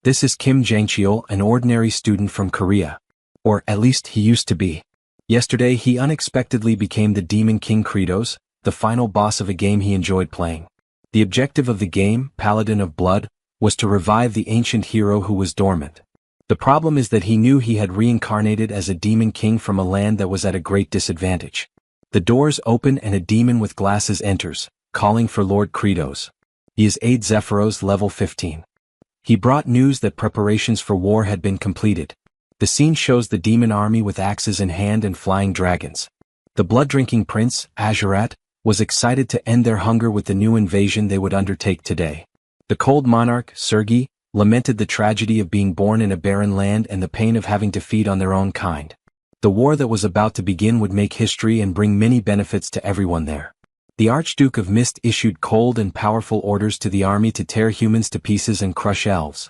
This is Kim Jang-cheol, an ordinary student from Korea. Or at least he used to be. Yesterday he unexpectedly became the Demon King Kratos, the final boss of a game he enjoyed playing. The objective of the game, Paladin of Blood, was to revive the ancient hero who was dormant. The problem is that he knew he had reincarnated as a demon king from a land that was at a great disadvantage. The doors open and a demon with glasses enters, calling for Lord Kratos. He is Aid Zephyros level 15. He brought news that preparations for war had been completed. The scene shows the demon army with axes in hand and flying dragons. The blood-drinking prince, Azurat, was excited to end their hunger with the new invasion they would undertake today. The cold monarch, Sergei, lamented the tragedy of being born in a barren land and the pain of having to feed on their own kind. The war that was about to begin would make history and bring many benefits to everyone there. The Archduke of Mist issued cold and powerful orders to the army to tear humans to pieces and crush elves.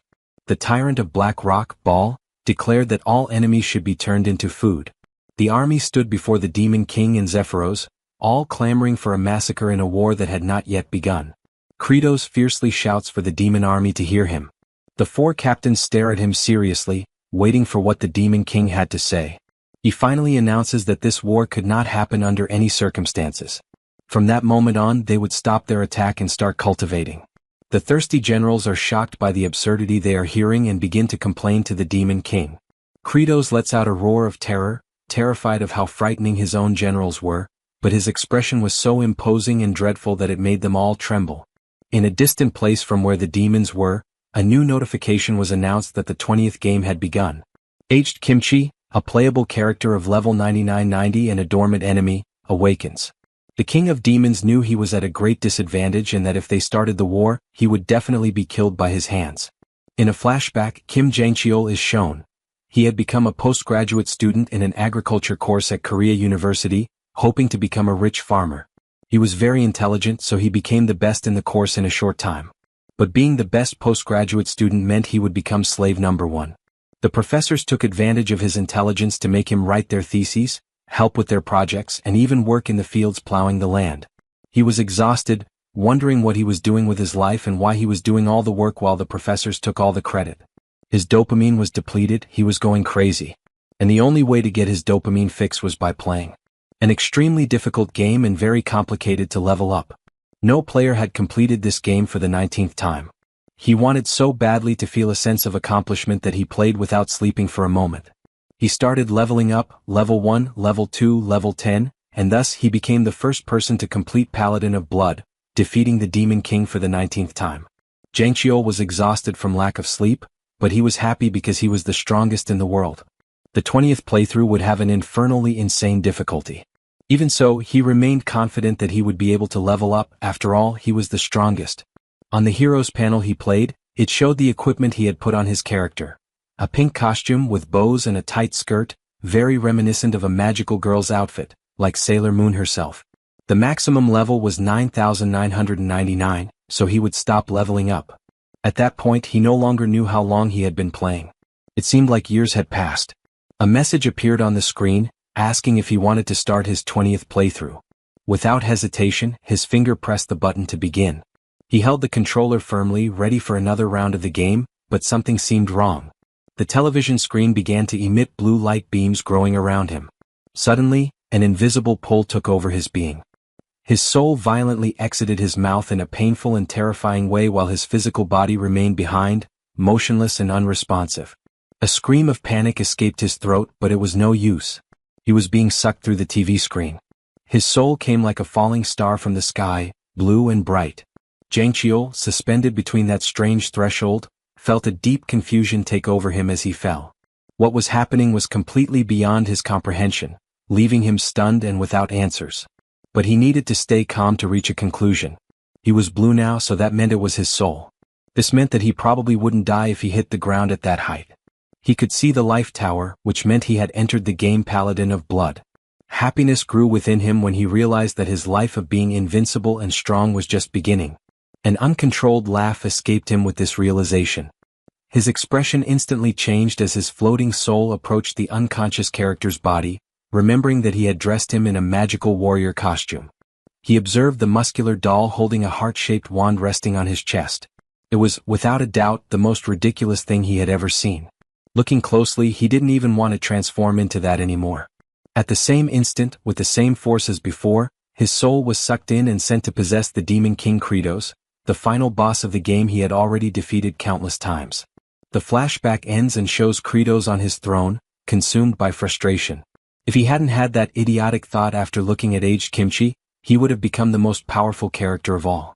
The tyrant of Black Rock, Baal, declared that all enemies should be turned into food. The army stood before the Demon King and Zephyros, all clamoring for a massacre in a war that had not yet begun. Kratos fiercely shouts for the demon army to hear him. The four captains stare at him seriously, waiting for what the Demon King had to say. He finally announces that this war could not happen under any circumstances. From that moment on, they would stop their attack and start cultivating. The thirsty generals are shocked by the absurdity they are hearing and begin to complain to the Demon King. Kratos lets out a roar of terror, terrified of how frightening his own generals were, but his expression was so imposing and dreadful that it made them all tremble. In a distant place from where the demons were, a new notification was announced that the 20th game had begun. Aged Kimchi, a playable character of level 9990 and a dormant enemy, awakens. The King of Demons knew he was at a great disadvantage and that if they started the war, he would definitely be killed by his hands. In a flashback, Kim Jang-cheol is shown. He had become a postgraduate student in an agriculture course at Korea University, hoping to become a rich farmer. He was very intelligent, so he became the best in the course in a short time. But being the best postgraduate student meant he would become slave number one. The professors took advantage of his intelligence to make him write their theses, help with their projects, and even work in the fields plowing the land. He was exhausted, wondering what he was doing with his life and why he was doing all the work while the professors took all the credit. His dopamine was depleted, he was going crazy. And the only way to get his dopamine fix was by playing. An extremely difficult game and very complicated to level up. No player had completed this game for the 19th time. He wanted so badly to feel a sense of accomplishment that he played without sleeping for a moment. He started leveling up, level 1, level 2, level 10, and thus he became the first person to complete Paladin of Blood, defeating the Demon King for the 19th time. Jang-cheol was exhausted from lack of sleep, but he was happy because he was the strongest in the world. The 20th playthrough would have an infernally insane difficulty. Even so, he remained confident that he would be able to level up. After all, he was the strongest. On the heroes panel he played, it showed the equipment he had put on his character. A pink costume with bows and a tight skirt, very reminiscent of a magical girl's outfit, like Sailor Moon herself. The maximum level was 9,999, so he would stop leveling up. At that point he no longer knew how long he had been playing. It seemed like years had passed. A message appeared on the screen, asking if he wanted to start his 20th playthrough. Without hesitation, his finger pressed the button to begin. He held the controller firmly, ready for another round of the game, but something seemed wrong. The television screen began to emit blue light beams growing around him. Suddenly, an invisible pull took over his being. His soul violently exited his mouth in a painful and terrifying way while his physical body remained behind, motionless and unresponsive. A scream of panic escaped his throat, but it was no use. He was being sucked through the TV screen. His soul came like a falling star from the sky, blue and bright. Jang-cheol, suspended between that strange threshold, felt a deep confusion take over him as he fell. What was happening was completely beyond his comprehension, leaving him stunned and without answers. But he needed to stay calm to reach a conclusion. He was blue now, so that meant it was his soul. This meant that he probably wouldn't die if he hit the ground at that height. He could see the life tower, which meant he had entered the game Paladin of Blood. Happiness grew within him when he realized that his life of being invincible and strong was just beginning. An uncontrolled laugh escaped him with this realization. His expression instantly changed as his floating soul approached the unconscious character's body, remembering that he had dressed him in a magical warrior costume. He observed the muscular doll holding a heart-shaped wand resting on his chest. It was, without a doubt, the most ridiculous thing he had ever seen. Looking closely, he didn't even want to transform into that anymore. At the same instant, with the same force as before, his soul was sucked in and sent to possess the Demon King Kratos, the final boss of the game he had already defeated countless times. The flashback ends and shows Kratos on his throne, consumed by frustration. If he hadn't had that idiotic thought after looking at aged Kimchi, he would have become the most powerful character of all.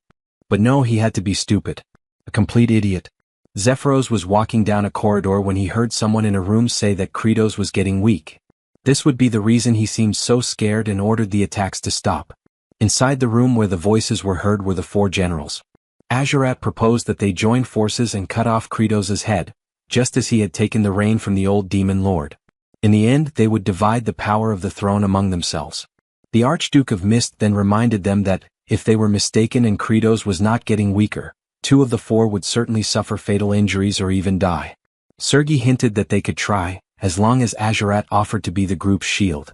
But no, he had to be stupid. A complete idiot. Zephyros was walking down a corridor when he heard someone in a room say that Kratos was getting weak. This would be the reason he seemed so scared and ordered the attacks to stop. Inside the room where the voices were heard were the four generals. Azurat proposed that they join forces and cut off Kratos' head, just as he had taken the reign from the old demon lord. In the end, they would divide the power of the throne among themselves. The Archduke of Mist then reminded them that, if they were mistaken and Kratos was not getting weaker, two of the four would certainly suffer fatal injuries or even die. Sergei hinted that they could try, as long as Azurat offered to be the group's shield.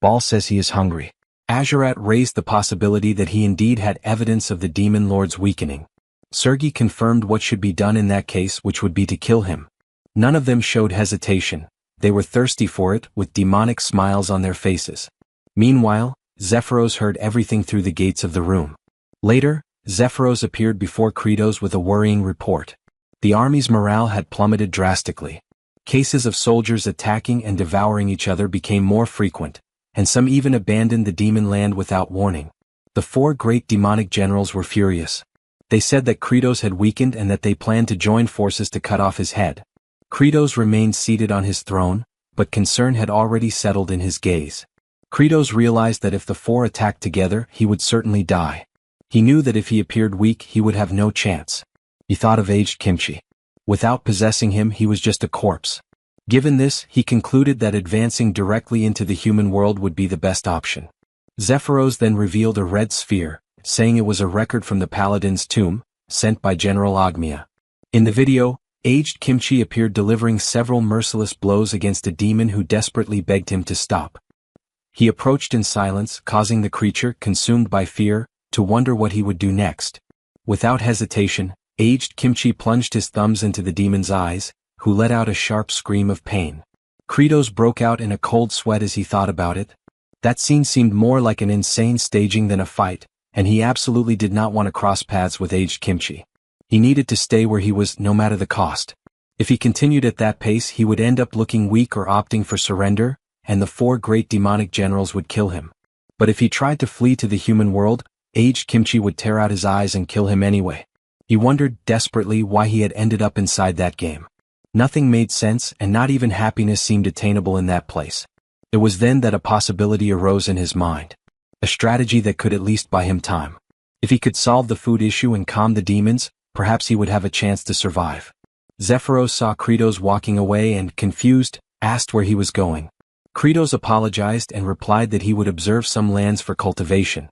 Ball says he is hungry. Azurat raised the possibility that he indeed had evidence of the demon lord's weakening. Sergei confirmed what should be done in that case, which would be to kill him. None of them showed hesitation. They were thirsty for it, with demonic smiles on their faces. Meanwhile, Zephyros heard everything through the gates of the room. Later, Zephyros appeared before Kratos with a worrying report. The army's morale had plummeted drastically. Cases of soldiers attacking and devouring each other became more frequent, and some even abandoned the demon land without warning. The four great demonic generals were furious. They said that Kratos had weakened and that they planned to join forces to cut off his head. Kratos remained seated on his throne, but concern had already settled in his gaze. Kratos realized that if the four attacked together, he would certainly die. He knew that if he appeared weak, he would have no chance. He thought of aged Kimchi. Without possessing him, he was just a corpse. Given this, he concluded that advancing directly into the human world would be the best option. Zephyros then revealed a red sphere, saying it was a record from the Paladin's tomb, sent by General Ogmia. In the video, aged Kimchi appeared delivering several merciless blows against a demon who desperately begged him to stop. He approached in silence, causing the creature, consumed by fear, to wonder what he would do next. Without hesitation, aged Kimchi plunged his thumbs into the demon's eyes, who let out a sharp scream of pain. Kratos broke out in a cold sweat as he thought about it. That scene seemed more like an insane staging than a fight, and he absolutely did not want to cross paths with aged Kimchi. He needed to stay where he was, no matter the cost. If he continued at that pace, he would end up looking weak or opting for surrender, and the four great demonic generals would kill him. But if he tried to flee to the human world, aged Kimchi would tear out his eyes and kill him anyway. He wondered desperately why he had ended up inside that game. Nothing made sense, and not even happiness seemed attainable in that place. It was then that a possibility arose in his mind. A strategy that could at least buy him time. If he could solve the food issue and calm the demons, perhaps he would have a chance to survive. Zephyros saw Kratos walking away and, confused, asked where he was going. Kratos apologized and replied that he would observe some lands for cultivation.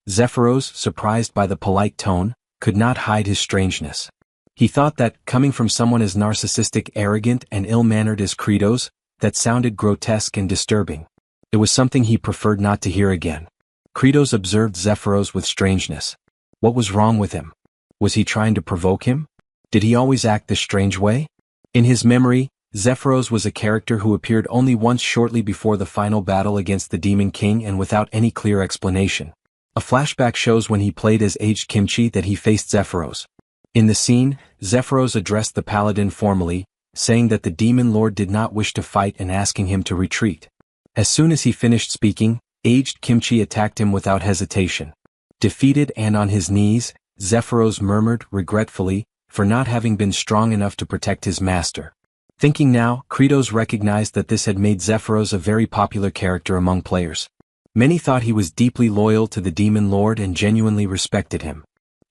Zephyros, surprised by the polite tone, could not hide his strangeness. He thought that, coming from someone as narcissistic, arrogant, and ill-mannered as Kratos, that sounded grotesque and disturbing. It was something he preferred not to hear again. Kratos observed Zephyros with strangeness. What was wrong with him? Was he trying to provoke him? Did he always act this strange way? In his memory, Zephyros was a character who appeared only once shortly before the final battle against the Demon King and without any clear explanation. A flashback shows when he played as aged Kimchi that he faced Zephyros. In the scene, Zephyros addressed the Paladin formally, saying that the Demon Lord did not wish to fight and asking him to retreat. As soon as he finished speaking, aged Kimchi attacked him without hesitation. Defeated and on his knees, Zephyros murmured regretfully for not having been strong enough to protect his master. Thinking now, Kratos recognized that this had made Zephyros a very popular character among players. Many thought he was deeply loyal to the Demon Lord and genuinely respected him.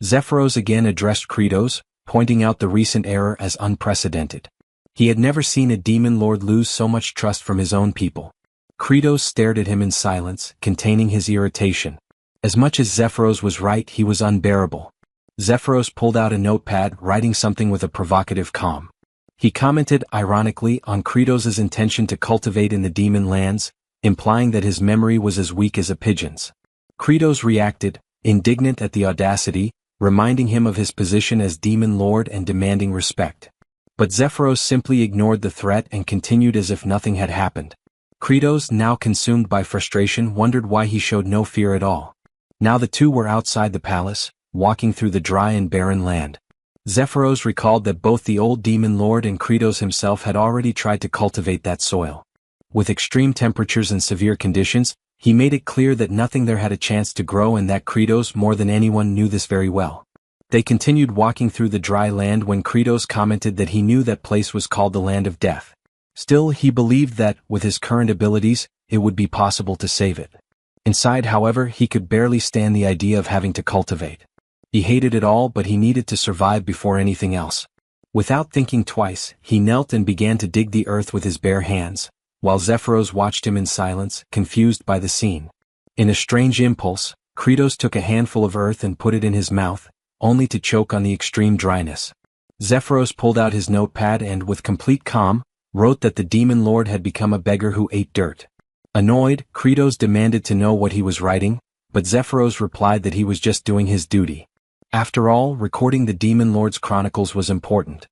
Zephyros again addressed Kratos, pointing out the recent error as unprecedented. He had never seen a Demon Lord lose so much trust from his own people. Kratos stared at him in silence, containing his irritation. As much as Zephyros was right, he was unbearable. Zephyros pulled out a notepad, writing something with a provocative calm. He commented ironically on Kratos' intention to cultivate in the demon lands, implying that his memory was as weak as a pigeon's. Kratos reacted, indignant at the audacity, reminding him of his position as Demon Lord and demanding respect. But Zephyros simply ignored the threat and continued as if nothing had happened. Kratos, now consumed by frustration, wondered why he showed no fear at all. Now the two were outside the palace, walking through the dry and barren land. Zephyros recalled that both the old Demon Lord and Kratos himself had already tried to cultivate that soil. With extreme temperatures and severe conditions, he made it clear that nothing there had a chance to grow and that Kratos more than anyone knew this very well. They continued walking through the dry land when Kratos commented that he knew that place was called the Land of Death. Still, he believed that, with his current abilities, it would be possible to save it. Inside, however, he could barely stand the idea of having to cultivate. He hated it all, but he needed to survive before anything else. Without thinking twice, he knelt and began to dig the earth with his bare hands, while Zephyros watched him in silence, confused by the scene. In a strange impulse, Kratos took a handful of earth and put it in his mouth, only to choke on the extreme dryness. Zephyros pulled out his notepad and, with complete calm, wrote that the Demon Lord had become a beggar who ate dirt. Annoyed, Kratos demanded to know what he was writing, but Zephyros replied that he was just doing his duty. After all, recording the Demon Lord's chronicles was important.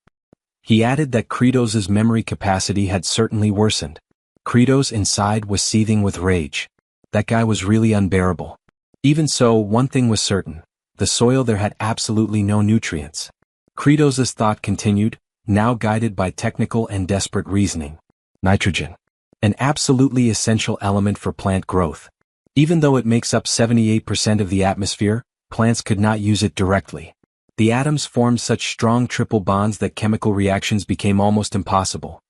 He added that Kratos' memory capacity had certainly worsened. Kratos inside was seething with rage. That guy was really unbearable. Even so, one thing was certain. The soil there had absolutely no nutrients. Kratos' thought continued, now guided by technical and desperate reasoning. Nitrogen. An absolutely essential element for plant growth. Even though it makes up 78% of the atmosphere, plants could not use it directly. The atoms formed such strong triple bonds that chemical reactions became almost impossible.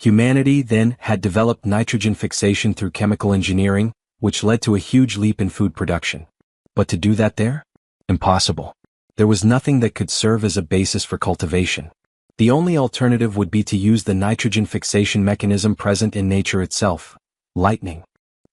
Humanity, then, had developed nitrogen fixation through chemical engineering, which led to a huge leap in food production. But to do that there? Impossible. There was nothing that could serve as a basis for cultivation. The only alternative would be to use the nitrogen fixation mechanism present in nature itself, lightning.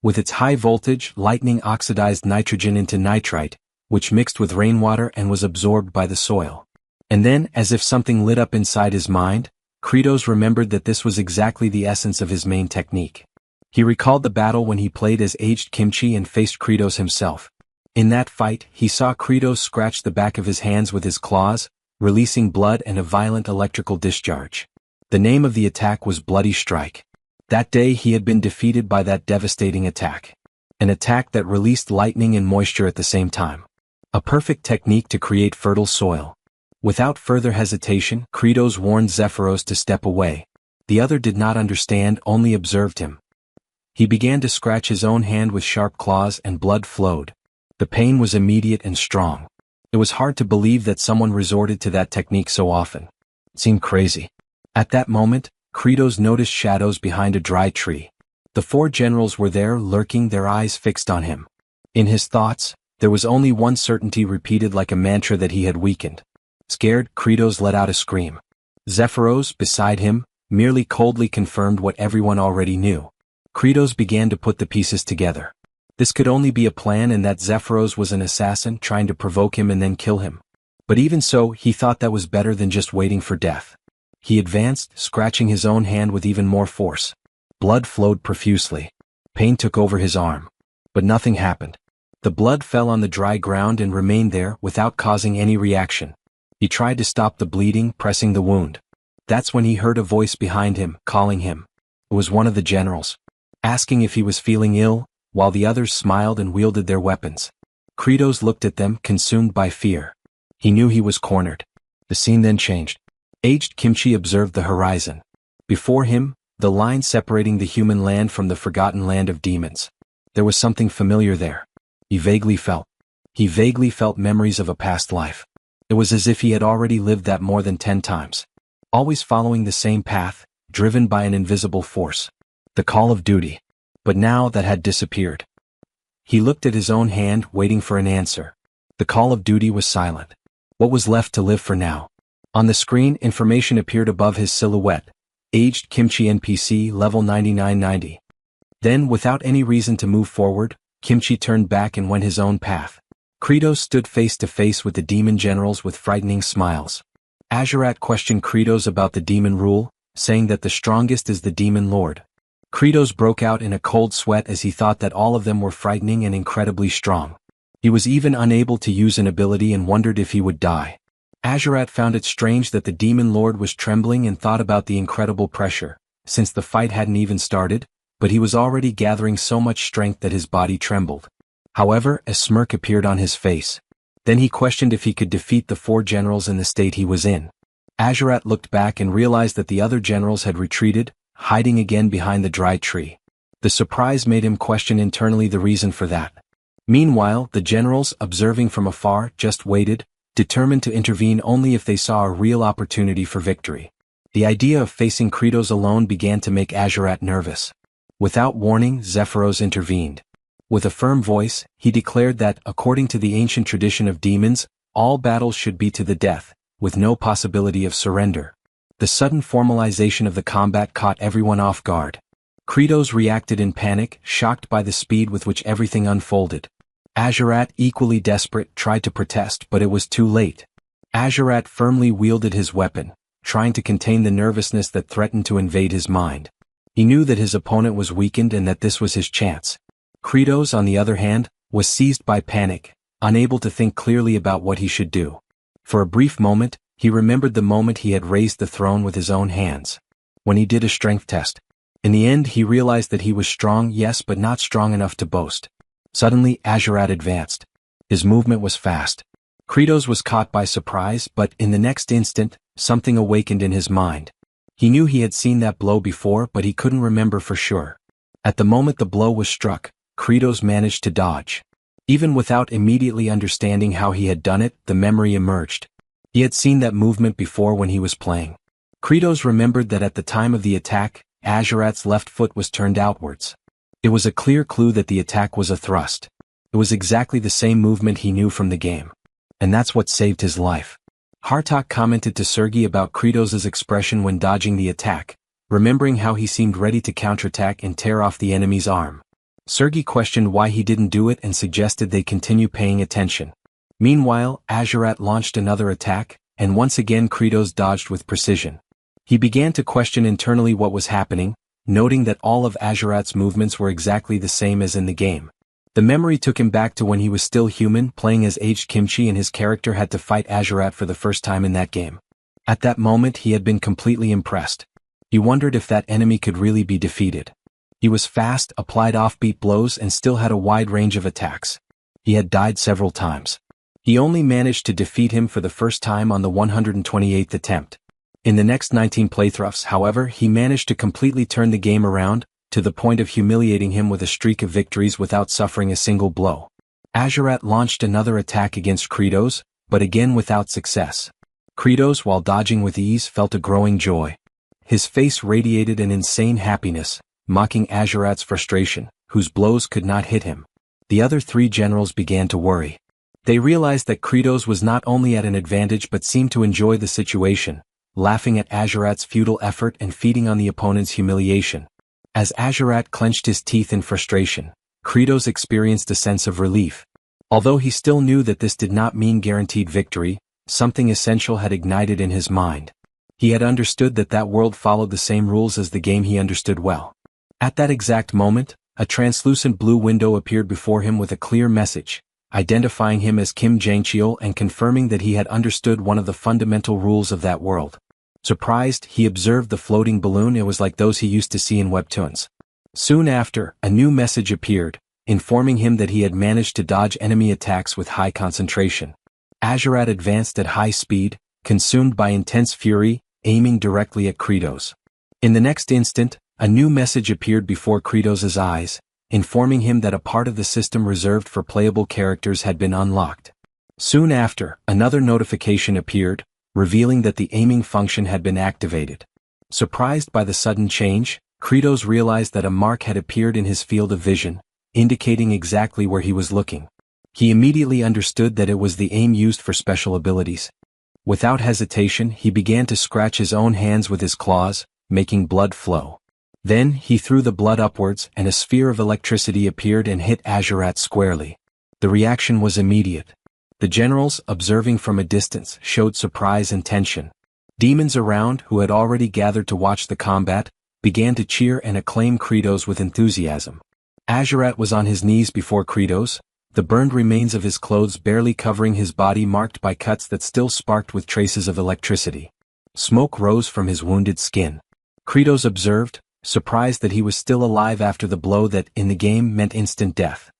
With its high voltage, lightning oxidized nitrogen into nitrite, which mixed with rainwater and was absorbed by the soil. And then, as if something lit up inside his mind, Kratos remembered that this was exactly the essence of his main technique. He recalled the battle when he played as aged Kimchi and faced Kratos himself. In that fight, he saw Kratos scratch the back of his hands with his claws, releasing blood and a violent electrical discharge. The name of the attack was Bloody Strike. That day he had been defeated by that devastating attack. An attack that released lightning and moisture at the same time. A perfect technique to create fertile soil. Without further hesitation, Kratos warned Zephyros to step away. The other did not understand, only observed him. He began to scratch his own hand with sharp claws and blood flowed. The pain was immediate and strong. It was hard to believe that someone resorted to that technique so often. It seemed crazy. At that moment, Kratos noticed shadows behind a dry tree. The four generals were there, lurking, their eyes fixed on him. In his thoughts, there was only one certainty repeated like a mantra that he had weakened. Scared, Kratos let out a scream. Zephyros, beside him, merely coldly confirmed what everyone already knew. Kratos began to put the pieces together. This could only be a plan and that Zephyros was an assassin trying to provoke him and then kill him. But even so, he thought that was better than just waiting for death. He advanced, scratching his own hand with even more force. Blood flowed profusely. Pain took over his arm. But nothing happened. The blood fell on the dry ground and remained there without causing any reaction. He tried to stop the bleeding, pressing the wound. That's when he heard a voice behind him, calling him. It was one of the generals, asking if he was feeling ill, while the others smiled and wielded their weapons. Kratos looked at them, consumed by fear. He knew he was cornered. The scene then changed. Aged Kimchi observed the horizon. Before him, the line separating the human land from the forgotten land of demons. There was something familiar there. He vaguely felt memories of a past life. It was as if he had already lived that more than 10 times. Always following the same path, driven by an invisible force. The call of duty. But now that had disappeared. He looked at his own hand, waiting for an answer. The call of duty was silent. What was left to live for now? On the screen, information appeared above his silhouette. Aged Kimchi NPC level 9990. Then, without any reason to move forward, Kimchi turned back and went his own path. Kratos stood face to face with the demon generals with frightening smiles. Azurat questioned Kratos about the demon rule, saying that the strongest is the demon lord. Kratos broke out in a cold sweat as he thought that all of them were frightening and incredibly strong. He was even unable to use an ability and wondered if he would die. Azurat found it strange that the demon lord was trembling and thought about the incredible pressure, since the fight hadn't even started, but he was already gathering so much strength that his body trembled. However, a smirk appeared on his face. Then he questioned if he could defeat the 4 generals in the state he was in. Azurat looked back and realized that the other generals had retreated, hiding again behind the dry tree. The surprise made him question internally the reason for that. Meanwhile, the generals, observing from afar, just waited, determined to intervene only if they saw a real opportunity for victory. The idea of facing Kratos alone began to make Azurat nervous. Without warning, Zephyros intervened. With a firm voice, he declared that, according to the ancient tradition of demons, all battles should be to the death, with no possibility of surrender. The sudden formalization of the combat caught everyone off guard. Kratos reacted in panic, shocked by the speed with which everything unfolded. Azurat, equally desperate, tried to protest, but it was too late. Azurat firmly wielded his weapon, trying to contain the nervousness that threatened to invade his mind. He knew that his opponent was weakened and that this was his chance. Kratos, on the other hand, was seized by panic, unable to think clearly about what he should do. For a brief moment, he remembered the moment he had raised the throne with his own hands. When he did a strength test. In the end, he realized that he was strong, yes, but not strong enough to boast. Suddenly, Azurat advanced. His movement was fast. Kratos was caught by surprise, but in the next instant, something awakened in his mind. He knew he had seen that blow before, but he couldn't remember for sure. At the moment the blow was struck, Kratos managed to dodge. Even without immediately understanding how he had done it, the memory emerged. He had seen that movement before when he was playing. Kratos remembered that at the time of the attack, Azurat's left foot was turned outwards. It was a clear clue that the attack was a thrust. It was exactly the same movement he knew from the game. And that's what saved his life. Hartok commented to Sergei about Kratos' expression when dodging the attack, remembering how he seemed ready to counterattack and tear off the enemy's arm. Sergei questioned why he didn't do it and suggested they continue paying attention. Meanwhile, Azurat launched another attack, and once again Kratos dodged with precision. He began to question internally what was happening, noting that all of Azurat's movements were exactly the same as in the game. The memory took him back to when he was still human, playing as aged Kimchi, and his character had to fight Azurat for the first time in that game. At that moment he had been completely impressed. He wondered if that enemy could really be defeated. He was fast, applied offbeat blows, and still had a wide range of attacks. He had died several times. He only managed to defeat him for the first time on the 128th attempt. In the next 19 playthroughs, however, he managed to completely turn the game around, to the point of humiliating him with a streak of victories without suffering a single blow. Azurat launched another attack against Kratos, but again without success. Kratos, while dodging with ease, felt a growing joy. His face radiated an insane happiness, mocking Azurat's frustration, whose blows could not hit him. The other 3 generals began to worry. They realized that Kratos was not only at an advantage but seemed to enjoy the situation, laughing at Azurat's futile effort and feeding on the opponent's humiliation. As Azurat clenched his teeth in frustration, Kratos experienced a sense of relief. Although he still knew that this did not mean guaranteed victory, something essential had ignited in his mind. He had understood that that world followed the same rules as the game he understood well. At that exact moment, a translucent blue window appeared before him with a clear message, identifying him as Kim Jang-cheol and confirming that he had understood one of the fundamental rules of that world. Surprised, he observed the floating balloon. It was like those he used to see in webtoons. Soon after, a new message appeared, informing him that he had managed to dodge enemy attacks with high concentration. Azurat advanced at high speed, consumed by intense fury, aiming directly at Kratos. In the next instant, a new message appeared before Kratos' eyes, informing him that a part of the system reserved for playable characters had been unlocked. Soon after, another notification appeared, revealing that the aiming function had been activated. Surprised by the sudden change, Kratos realized that a mark had appeared in his field of vision, indicating exactly where he was looking. He immediately understood that it was the aim used for special abilities. Without hesitation, he began to scratch his own hands with his claws, making blood flow. Then, he threw the blood upwards, and a sphere of electricity appeared and hit Azurat squarely. The reaction was immediate. The generals, observing from a distance, showed surprise and tension. Demons around, who had already gathered to watch the combat, began to cheer and acclaim Kratos with enthusiasm. Azurat was on his knees before Kratos, the burned remains of his clothes barely covering his body marked by cuts that still sparked with traces of electricity. Smoke rose from his wounded skin. Kratos observed, surprised that he was still alive after the blow that, in the game, meant instant death.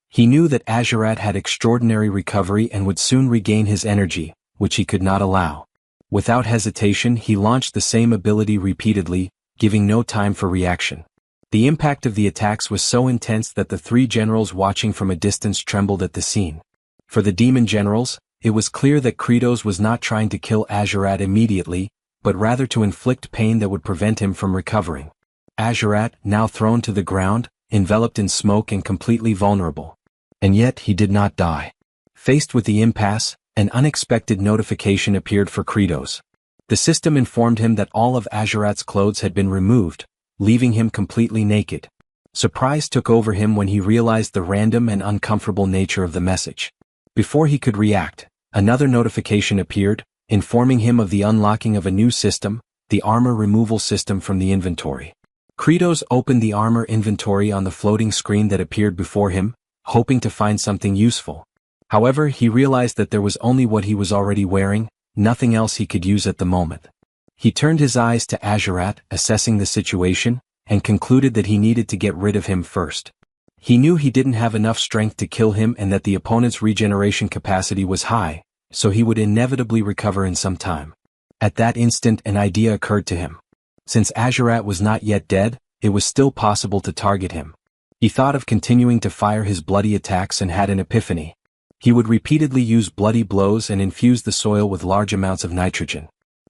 He knew that Azurat had extraordinary recovery and would soon regain his energy, which he could not allow. Without hesitation he launched the same ability repeatedly, giving no time for reaction. The impact of the attacks was so intense that the three generals watching from a distance trembled at the scene. For the demon generals, it was clear that Kratos was not trying to kill Azurat immediately, but rather to inflict pain that would prevent him from recovering. Azurat, now thrown to the ground, enveloped in smoke and completely vulnerable. And yet he did not die. Faced with the impasse, an unexpected notification appeared for Kratos. The system informed him that all of Azurat's clothes had been removed, leaving him completely naked. Surprise took over him when he realized the random and uncomfortable nature of the message. Before he could react, another notification appeared, informing him of the unlocking of a new system, the armor removal system from the inventory. Kratos opened the armor inventory on the floating screen that appeared before him, hoping to find something useful. However, he realized that there was only what he was already wearing, nothing else he could use at the moment. He turned his eyes to Azurat, assessing the situation, and concluded that he needed to get rid of him first. He knew he didn't have enough strength to kill him and that the opponent's regeneration capacity was high, so he would inevitably recover in some time. At that instant an idea occurred to him. Since Azurat was not yet dead, it was still possible to target him. He thought of continuing to fire his bloody attacks and had an epiphany. He would repeatedly use bloody blows and infuse the soil with large amounts of nitrogen.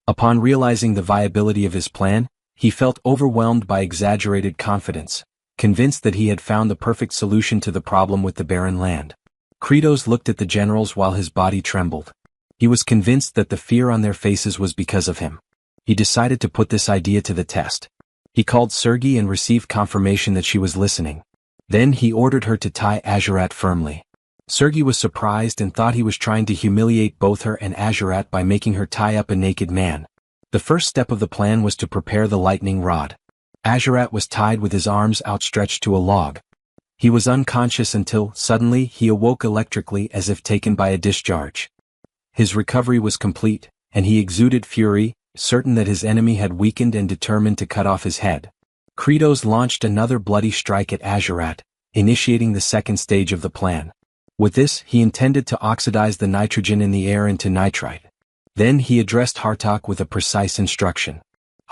Upon realizing the viability of his plan, he felt overwhelmed by exaggerated confidence, convinced that he had found the perfect solution to the problem with the barren land. Kratos looked at the generals while his body trembled. He was convinced that the fear on their faces was because of him. He decided to put this idea to the test. He called Sergei and received confirmation that she was listening. Then he ordered her to tie Azurat firmly. Sergei was surprised and thought he was trying to humiliate both her and Azurat by making her tie up a naked man. The first step of the plan was to prepare the lightning rod. Azurat was tied with his arms outstretched to a log. He was unconscious until, suddenly, he awoke electrically as if taken by a discharge. His recovery was complete, and he exuded fury, certain that his enemy had weakened and determined to cut off his head. Kratos launched another bloody strike at Azurat, initiating the second stage of the plan. With this, he intended to oxidize the nitrogen in the air into nitrite. Then he addressed Hartok with a precise instruction.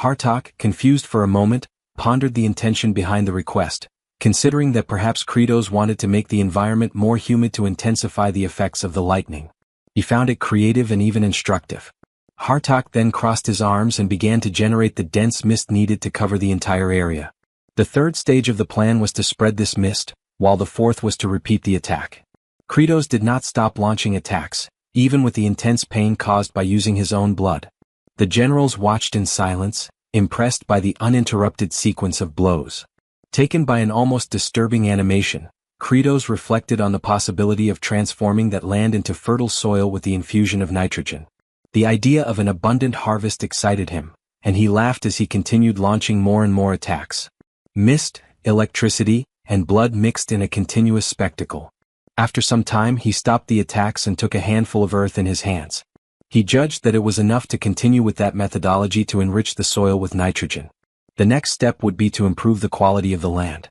Hartok, confused for a moment, pondered the intention behind the request, considering that perhaps Kratos wanted to make the environment more humid to intensify the effects of the lightning. He found it creative and even instructive. Hartok then crossed his arms and began to generate the dense mist needed to cover the entire area. The third stage of the plan was to spread this mist, while the fourth was to repeat the attack. Kratos did not stop launching attacks, even with the intense pain caused by using his own blood. The generals watched in silence, impressed by the uninterrupted sequence of blows. Taken by an almost disturbing animation, Kratos reflected on the possibility of transforming that land into fertile soil with the infusion of nitrogen. The idea of an abundant harvest excited him, and he laughed as he continued launching more and more attacks. Mist, electricity, and blood mixed in a continuous spectacle. After some time he stopped the attacks and took a handful of earth in his hands. He judged that it was enough to continue with that methodology to enrich the soil with nitrogen. The next step would be to improve the quality of the land.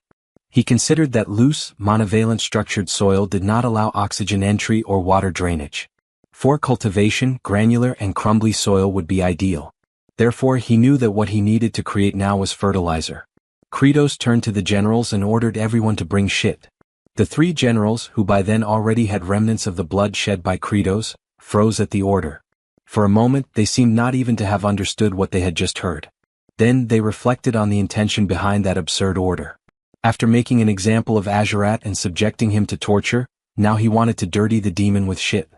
He considered that loose, monovalent structured soil did not allow oxygen entry or water drainage. For cultivation, granular and crumbly soil would be ideal. Therefore he knew that what he needed to create now was fertilizer. Kratos turned to the generals and ordered everyone to bring shit. The three generals, who by then already had remnants of the blood shed by Kratos, froze at the order. For a moment they seemed not even to have understood what they had just heard. Then they reflected on the intention behind that absurd order. After making an example of Azurat and subjecting him to torture, now he wanted to dirty the demon with shit.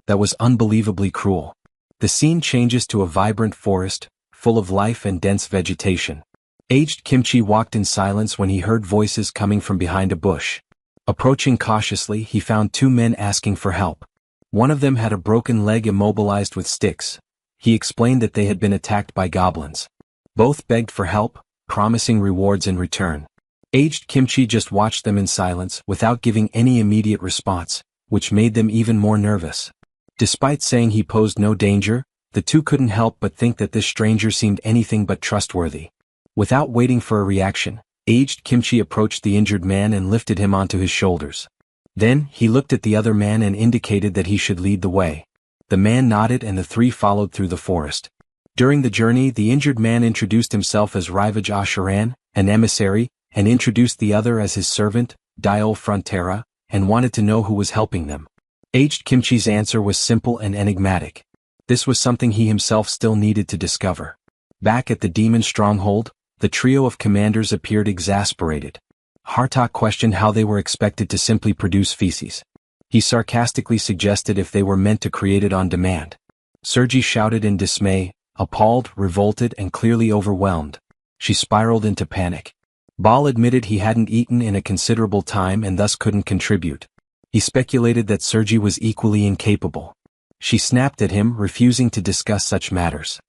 That was unbelievably cruel. The scene changes to a vibrant forest, full of life and dense vegetation. Aged Kimchi walked in silence when he heard voices coming from behind a bush. Approaching cautiously, he found two men asking for help. One of them had a broken leg immobilized with sticks. He explained that they had been attacked by goblins. Both begged for help, promising rewards in return. Aged Kimchi just watched them in silence without giving any immediate response, which made them even more nervous. Despite saying he posed no danger, the two couldn't help but think that this stranger seemed anything but trustworthy. Without waiting for a reaction, Aged Kimchi approached the injured man and lifted him onto his shoulders. Then, he looked at the other man and indicated that he should lead the way. The man nodded and the three followed through the forest. During the journey, the injured man introduced himself as Rivage Asheran, an emissary, and introduced the other as his servant, Diol Frontera, and wanted to know who was helping them. Aged Kimchi's answer was simple and enigmatic. This was something he himself still needed to discover. Back at the demon stronghold, the trio of commanders appeared exasperated. Hartok questioned how they were expected to simply produce feces. He sarcastically suggested if they were meant to create it on demand. Sergi shouted in dismay, appalled, revolted, and clearly overwhelmed. She spiraled into panic. Bal admitted he hadn't eaten in a considerable time and thus couldn't contribute. He speculated that Sergi was equally incapable. She snapped at him, refusing to discuss such matters.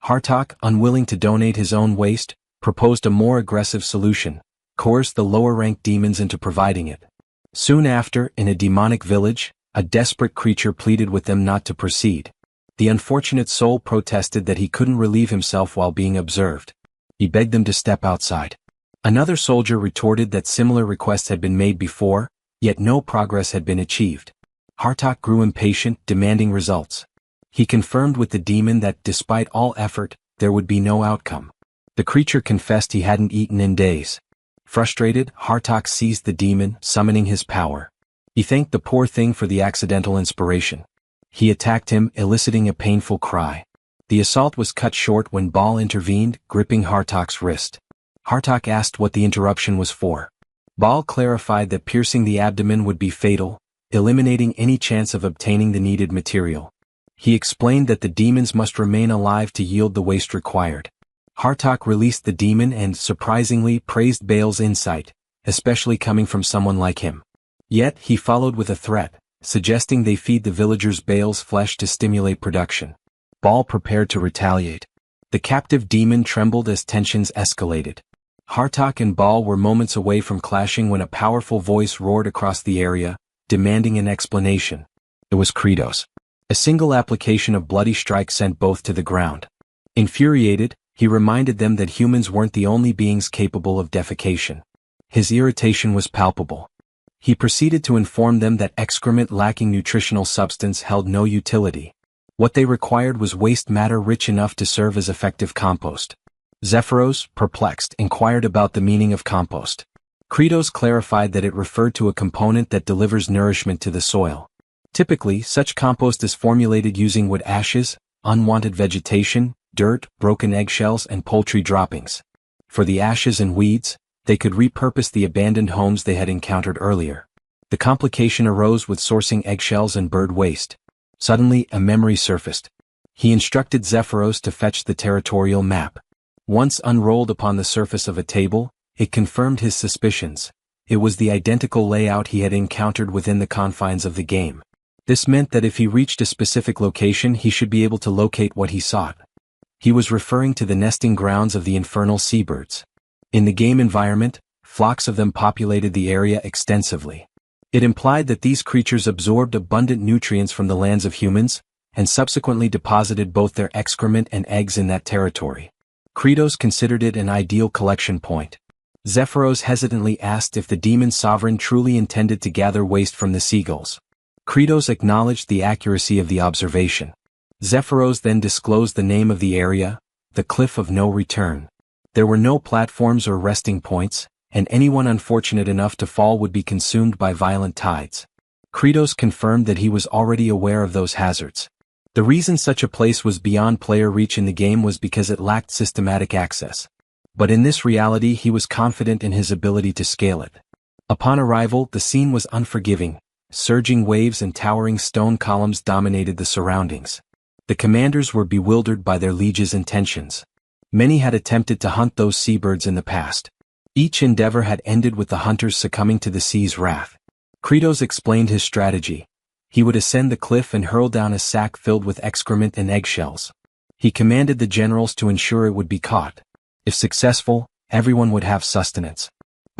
Hartok, unwilling to donate his own waste, proposed a more aggressive solution, coerced the lower-ranked demons into providing it. Soon after, in a demonic village, a desperate creature pleaded with them not to proceed. The unfortunate soul protested that he couldn't relieve himself while being observed. He begged them to step outside. Another soldier retorted that similar requests had been made before, yet no progress had been achieved. Hartok grew impatient, demanding results. He confirmed with the demon that despite all effort, there would be no outcome. The creature confessed he hadn't eaten in days. Frustrated, Hartok seized the demon, summoning his power. He thanked the poor thing for the accidental inspiration. He attacked him, eliciting a painful cry. The assault was cut short when Bal intervened, gripping Hartok's wrist. Hartok asked what the interruption was for. Bal clarified that piercing the abdomen would be fatal, eliminating any chance of obtaining the needed material. He explained that the demons must remain alive to yield the waste required. Hartok released the demon and, surprisingly, praised Bal's insight, especially coming from someone like him. Yet, he followed with a threat, suggesting they feed the villagers Bal's flesh to stimulate production. Bal prepared to retaliate. The captive demon trembled as tensions escalated. Hartok and Bal were moments away from clashing when a powerful voice roared across the area, demanding an explanation. It was Kratos. A single application of bloody strike sent both to the ground. Infuriated, he reminded them that humans weren't the only beings capable of defecation. His irritation was palpable. He proceeded to inform them that excrement lacking nutritional substance held no utility. What they required was waste matter rich enough to serve as effective compost. Zephyros, perplexed, inquired about the meaning of compost. Kratos clarified that it referred to a component that delivers nourishment to the soil. Typically, such compost is formulated using wood ashes, unwanted vegetation, dirt, broken eggshells, and poultry droppings. For the ashes and weeds, they could repurpose the abandoned homes they had encountered earlier. The complication arose with sourcing eggshells and bird waste. Suddenly, a memory surfaced. He instructed Zephyros to fetch the territorial map. Once unrolled upon the surface of a table, it confirmed his suspicions. It was the identical layout he had encountered within the confines of the game. This meant that if he reached a specific location, he should be able to locate what he sought. He was referring to the nesting grounds of the infernal seabirds. In the game environment, flocks of them populated the area extensively. It implied that these creatures absorbed abundant nutrients from the lands of humans, and subsequently deposited both their excrement and eggs in that territory. Kratos considered it an ideal collection point. Zephyros hesitantly asked if the demon sovereign truly intended to gather waste from the seagulls. Kratos acknowledged the accuracy of the observation. Zephyros then disclosed the name of the area, the Cliff of No Return. There were no platforms or resting points, and anyone unfortunate enough to fall would be consumed by violent tides. Kratos confirmed that he was already aware of those hazards. The reason such a place was beyond player reach in the game was because it lacked systematic access. But in this reality he was confident in his ability to scale it. Upon arrival, the scene was unforgiving. Surging waves and towering stone columns dominated the surroundings. The commanders were bewildered by their liege's intentions. Many had attempted to hunt those seabirds in the past. Each endeavor had ended with the hunters succumbing to the sea's wrath. Kratos explained his strategy. He would ascend the cliff and hurl down a sack filled with excrement and eggshells. He commanded the generals to ensure it would be caught. If successful, everyone would have sustenance.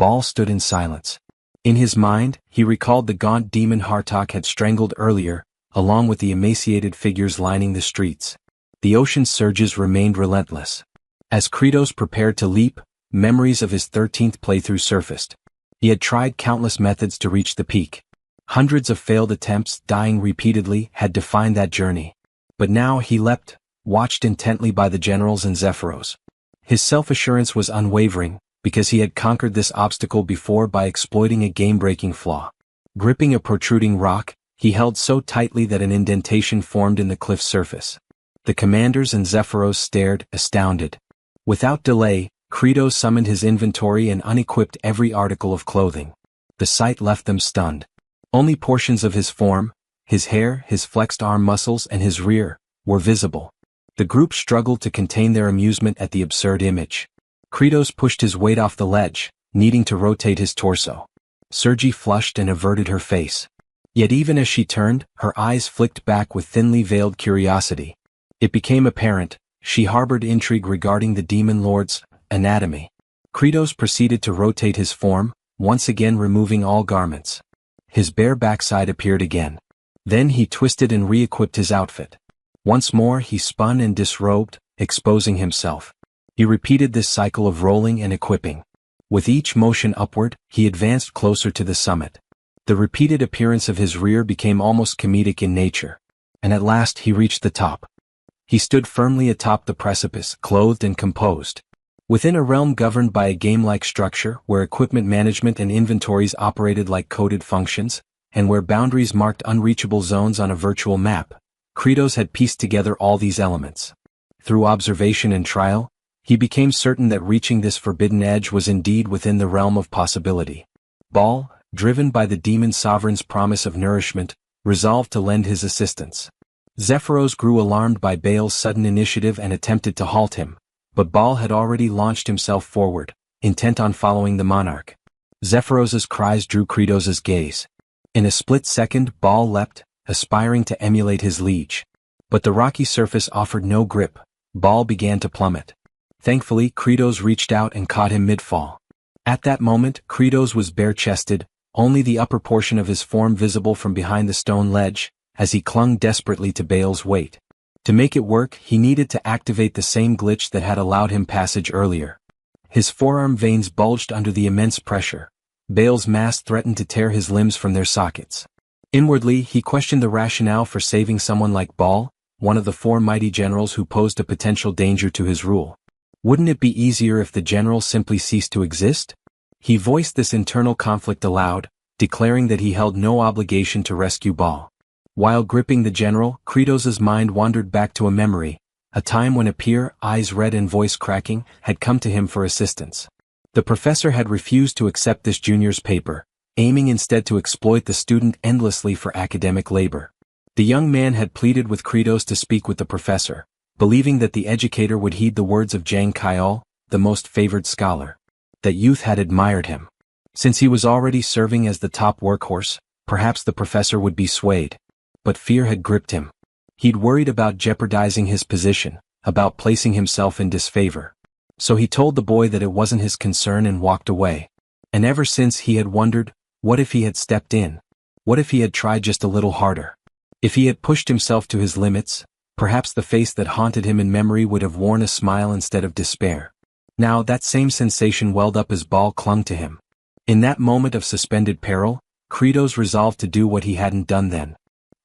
Ball stood in silence. In his mind, he recalled the gaunt demon Hartok had strangled earlier, along with the emaciated figures lining the streets. The ocean's surges remained relentless. As Kratos prepared to leap, memories of his 13th playthrough surfaced. He had tried countless methods to reach the peak. Hundreds of failed attempts, dying repeatedly, had defined that journey. But now he leapt, watched intently by the generals and Zephyros. His self-assurance was unwavering, because he had conquered this obstacle before by exploiting a game-breaking flaw. Gripping a protruding rock, he held so tightly that an indentation formed in the cliff's surface. The commanders and Zephyros stared, astounded. Without delay, Kratos summoned his inventory and unequipped every article of clothing. The sight left them stunned. Only portions of his form, his hair, his flexed arm muscles, and his rear, were visible. The group struggled to contain their amusement at the absurd image. Kratos pushed his weight off the ledge, needing to rotate his torso. Sergi flushed and averted her face. Yet even as she turned, her eyes flicked back with thinly veiled curiosity. It became apparent, she harbored intrigue regarding the demon lord's anatomy. Kratos proceeded to rotate his form, once again removing all garments. His bare backside appeared again. Then he twisted and re-equipped his outfit. Once more he spun and disrobed, exposing himself. He repeated this cycle of rolling and equipping. With each motion upward, he advanced closer to the summit. The repeated appearance of his rear became almost comedic in nature. And at last he reached the top. He stood firmly atop the precipice, clothed and composed. Within a realm governed by a game-like structure, where equipment management and inventories operated like coded functions, and where boundaries marked unreachable zones on a virtual map, Kratos had pieced together all these elements. Through observation and trial, he became certain that reaching this forbidden edge was indeed within the realm of possibility. Ball, driven by the demon sovereign's promise of nourishment, resolved to lend his assistance. Zephyros grew alarmed by Baal's sudden initiative and attempted to halt him, but Baal had already launched himself forward, intent on following the monarch. Zephyros's cries drew Kratos' gaze. In a split second, Baal leapt, aspiring to emulate his liege. But the rocky surface offered no grip. Baal began to plummet. Thankfully, Kratos reached out and caught him mid-fall. At that moment, Kratos was bare-chested, only the upper portion of his form visible from behind the stone ledge, as he clung desperately to Baal's weight. To make it work, he needed to activate the same glitch that had allowed him passage earlier. His forearm veins bulged under the immense pressure. Baal's mass threatened to tear his limbs from their sockets. Inwardly, he questioned the rationale for saving someone like Baal, one of the 4 mighty generals who posed a potential danger to his rule. Wouldn't it be easier if the general simply ceased to exist? He voiced this internal conflict aloud, declaring that he held no obligation to rescue Baal. While gripping the general, Kratos' mind wandered back to a memory, a time when a peer, eyes red and voice cracking, had come to him for assistance. The professor had refused to accept this junior's paper, aiming instead to exploit the student endlessly for academic labor. The young man had pleaded with Kratos to speak with the professor, believing that the educator would heed the words of Jang Kyol, the most favored scholar. That youth had admired him. Since he was already serving as the top workhorse, perhaps the professor would be swayed. But fear had gripped him. He'd worried about jeopardizing his position, about placing himself in disfavor. So he told the boy that it wasn't his concern and walked away. And ever since he had wondered, what if he had stepped in? What if he had tried just a little harder? If he had pushed himself to his limits, perhaps the face that haunted him in memory would have worn a smile instead of despair. Now that same sensation welled up as Baal clung to him. In that moment of suspended peril, Kratos resolved to do what he hadn't done then.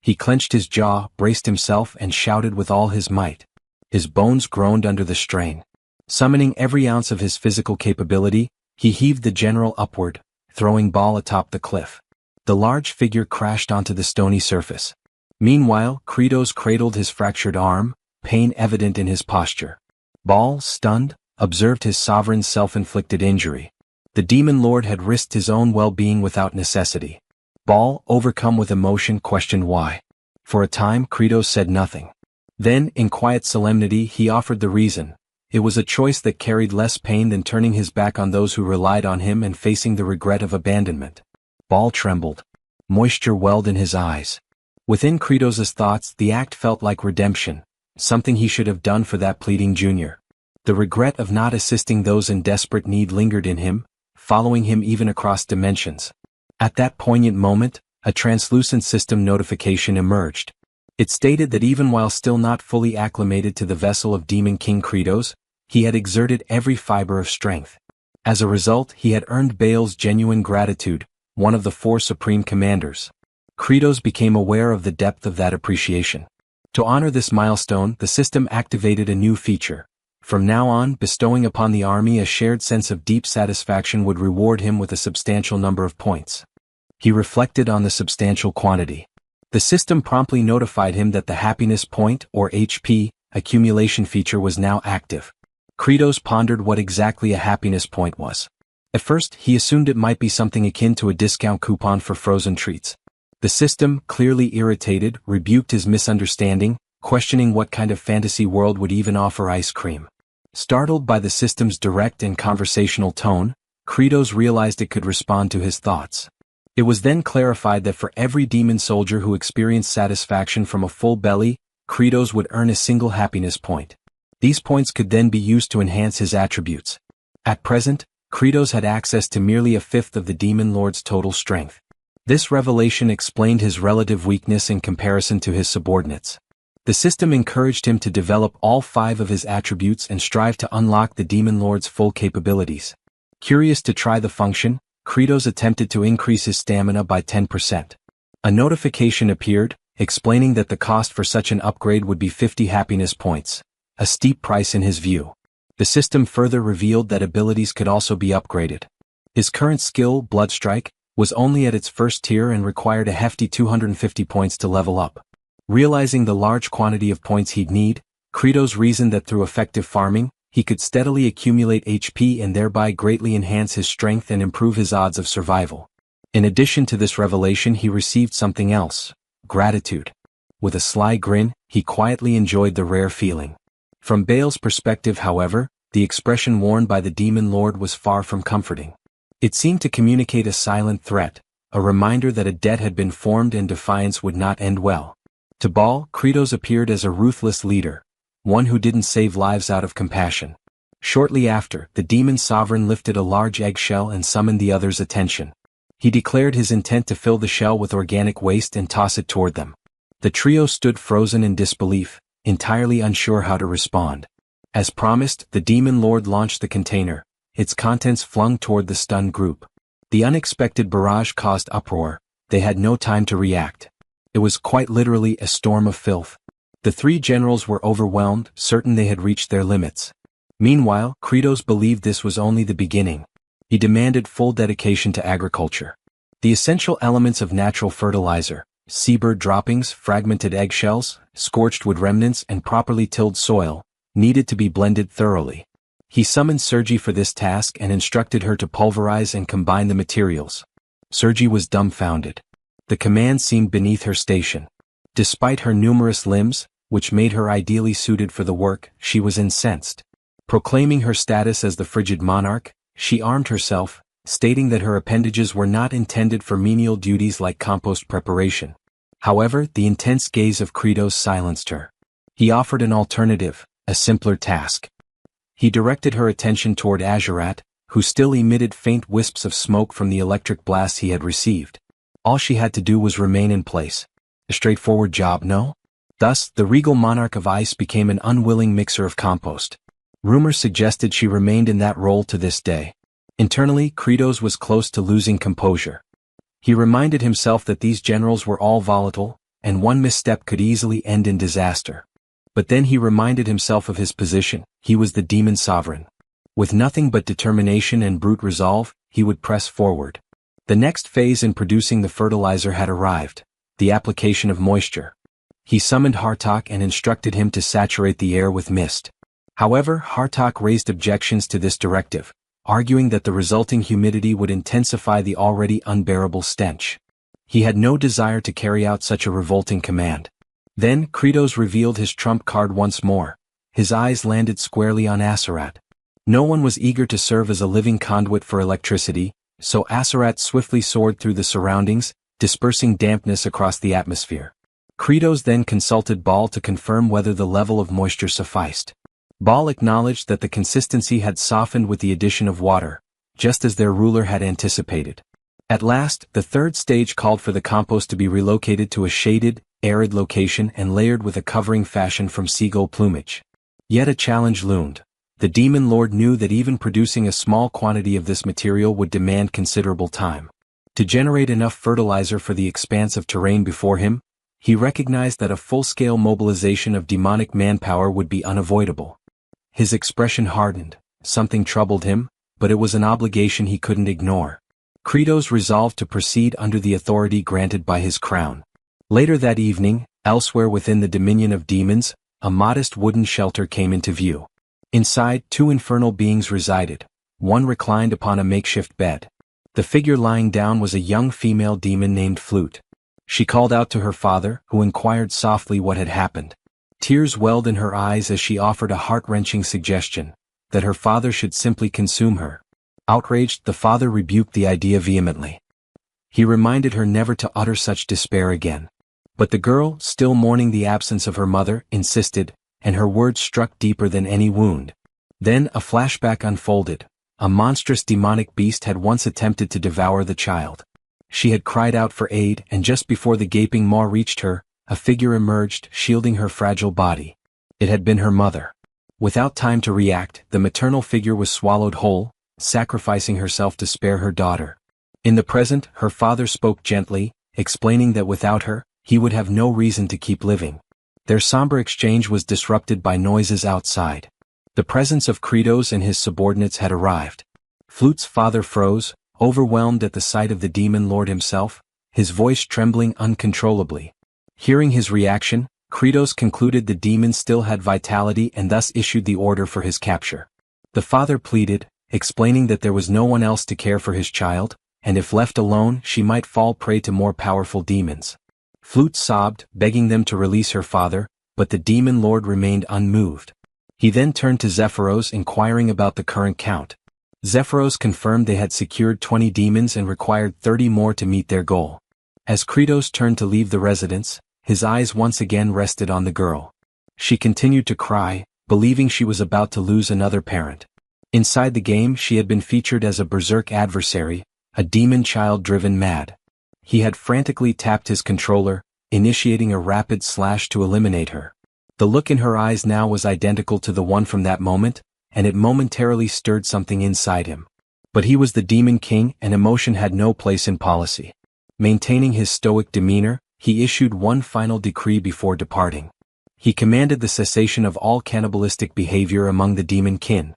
He clenched his jaw, braced himself, and shouted with all his might. His bones groaned under the strain. Summoning every ounce of his physical capability, he heaved the general upward, throwing Baal atop the cliff. The large figure crashed onto the stony surface. Meanwhile, Kratos cradled his fractured arm, pain evident in his posture. Baal, stunned, observed his sovereign's self-inflicted injury. The demon lord had risked his own well-being without necessity. Baal, overcome with emotion, questioned why. For a time, Kratos said nothing. Then, in quiet solemnity, he offered the reason. It was a choice that carried less pain than turning his back on those who relied on him and facing the regret of abandonment. Baal trembled. Moisture welled in his eyes. Within Kratos' thoughts, the act felt like redemption, something he should have done for that pleading junior. The regret of not assisting those in desperate need lingered in him, following him even across dimensions. At that poignant moment, a translucent system notification emerged. It stated that even while still not fully acclimated to the vessel of Demon King Kratos, he had exerted every fiber of strength. As a result, he had earned Baal's genuine gratitude, one of the four supreme commanders. Kratos became aware of the depth of that appreciation. To honor this milestone, the system activated a new feature. From now on, bestowing upon the army a shared sense of deep satisfaction would reward him with a substantial number of points. He reflected on the substantial quantity. The system promptly notified him that the happiness point, or HP, accumulation feature was now active. Kratos pondered what exactly a happiness point was. At first, he assumed it might be something akin to a discount coupon for frozen treats. The system, clearly irritated, rebuked his misunderstanding, questioning what kind of fantasy world would even offer ice cream. Startled by the system's direct and conversational tone, Kratos realized it could respond to his thoughts. It was then clarified that for every demon soldier who experienced satisfaction from a full belly, Kratos would earn a single happiness point. These points could then be used to enhance his attributes. At present, Kratos had access to merely a fifth of the Demon Lord's total strength. This revelation explained his relative weakness in comparison to his subordinates. The system encouraged him to develop all 5 of his attributes and strive to unlock the Demon Lord's full capabilities. Curious to try the function, Kratos attempted to increase his stamina by 10%. A notification appeared, explaining that the cost for such an upgrade would be 50 happiness points, a steep price in his view. The system further revealed that abilities could also be upgraded. His current skill, Bloodstrike, was only at its first tier and required a hefty 250 points to level up. Realizing the large quantity of points he'd need, Kratos reasoned that through effective farming, he could steadily accumulate HP and thereby greatly enhance his strength and improve his odds of survival. In addition to this revelation, he received something else: gratitude. With a sly grin, he quietly enjoyed the rare feeling. From Baal's perspective, however, the expression worn by the Demon Lord was far from comforting. It seemed to communicate a silent threat, a reminder that a debt had been formed and defiance would not end well. To Baal, Kratos appeared as a ruthless leader, one who didn't save lives out of compassion. Shortly after, the demon sovereign lifted a large eggshell and summoned the others' attention. He declared his intent to fill the shell with organic waste and toss it toward them. The trio stood frozen in disbelief, entirely unsure how to respond. As promised, the Demon Lord launched the container, its contents flung toward the stunned group. The unexpected barrage caused uproar. They had no time to react. It was quite literally a storm of filth. The 3 generals were overwhelmed, certain they had reached their limits. Meanwhile, Kratos believed this was only the beginning. He demanded full dedication to agriculture. The essential elements of natural fertilizer, seabird droppings, fragmented eggshells, scorched wood remnants, and properly tilled soil, needed to be blended thoroughly. He summoned Sergi for this task and instructed her to pulverize and combine the materials. Sergi was dumbfounded. The command seemed beneath her station. Despite her numerous limbs, which made her ideally suited for the work, she was incensed. Proclaiming her status as the frigid monarch, she armed herself, stating that her appendages were not intended for menial duties like compost preparation. However, the intense gaze of Kratos silenced her. He offered an alternative, a simpler task. He directed her attention toward Azurat, who still emitted faint wisps of smoke from the electric blasts he had received. All she had to do was remain in place. A straightforward job, no? Thus, the regal monarch of ice became an unwilling mixer of compost. Rumor suggested she remained in that role to this day. Internally, Kratos was close to losing composure. He reminded himself that these generals were all volatile, and one misstep could easily end in disaster. But then he reminded himself of his position. He was the demon sovereign. With nothing but determination and brute resolve, he would press forward. The next phase in producing the fertilizer had arrived, the application of moisture. He summoned Hartok and instructed him to saturate the air with mist. However, Hartok raised objections to this directive, arguing that the resulting humidity would intensify the already unbearable stench. He had no desire to carry out such a revolting command. Then, Kratos revealed his trump card once more. His eyes landed squarely on Azurat. No one was eager to serve as a living conduit for electricity, so Azurat swiftly soared through the surroundings, dispersing dampness across the atmosphere. Kratos then consulted Baal to confirm whether the level of moisture sufficed. Baal acknowledged that the consistency had softened with the addition of water, just as their ruler had anticipated. At last, the third stage called for the compost to be relocated to a shaded, arid location and layered with a covering fashioned from seagull plumage. Yet a challenge loomed. The demon lord knew that even producing a small quantity of this material would demand considerable time. To generate enough fertilizer for the expanse of terrain before him, he recognized that a full-scale mobilization of demonic manpower would be unavoidable. His expression hardened. Something troubled him, but it was an obligation he couldn't ignore. Kratos resolved to proceed under the authority granted by his crown. Later that evening, elsewhere within the dominion of demons, a modest wooden shelter came into view. Inside, two infernal beings resided. One reclined upon a makeshift bed. The figure lying down was a young female demon named Flute. She called out to her father, who inquired softly what had happened. Tears welled in her eyes as she offered a heart-wrenching suggestion, that her father should simply consume her. Outraged, the father rebuked the idea vehemently. He reminded her never to utter such despair again. But the girl, still mourning the absence of her mother, insisted, and her words struck deeper than any wound. Then a flashback unfolded. A monstrous demonic beast had once attempted to devour the child. She had cried out for aid, and just before the gaping maw reached her, a figure emerged, shielding her fragile body. It had been her mother. Without time to react, the maternal figure was swallowed whole, sacrificing herself to spare her daughter. In the present, her father spoke gently, explaining that without her, he would have no reason to keep living. Their somber exchange was disrupted by noises outside. The presence of Kratos and his subordinates had arrived. Flute's father froze, overwhelmed at the sight of the demon lord himself, his voice trembling uncontrollably. Hearing his reaction, Kratos concluded the demon still had vitality and thus issued the order for his capture. The father pleaded, explaining that there was no one else to care for his child, and if left alone she might fall prey to more powerful demons. Flute sobbed, begging them to release her father, but the demon lord remained unmoved. He then turned to Zephyros inquiring about the current count. Zephyros confirmed they had secured 20 demons and required 30 more to meet their goal. As Kratos turned to leave the residence, his eyes once again rested on the girl. She continued to cry, believing she was about to lose another parent. Inside the game she had been featured as a berserk adversary, a demon child driven mad. He had frantically tapped his controller, initiating a rapid slash to eliminate her. The look in her eyes now was identical to the one from that moment, and it momentarily stirred something inside him. But he was the Demon King and emotion had no place in policy. Maintaining his stoic demeanor, he issued one final decree before departing. He commanded the cessation of all cannibalistic behavior among the demon kin.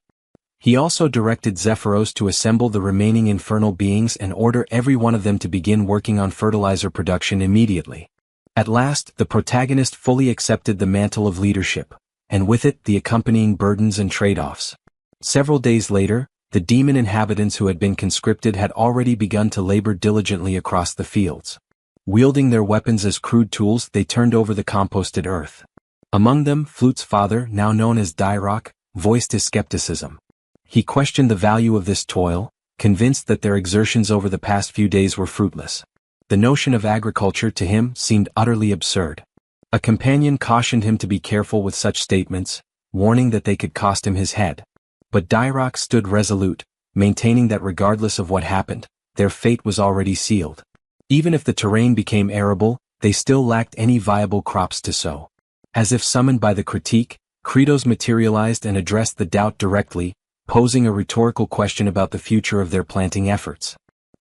He also directed Zephyros to assemble the remaining infernal beings and order every one of them to begin working on fertilizer production immediately. At last, the protagonist fully accepted the mantle of leadership, and with it the accompanying burdens and trade-offs. Several days later, the demon inhabitants who had been conscripted had already begun to labor diligently across the fields. Wielding their weapons as crude tools, they turned over the composted earth. Among them, Flute's father, now known as Dyrok, voiced his skepticism. He questioned the value of this toil, convinced that their exertions over the past few days were fruitless. The notion of agriculture to him seemed utterly absurd. A companion cautioned him to be careful with such statements, warning that they could cost him his head. But Dyrok stood resolute, maintaining that regardless of what happened, their fate was already sealed. Even if the terrain became arable, they still lacked any viable crops to sow. As if summoned by the critique, Kratos materialized and addressed the doubt directly, posing a rhetorical question about the future of their planting efforts.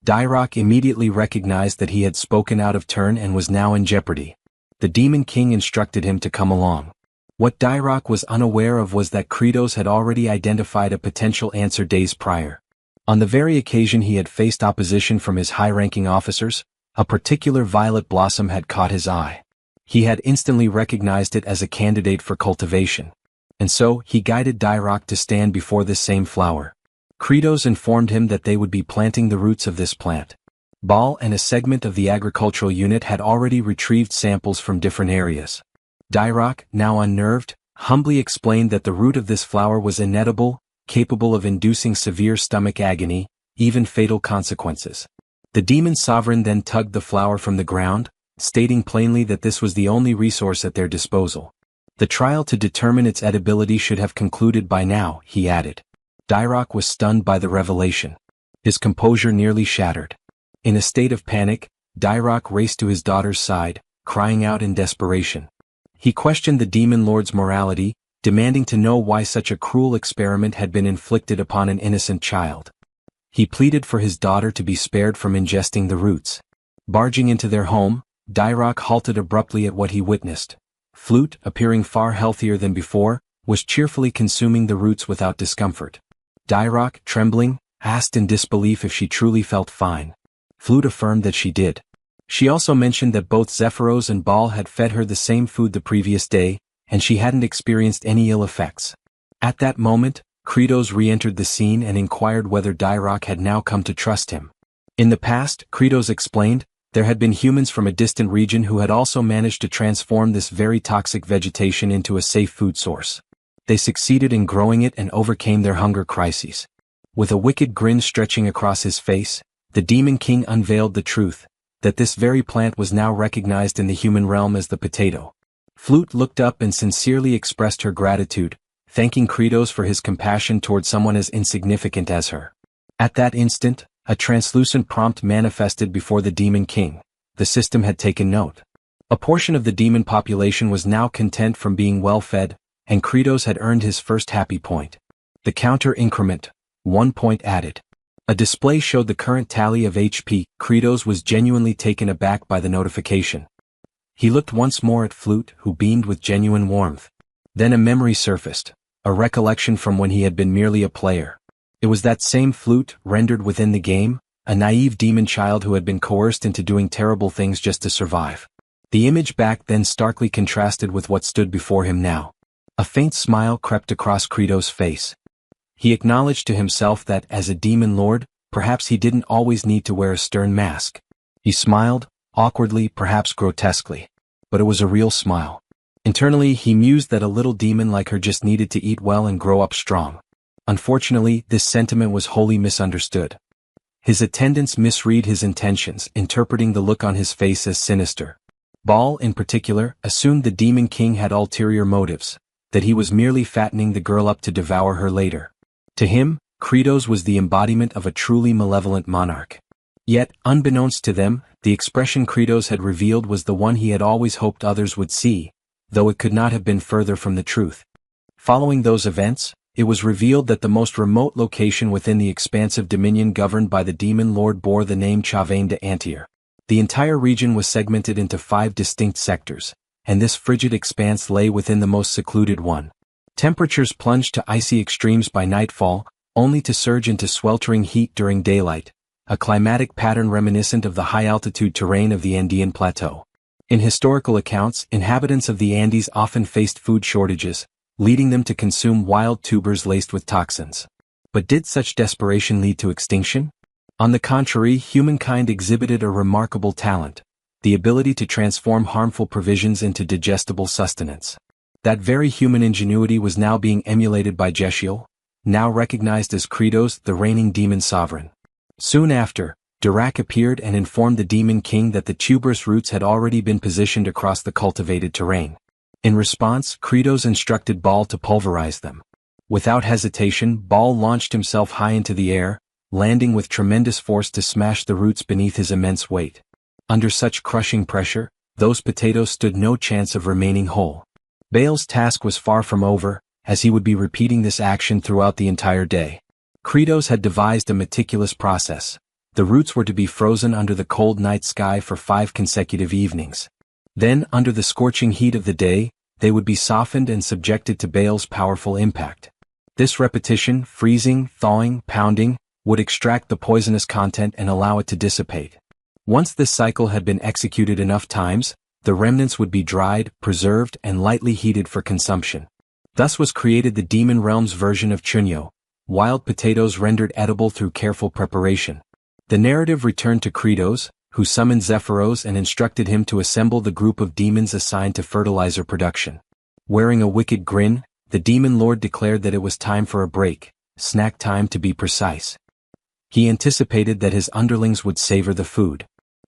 Dyrok immediately recognized that he had spoken out of turn and was now in jeopardy. The Demon King instructed him to come along. What Dyrok was unaware of was that Kratos had already identified a potential answer days prior. On the very occasion he had faced opposition from his high-ranking officers, a particular violet blossom had caught his eye. He had instantly recognized it as a candidate for cultivation. And so, he guided Dyrok to stand before this same flower. Kratos informed him that they would be planting the roots of this plant. Baal and a segment of the agricultural unit had already retrieved samples from different areas. Dyrok, now unnerved, humbly explained that the root of this flower was inedible, capable of inducing severe stomach agony, even fatal consequences. The demon sovereign then tugged the flower from the ground, stating plainly that this was the only resource at their disposal. The trial to determine its edibility should have concluded by now, he added. Dyrok was stunned by the revelation. his composure nearly shattered. In a state of panic, Dyrok raced to his daughter's side, crying out in desperation. He questioned the demon lord's morality, demanding to know why such a cruel experiment had been inflicted upon an innocent child. He pleaded for his daughter to be spared from ingesting the roots. Barging into their home, Dyrok halted abruptly at what he witnessed. Flute, appearing far healthier than before, was cheerfully consuming the roots without discomfort. Dyrok, trembling, asked in disbelief if she truly felt fine. Flute affirmed that she did. She also mentioned that both Zephyros and Baal had fed her the same food the previous day, and she hadn't experienced any ill effects. At that moment, Kratos re-entered the scene and inquired whether Dyrok had now come to trust him. In the past, Kratos explained, there had been humans from a distant region who had also managed to transform this very toxic vegetation into a safe food source. They succeeded in growing it and overcame their hunger crises. With a wicked grin stretching across his face, the Demon King unveiled the truth, that this very plant was now recognized in the human realm as the potato. Flute looked up and sincerely expressed her gratitude, thanking Kratos for his compassion toward someone as insignificant as her. At that instant, a translucent prompt manifested before the Demon King. The system had taken note. A portion of the demon population was now content from being well-fed, and Kratos had earned his first happy point. The counter increment, 1 point added. A display showed the current tally of HP. Kratos was genuinely taken aback by the notification. He looked once more at Flute, who beamed with genuine warmth. Then a memory surfaced, a recollection from when he had been merely a player. It was that same Flute, rendered within the game, a naive demon child who had been coerced into doing terrible things just to survive. The image back then starkly contrasted with what stood before him now. A faint smile crept across Kratos' face. He acknowledged to himself that, as a demon lord, perhaps he didn't always need to wear a stern mask. He smiled, awkwardly, perhaps grotesquely. But it was a real smile. Internally, he mused that a little demon like her just needed to eat well and grow up strong. Unfortunately, this sentiment was wholly misunderstood. His attendants misread his intentions, interpreting the look on his face as sinister. Baal, in particular, assumed the Demon King had ulterior motives, that he was merely fattening the girl up to devour her later. To him, Kratos was the embodiment of a truly malevolent monarch. Yet, unbeknownst to them, the expression Kratos had revealed was the one he had always hoped others would see, though it could not have been further from the truth. Following those events, it was revealed that the most remote location within the expansive dominion governed by the Demon Lord bore the name Chavain de Antir. The entire region was segmented into 5 distinct sectors, and this frigid expanse lay within the most secluded one. Temperatures plunged to icy extremes by nightfall, only to surge into sweltering heat during daylight, a climatic pattern reminiscent of the high-altitude terrain of the Andean Plateau. In historical accounts, inhabitants of the Andes often faced food shortages, leading them to consume wild tubers laced with toxins. But did such desperation lead to extinction? On the contrary, humankind exhibited a remarkable talent, the ability to transform harmful provisions into digestible sustenance. That very human ingenuity was now being emulated by Jeshiel, now recognized as Kratos, the reigning demon sovereign. Soon after, Dirac appeared and informed the Demon King that the tuberous roots had already been positioned across the cultivated terrain. In response, Kratos instructed Baal to pulverize them. Without hesitation, Baal launched himself high into the air, landing with tremendous force to smash the roots beneath his immense weight. Under such crushing pressure, those potatoes stood no chance of remaining whole. Baal's task was far from over, as he would be repeating this action throughout the entire day. Kratos had devised a meticulous process. The roots were to be frozen under the cold night sky for 5 consecutive evenings. Then, under the scorching heat of the day, they would be softened and subjected to Baal's powerful impact. This repetition, freezing, thawing, pounding, would extract the poisonous content and allow it to dissipate. Once this cycle had been executed enough times, the remnants would be dried, preserved, and lightly heated for consumption. Thus was created the demon realm's version of chunyo, wild potatoes rendered edible through careful preparation. The narrative returned to Kratos, who summoned Zephyros and instructed him to assemble the group of demons assigned to fertilizer production. Wearing a wicked grin, the demon lord declared that it was time for a break, snack time to be precise. He anticipated that his underlings would savor the food.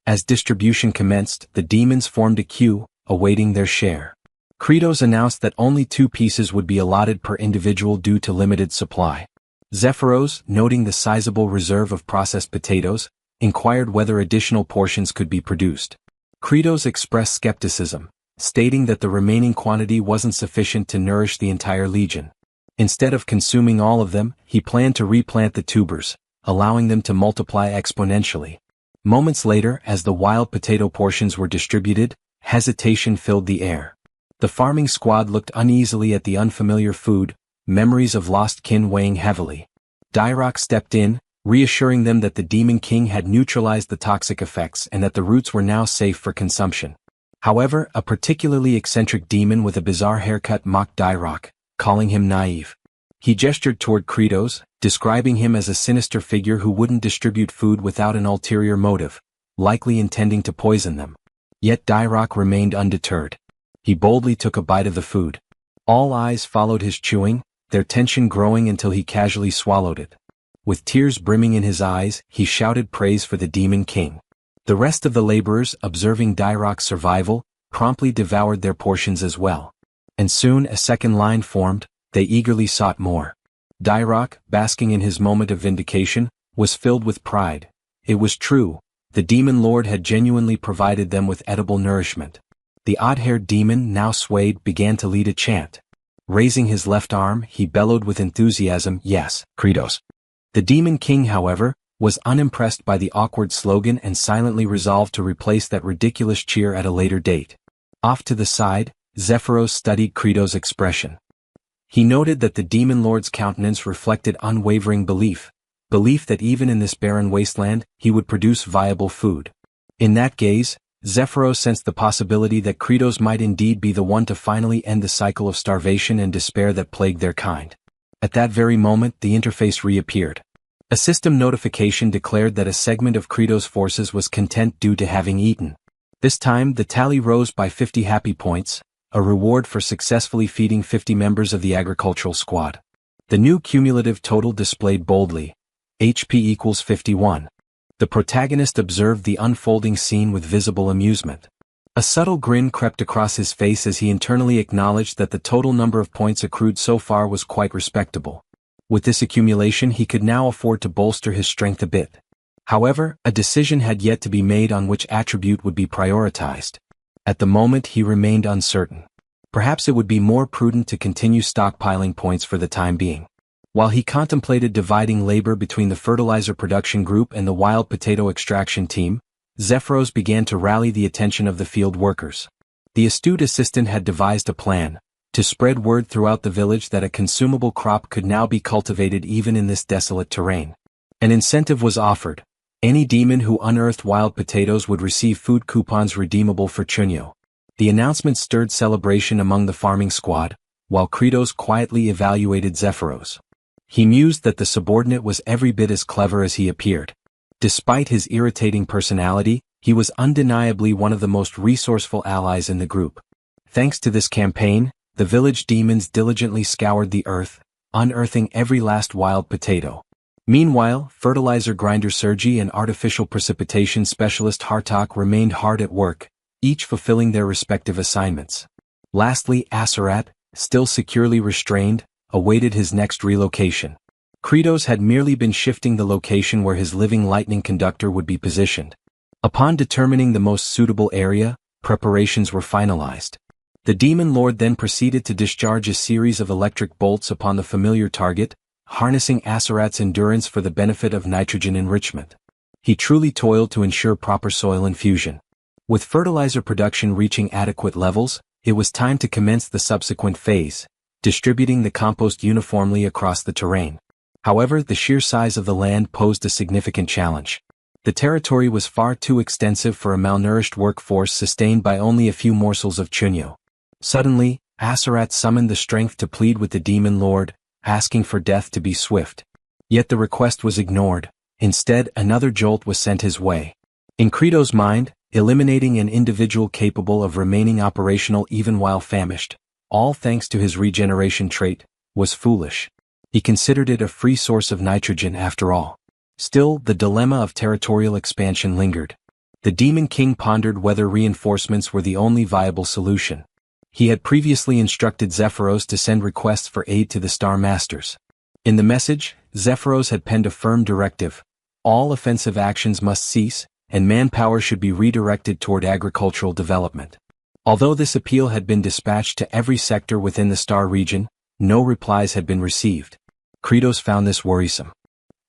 As distribution commenced, the demons formed a queue, awaiting their share. Kratos announced that only 2 pieces would be allotted per individual due to limited supply. Zephyros, noting the sizable reserve of processed potatoes, inquired whether additional portions could be produced. Kratos expressed skepticism, stating that the remaining quantity wasn't sufficient to nourish the entire legion. Instead of consuming all of them, he planned to replant the tubers, allowing them to multiply exponentially. Moments later, as the wild potato portions were distributed, hesitation filled the air. The farming squad looked uneasily at the unfamiliar food, memories of lost kin weighing heavily. Dyrok stepped in, reassuring them that the Demon King had neutralized the toxic effects and that the roots were now safe for consumption. However, a particularly eccentric demon with a bizarre haircut mocked Dyrok, calling him naive. He gestured toward Kratos, describing him as a sinister figure who wouldn't distribute food without an ulterior motive, likely intending to poison them. Yet Dyrok remained undeterred. He boldly took a bite of the food. All eyes followed his chewing, their tension growing until he casually swallowed it. With tears brimming in his eyes, he shouted praise for the Demon King. The rest of the laborers, observing Dyrok's survival, promptly devoured their portions as well. And soon a second line formed, they eagerly sought more. Dyrok, basking in his moment of vindication, was filled with pride. It was true, the Demon Lord had genuinely provided them with edible nourishment. The odd-haired demon, now swayed, began to lead a chant. Raising his left arm, he bellowed with enthusiasm, "Yes, Kratos." The Demon King, however, was unimpressed by the awkward slogan and silently resolved to replace that ridiculous cheer at a later date. Off to the side, Zephyros studied Kratos' expression. He noted that the Demon Lord's countenance reflected unwavering belief that even in this barren wasteland, he would produce viable food. In that gaze, Zephyros sensed the possibility that Kratos might indeed be the one to finally end the cycle of starvation and despair that plagued their kind. At that very moment, the interface reappeared. A system notification declared that a segment of Kratos' forces was content due to having eaten. This time, the tally rose by 50 happy points, a reward for successfully feeding 50 members of the agricultural squad. The new cumulative total displayed boldly: HP equals 51. The protagonist observed the unfolding scene with visible amusement. A subtle grin crept across his face as he internally acknowledged that the total number of points accrued so far was quite respectable. With this accumulation, he could now afford to bolster his strength a bit. However, a decision had yet to be made on which attribute would be prioritized. At the moment, he remained uncertain. Perhaps it would be more prudent to continue stockpiling points for the time being. While he contemplated dividing labor between the fertilizer production group and the wild potato extraction team, Zephyros began to rally the attention of the field workers. The astute assistant had devised a plan to spread word throughout the village that a consumable crop could now be cultivated even in this desolate terrain. An incentive was offered. Any demon who unearthed wild potatoes would receive food coupons redeemable for chunyo. The announcement stirred celebration among the farming squad, while Kratos quietly evaluated Zephyros. He mused that the subordinate was every bit as clever as he appeared. Despite his irritating personality, he was undeniably one of the most resourceful allies in the group. Thanks to this campaign, the village demons diligently scoured the earth, unearthing every last wild potato. Meanwhile, fertilizer grinder Sergi and artificial precipitation specialist Hartok remained hard at work, each fulfilling their respective assignments. Lastly, Aserat, still securely restrained, awaited his next relocation. Kratos had merely been shifting the location where his living lightning conductor would be positioned. Upon determining the most suitable area, preparations were finalized. The Demon Lord then proceeded to discharge a series of electric bolts upon the familiar target, harnessing Aserat's endurance for the benefit of nitrogen enrichment. He truly toiled to ensure proper soil infusion. With fertilizer production reaching adequate levels, it was time to commence the subsequent phase, distributing the compost uniformly across the terrain. However, the sheer size of the land posed a significant challenge. The territory was far too extensive for a malnourished workforce sustained by only a few morsels of chunyo. Suddenly, Aserat summoned the strength to plead with the Demon Lord, asking for death to be swift. Yet the request was ignored. Instead, another jolt was sent his way. In Kratos' mind, eliminating an individual capable of remaining operational even while famished, all thanks to his regeneration trait, was foolish. He considered it a free source of nitrogen after all. Still, the dilemma of territorial expansion lingered. The Demon King pondered whether reinforcements were the only viable solution. He had previously instructed Zephyros to send requests for aid to the Star Masters. In the message, Zephyros had penned a firm directive: all offensive actions must cease, and manpower should be redirected toward agricultural development. Although this appeal had been dispatched to every sector within the star region, no replies had been received. Kratos found this worrisome.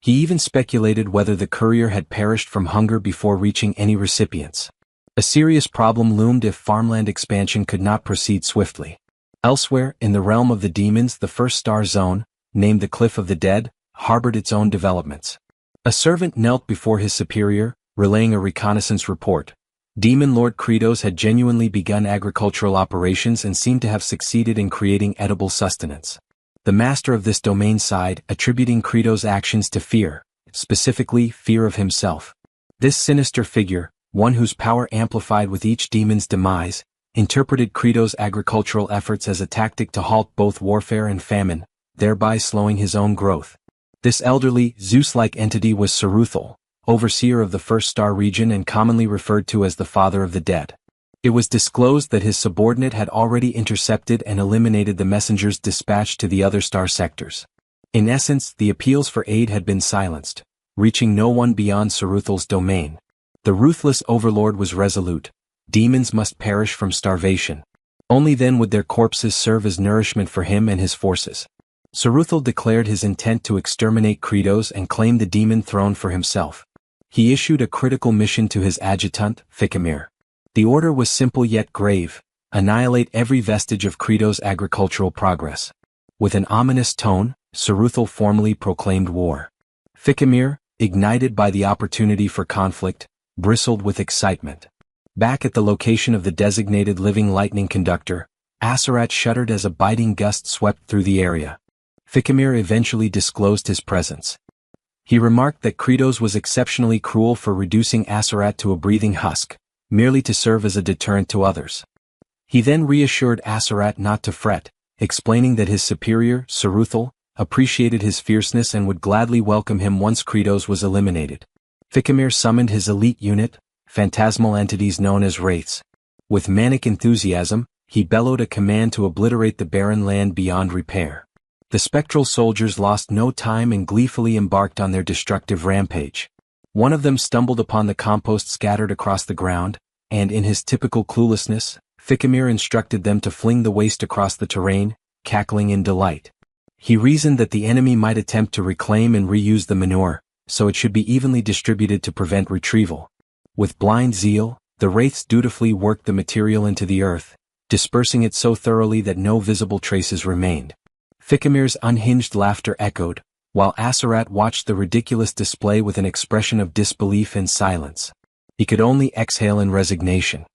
He even speculated whether the courier had perished from hunger before reaching any recipients. A serious problem loomed if farmland expansion could not proceed swiftly. Elsewhere, in the realm of the demons, the first star zone, named the Cliff of the Dead, harbored its own developments. A servant knelt before his superior, relaying a reconnaissance report. Demon Lord Kratos had genuinely begun agricultural operations and seemed to have succeeded in creating edible sustenance. The master of this domain sighed, attributing Kratos' actions to fear, specifically fear of himself. This sinister figure, one whose power amplified with each demon's demise, interpreted Kratos' agricultural efforts as a tactic to halt both warfare and famine, thereby slowing his own growth. This elderly, Zeus-like entity was Saruthal, overseer of the first star region and commonly referred to as the Father of the Dead. It was disclosed that his subordinate had already intercepted and eliminated the messengers dispatched to the other star sectors. In essence, the appeals for aid had been silenced, reaching no one beyond Saruthal's domain. The ruthless overlord was resolute: demons must perish from starvation. Only then would their corpses serve as nourishment for him and his forces. Saruthal declared his intent to exterminate Kratos and claim the demon throne for himself. He issued a critical mission to his adjutant, Ficamir. The order was simple yet grave: annihilate every vestige of Kratos' agricultural progress. With an ominous tone, Saruthal formally proclaimed war. Ficamir, ignited by the opportunity for conflict, bristled with excitement. Back at the location of the designated living lightning conductor, Aserat shuddered as a biting gust swept through the area. Ficamir eventually disclosed his presence. He remarked that Kratos was exceptionally cruel for reducing Aserat to a breathing husk, merely to serve as a deterrent to others. He then reassured Aserat not to fret, explaining that his superior, Saruthal, appreciated his fierceness and would gladly welcome him once Kratos was eliminated. Ficamir summoned his elite unit, phantasmal entities known as wraiths. With manic enthusiasm, he bellowed a command to obliterate the barren land beyond repair. The spectral soldiers lost no time and gleefully embarked on their destructive rampage. One of them stumbled upon the compost scattered across the ground, and in his typical cluelessness, Ficamir instructed them to fling the waste across the terrain, cackling in delight. He reasoned that the enemy might attempt to reclaim and reuse the manure, so it should be evenly distributed to prevent retrieval. With blind zeal, the wraiths dutifully worked the material into the earth, dispersing it so thoroughly that no visible traces remained. Ficamir's unhinged laughter echoed, while Aserat watched the ridiculous display with an expression of disbelief and silence. He could only exhale in resignation.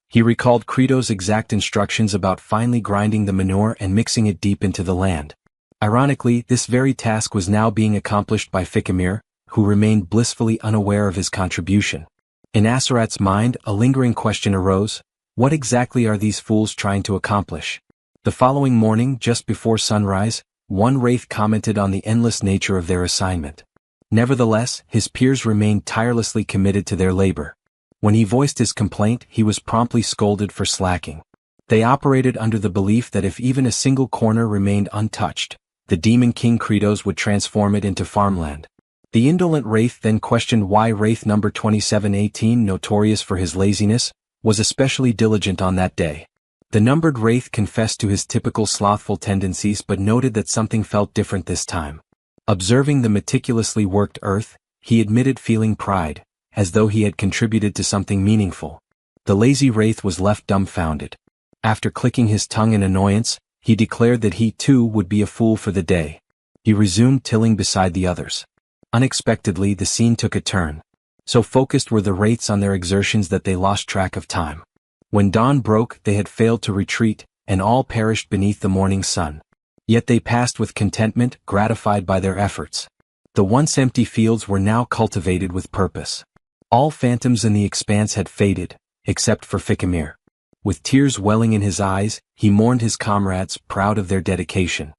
He recalled Kratos' exact instructions about finely grinding the manure and mixing it deep into the land. Ironically, this very task was now being accomplished by Ficamir, who remained blissfully unaware of his contribution. In Aserat's mind, a lingering question arose: what exactly are these fools trying to accomplish? The following morning, just before sunrise, one wraith commented on the endless nature of their assignment. Nevertheless, his peers remained tirelessly committed to their labor. When he voiced his complaint, he was promptly scolded for slacking. They operated under the belief that if even a single corner remained untouched, the demon king Kratos would transform it into farmland. The indolent wraith then questioned why wraith number 2718, notorious for his laziness, was especially diligent on that day. The numbered wraith confessed to his typical slothful tendencies but noted that something felt different this time. Observing the meticulously worked earth, he admitted feeling pride, as though he had contributed to something meaningful. The lazy wraith was left dumbfounded. After clicking his tongue in annoyance, he declared that he too would be a fool for the day. He resumed tilling beside the others. Unexpectedly, the scene took a turn. So focused were the wraiths on their exertions that they lost track of time. When dawn broke, they had failed to retreat, and all perished beneath the morning sun. Yet they passed with contentment, gratified by their efforts. The once empty fields were now cultivated with purpose. All phantoms in the expanse had faded, except for Ficamir. With tears welling in his eyes, he mourned his comrades, proud of their dedication.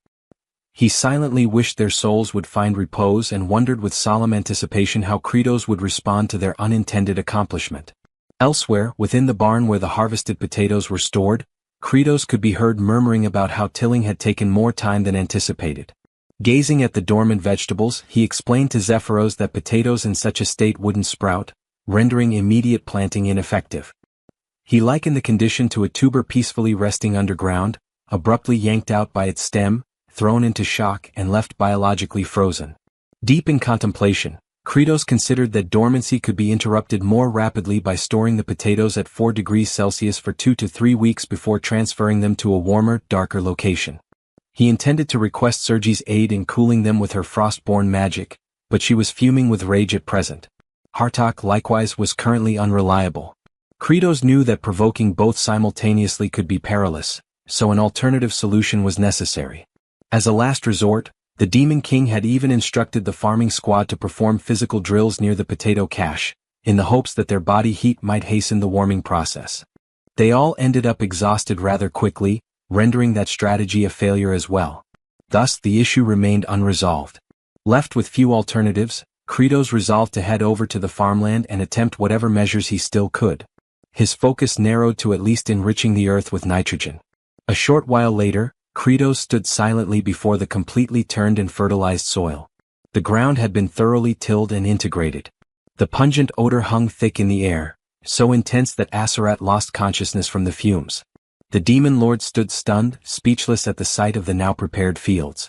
He silently wished their souls would find repose and wondered with solemn anticipation how Kratos would respond to their unintended accomplishment. Elsewhere, within the barn where the harvested potatoes were stored, Kratos could be heard murmuring about how tilling had taken more time than anticipated. Gazing at the dormant vegetables, he explained to Zephyros that potatoes in such a state wouldn't sprout, rendering immediate planting ineffective. He likened the condition to a tuber peacefully resting underground, abruptly yanked out by its stem, thrown into shock and left biologically frozen. Deep in contemplation, Kritos considered that dormancy could be interrupted more rapidly by storing the potatoes at 4 degrees Celsius for 2 to 3 weeks before transferring them to a warmer, darker location. He intended to request Sergi's aid in cooling them with her frost-born magic, but she was fuming with rage at present. Hartok likewise was currently unreliable. Kritos knew that provoking both simultaneously could be perilous, so an alternative solution was necessary. As a last resort, the Demon King had even instructed the farming squad to perform physical drills near the potato cache, in the hopes that their body heat might hasten the warming process. They all ended up exhausted rather quickly, rendering that strategy a failure as well. Thus the issue remained unresolved. Left with few alternatives, Kritos resolved to head over to the farmland and attempt whatever measures he still could. His focus narrowed to at least enriching the earth with nitrogen. A short while later, Kritos stood silently before the completely turned and fertilized soil. The ground had been thoroughly tilled and integrated. The pungent odor hung thick in the air, so intense that Aserat lost consciousness from the fumes. The demon lord stood stunned, speechless at the sight of the now prepared fields.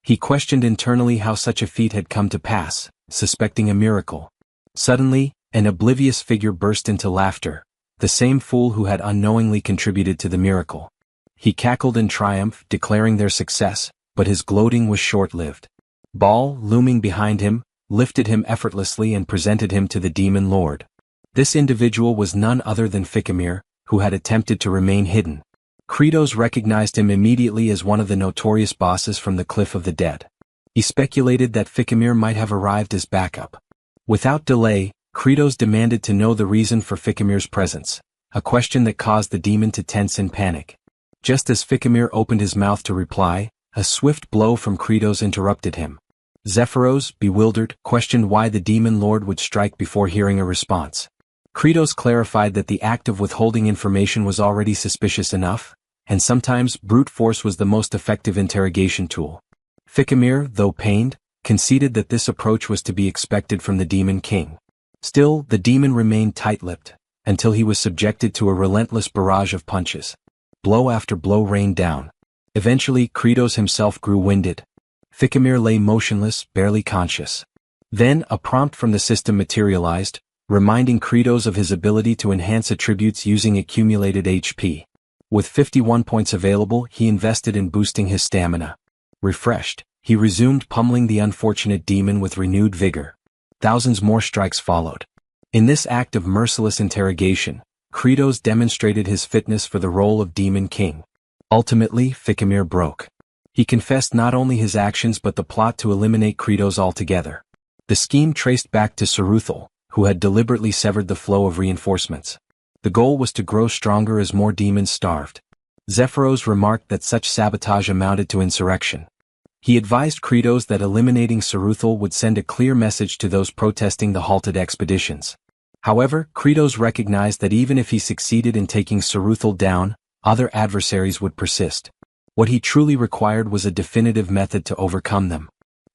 He questioned internally how such a feat had come to pass, suspecting a miracle. Suddenly, an oblivious figure burst into laughter, the same fool who had unknowingly contributed to the miracle. He cackled in triumph, declaring their success, but his gloating was short-lived. Baal, looming behind him, lifted him effortlessly and presented him to the demon lord. This individual was none other than Ficamir, who had attempted to remain hidden. Kritos recognized him immediately as one of the notorious bosses from the Cliff of the Dead. He speculated that Ficamir might have arrived as backup. Without delay, Kritos demanded to know the reason for Ficamir's presence, a question that caused the demon to tense in panic. Just as Ficamir opened his mouth to reply, a swift blow from Kritos interrupted him. Zephyros, bewildered, questioned why the demon lord would strike before hearing a response. Kritos clarified that the act of withholding information was already suspicious enough, and sometimes brute force was the most effective interrogation tool. Ficamir, though pained, conceded that this approach was to be expected from the Demon King. Still, the demon remained tight-lipped, until he was subjected to a relentless barrage of punches. Blow after blow rained down. Eventually, Kritos himself grew winded. Ficamir lay motionless, barely conscious. Then, a prompt from the system materialized, reminding Kritos of his ability to enhance attributes using accumulated HP. With 51 points available, he invested in boosting his stamina. Refreshed, he resumed pummeling the unfortunate demon with renewed vigor. Thousands more strikes followed. In this act of merciless interrogation, Kritos demonstrated his fitness for the role of Demon King. Ultimately, Ficamir broke. He confessed not only his actions but the plot to eliminate Kritos altogether. The scheme traced back to Saruthal, who had deliberately severed the flow of reinforcements. The goal was to grow stronger as more demons starved. Zephyros remarked that such sabotage amounted to insurrection. He advised Kritos that eliminating Saruthal would send a clear message to those protesting the halted expeditions. However, Kritos recognized that even if he succeeded in taking Saruthal down, other adversaries would persist. What he truly required was a definitive method to overcome them.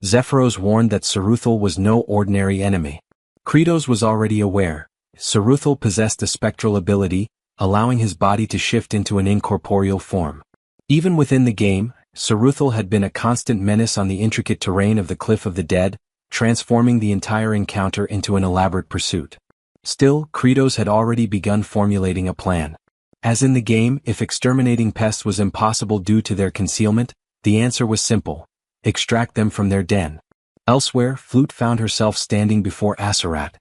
Zephyros warned that Saruthal was no ordinary enemy. Kritos was already aware. Saruthal possessed a spectral ability, allowing his body to shift into an incorporeal form. Even within the game, Saruthal had been a constant menace on the intricate terrain of the Cliff of the Dead, transforming the entire encounter into an elaborate pursuit. Still, Kritos had already begun formulating a plan. As in the game, if exterminating pests was impossible due to their concealment, the answer was simple: extract them from their den. Elsewhere, Flute found herself standing before Aserat.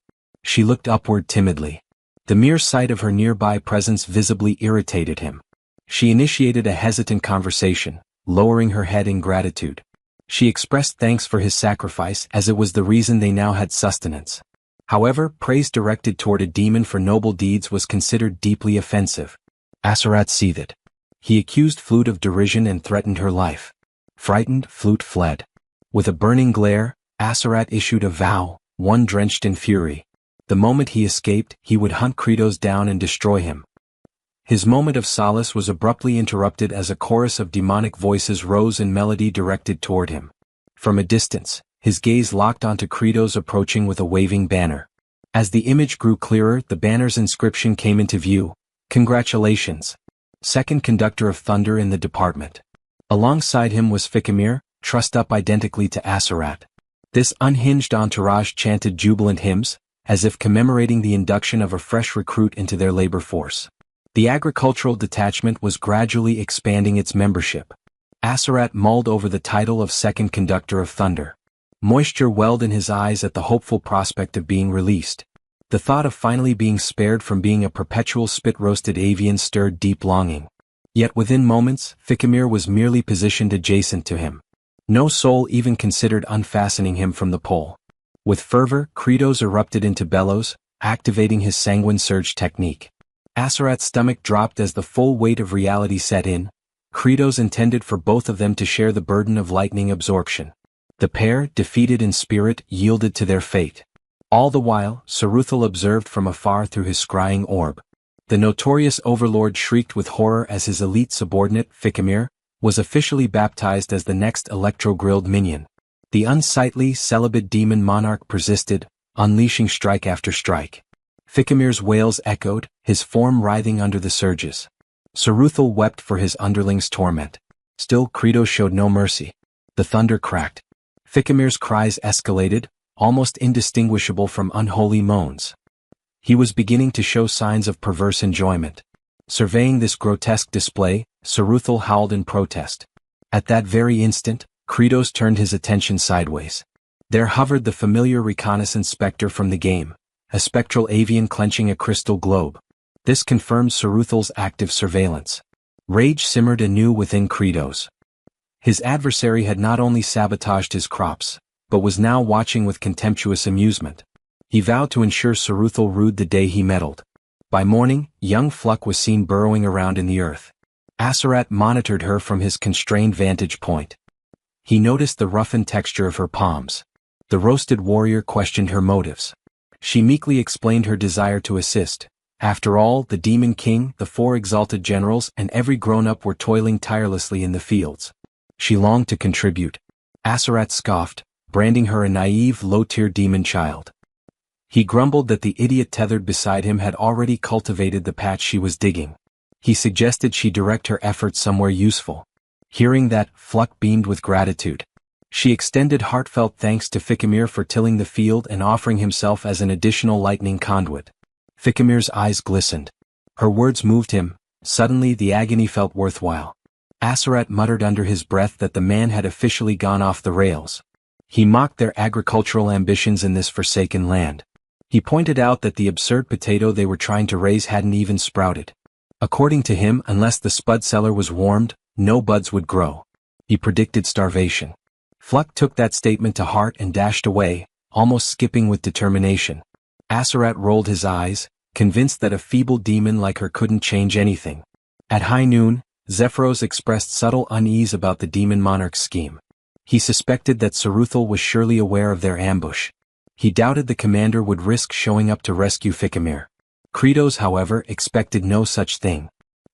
She looked upward timidly. The mere sight of her nearby presence visibly irritated him. She initiated a hesitant conversation, lowering her head in gratitude. She expressed thanks for his sacrifice as it was the reason they now had sustenance. However, praise directed toward a demon for noble deeds was considered deeply offensive. Aserat seethed. He accused Flute of derision and threatened her life. Frightened, Flute fled. With a burning glare, Aserat issued a vow, one drenched in fury. The moment he escaped, he would hunt Kritos down and destroy him. His moment of solace was abruptly interrupted as a chorus of demonic voices rose in melody directed toward him. From a distance, his gaze locked onto Credos approaching with a waving banner. As the image grew clearer, the banner's inscription came into view. Congratulations. Second conductor of thunder in the department. Alongside him was Ficamir, trussed up identically to Asarat. This unhinged entourage chanted jubilant hymns, as if commemorating the induction of a fresh recruit into their labor force. The agricultural detachment was gradually expanding its membership. Asarat mulled over the title of second conductor of thunder. Moisture welled in his eyes at the hopeful prospect of being released. The thought of finally being spared from being a perpetual spit-roasted avian stirred deep longing. Yet within moments, Ficamir was merely positioned adjacent to him. No soul even considered unfastening him from the pole. With fervor, Credos erupted into bellows, activating his sanguine surge technique. Asarat's stomach dropped as the full weight of reality set in. Credos intended for both of them to share the burden of lightning absorption. The pair, defeated in spirit, yielded to their fate. All the while, Saruthal observed from afar through his scrying orb. The notorious overlord shrieked with horror as his elite subordinate, Ficamir, was officially baptized as the next electro-grilled minion. The unsightly, celibate demon monarch persisted, unleashing strike after strike. Ficamir's wails echoed, his form writhing under the surges. Saruthal wept for his underling's torment. Still, Credos showed no mercy. The thunder cracked. Ficamir's cries escalated, almost indistinguishable from unholy moans. He was beginning to show signs of perverse enjoyment. Surveying this grotesque display, Saruthal howled in protest. At that very instant, Credos turned his attention sideways. There hovered the familiar reconnaissance specter from the game, a spectral avian clenching a crystal globe. This confirmed Saruthal's active surveillance. Rage simmered anew within Credos. His adversary had not only sabotaged his crops, but was now watching with contemptuous amusement. He vowed to ensure Saruthal rued the day he meddled. By morning, young Fluck was seen burrowing around in the earth. Asarat monitored her from his constrained vantage point. He noticed the roughened texture of her palms. The roasted warrior questioned her motives. She meekly explained her desire to assist. After all, the Demon King, the 4 exalted generals, and every grown-up were toiling tirelessly in the fields. She longed to contribute. Asarat scoffed, branding her a naive, low-tier demon child. He grumbled that the idiot tethered beside him had already cultivated the patch she was digging. He suggested she direct her efforts somewhere useful. Hearing that, Fluck beamed with gratitude. She extended heartfelt thanks to Ficamir for tilling the field and offering himself as an additional lightning conduit. Ficamir's eyes glistened. Her words moved him. Suddenly the agony felt worthwhile. Asarat muttered under his breath that the man had officially gone off the rails. He mocked their agricultural ambitions in this forsaken land. He pointed out that the absurd potato they were trying to raise hadn't even sprouted. According to him, unless the spud cellar was warmed, no buds would grow. He predicted starvation. Fluck took that statement to heart and dashed away, almost skipping with determination. Asarat rolled his eyes, convinced that a feeble demon like her couldn't change anything. At high noon, Zephyros expressed subtle unease about the demon monarch's scheme. He suspected that Saruthal was surely aware of their ambush. He doubted the commander would risk showing up to rescue Ficamir. Credos, however, expected no such thing.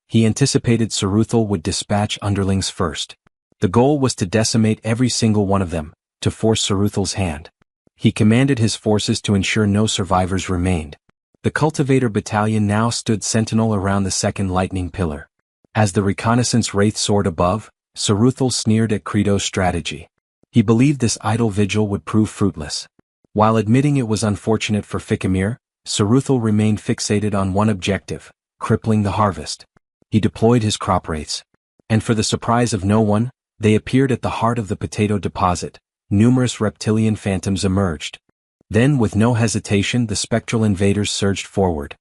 He anticipated Saruthal would dispatch underlings first. The goal was to decimate every single one of them, to force Saruthal's hand. He commanded his forces to ensure no survivors remained. The cultivator battalion now stood sentinel around the second lightning pillar. As the reconnaissance wraith soared above, Saruthal sneered at Credos' strategy. He believed this idle vigil would prove fruitless. While admitting it was unfortunate for Ficamir, Saruthal remained fixated on one objective, crippling the harvest. He deployed his crop wraiths. And for the surprise of no one, they appeared at the heart of the potato deposit. Numerous reptilian phantoms emerged. Then, with no hesitation, the spectral invaders surged forward.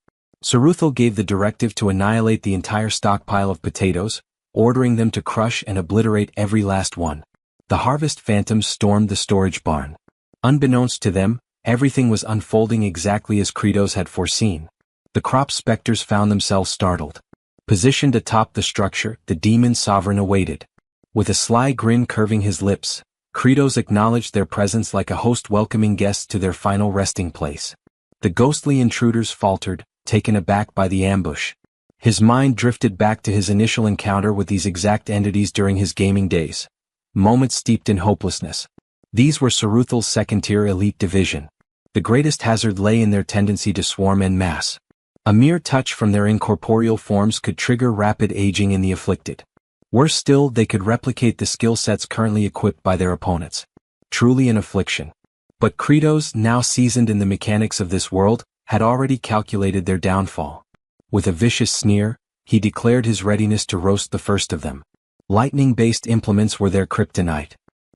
Saruthal gave the directive to annihilate the entire stockpile of potatoes, ordering them to crush and obliterate every last one. The harvest phantoms stormed the storage barn. Unbeknownst to them, everything was unfolding exactly as Credos had foreseen. The crop specters found themselves startled. Positioned atop the structure, the demon sovereign awaited. With a sly grin curving his lips, Credos acknowledged their presence like a host welcoming guests to their final resting place. The ghostly intruders faltered, taken aback by the ambush. His mind drifted back to his initial encounter with these exact entities during his gaming days. Moments steeped in hopelessness. These were Saruthal's second-tier elite division. The greatest hazard lay in their tendency to swarm en masse. A mere touch from their incorporeal forms could trigger rapid aging in the afflicted. Worse still, they could replicate the skill sets currently equipped by their opponents. Truly an affliction. But Kratos, now seasoned in the mechanics of this world, had already calculated their downfall. With a vicious sneer, he declared his readiness to roast the first of them. Lightning-based implements were their kryptonite.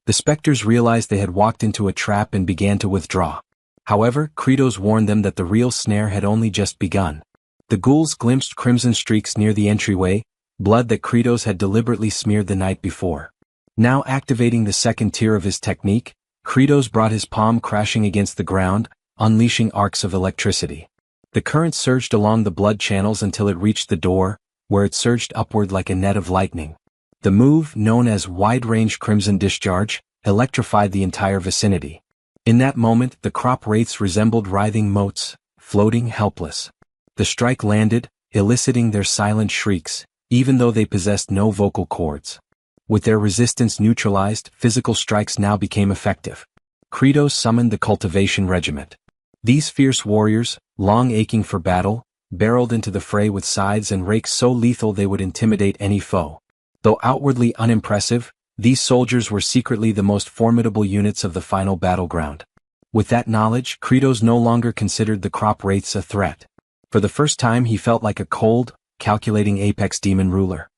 The specters realized they had walked into a trap and began to withdraw. However, Kratos warned them that the real snare had only just begun. The ghouls glimpsed crimson streaks near the entryway, blood that Kratos had deliberately smeared the night before. Now activating the second tier of his technique, Kratos brought his palm crashing against the ground, unleashing arcs of electricity. The current surged along the blood channels until it reached the door, where it surged upward like a net of lightning. The move, known as wide-range crimson discharge, electrified the entire vicinity. In that moment, the crop wraiths resembled writhing motes, floating helpless. The strike landed, eliciting their silent shrieks, even though they possessed no vocal cords. With their resistance neutralized, physical strikes now became effective. Kratos summoned the Cultivation Regiment. These fierce warriors, long aching for battle, barreled into the fray with scythes and rakes so lethal they would intimidate any foe. Though outwardly unimpressive, these soldiers were secretly the most formidable units of the final battleground. With that knowledge, Kratos no longer considered the crop wraiths a threat. For the first time he felt like a cold, calculating apex demon ruler.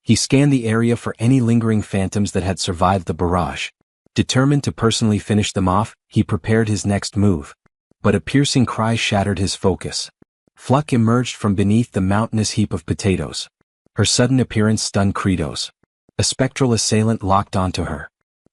He scanned the area for any lingering phantoms that had survived the barrage. Determined to personally finish them off, he prepared his next move. But a piercing cry shattered his focus. Fluck emerged from beneath the mountainous heap of potatoes. Her sudden appearance stunned Kratos. A spectral assailant locked onto her.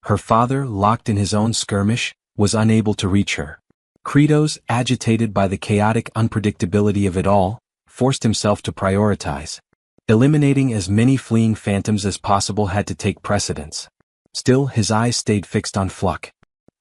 Her father, locked in his own skirmish, was unable to reach her. Kratos, agitated by the chaotic unpredictability of it all, forced himself to prioritize. Eliminating as many fleeing phantoms as possible had to take precedence. Still, his eyes stayed fixed on Fluck.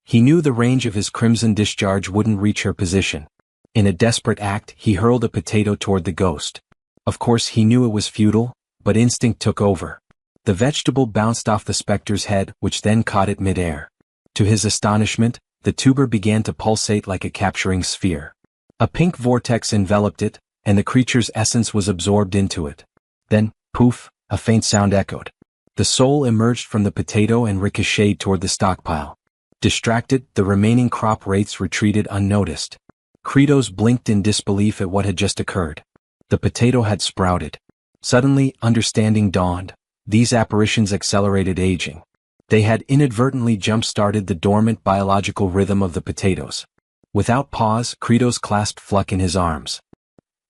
He knew the range of his crimson discharge wouldn't reach her position. In a desperate act, he hurled a potato toward the ghost. Of course he knew it was futile, but instinct took over. The vegetable bounced off the specter's head, which then caught it mid-air. To his astonishment, the tuber began to pulsate like a capturing sphere. A pink vortex enveloped it, and the creature's essence was absorbed into it. Then, poof, a faint sound echoed. The soul emerged from the potato and ricocheted toward the stockpile. Distracted, the remaining crop wraiths retreated unnoticed. Kratos blinked in disbelief at what had just occurred. The potato had sprouted. Suddenly, understanding dawned. These apparitions accelerated aging. They had inadvertently jump-started the dormant biological rhythm of the potatoes. Without pause, Kratos clasped Fluck in his arms.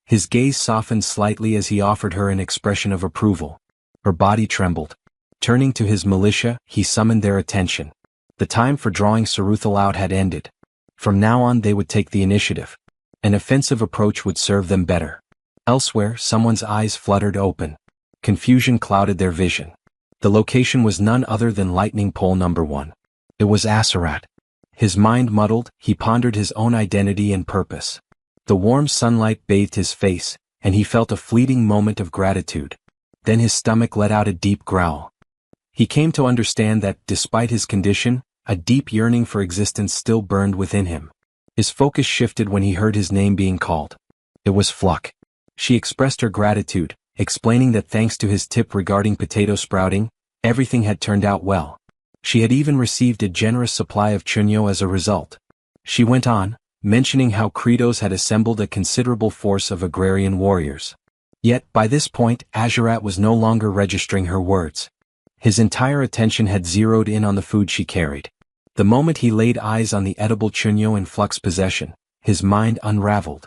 His gaze softened slightly as he offered her an expression of approval. Her body trembled. Turning to his militia, he summoned their attention. The time for drawing Saruthal out had ended. From now on they would take the initiative. An offensive approach would serve them better. Elsewhere, someone's eyes fluttered open. Confusion clouded their vision. The location was none other than lightning pole number 1. It was Asarat. His mind muddled, he pondered his own identity and purpose. The warm sunlight bathed his face, and he felt a fleeting moment of gratitude. Then his stomach let out a deep growl. He came to understand that, despite his condition, a deep yearning for existence still burned within him. His focus shifted when he heard his name being called. It was Fluck. She expressed her gratitude, explaining that thanks to his tip regarding potato sprouting, everything had turned out well. She had even received a generous supply of chunyo as a result. She went on, mentioning how Kratos had assembled a considerable force of agrarian warriors. Yet, by this point, Azarat was no longer registering her words. His entire attention had zeroed in on the food she carried. The moment he laid eyes on the edible chunyo in Fluck's possession, his mind unraveled.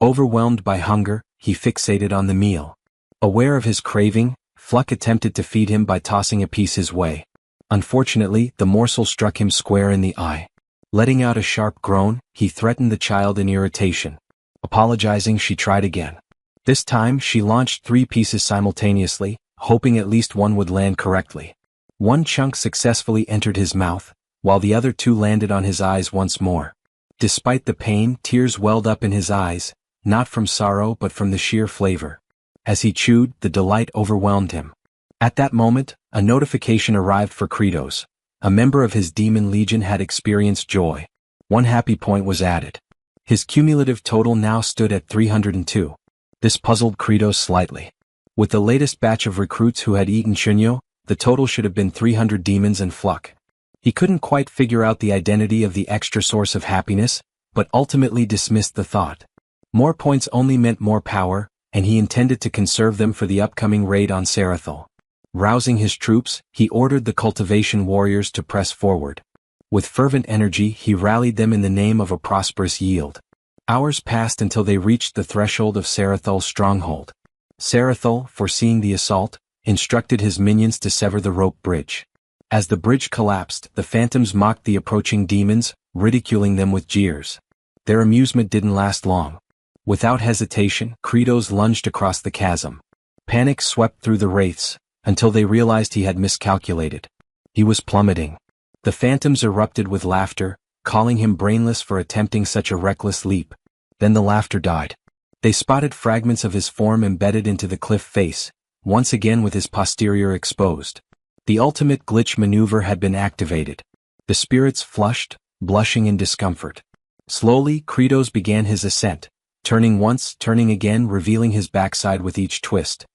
Overwhelmed by hunger, he fixated on the meal. Aware of his craving, Fluck attempted to feed him by tossing a piece his way. Unfortunately, the morsel struck him square in the eye. Letting out a sharp groan, he threatened the child in irritation. Apologizing, she tried again. This time, she launched 3 pieces simultaneously, hoping at least one would land correctly. One chunk successfully entered his mouth, while the other 2 landed on his eyes once more. Despite the pain, tears welled up in his eyes, not from sorrow but from the sheer flavor. As he chewed, the delight overwhelmed him. At that moment, a notification arrived for Kratos. A member of his demon legion had experienced joy. 1 happy point was added. His cumulative total now stood at 302. This puzzled Kratos slightly. With the latest batch of recruits who had eaten chunyo, the total should have been 300 demons and fluck. He couldn't quite figure out the identity of the extra source of happiness, but ultimately dismissed the thought. More points only meant more power, and he intended to conserve them for the upcoming raid on Sarathal. Rousing his troops, he ordered the cultivation warriors to press forward. With fervent energy he rallied them in the name of a prosperous yield. Hours passed until they reached the threshold of Sarathal's stronghold. Sarathal, foreseeing the assault, instructed his minions to sever the rope bridge. As the bridge collapsed, the phantoms mocked the approaching demons, ridiculing them with jeers. Their amusement didn't last long. Without hesitation, Kratos lunged across the chasm. Panic swept through the wraiths, until they realized he had miscalculated. He was plummeting. The phantoms erupted with laughter, calling him brainless for attempting such a reckless leap. Then the laughter died. They spotted fragments of his form embedded into the cliff face, once again with his posterior exposed. The ultimate glitch maneuver had been activated. The spirits flushed, blushing in discomfort. Slowly, Kratos began his ascent, turning once, turning again, revealing his backside with each twist.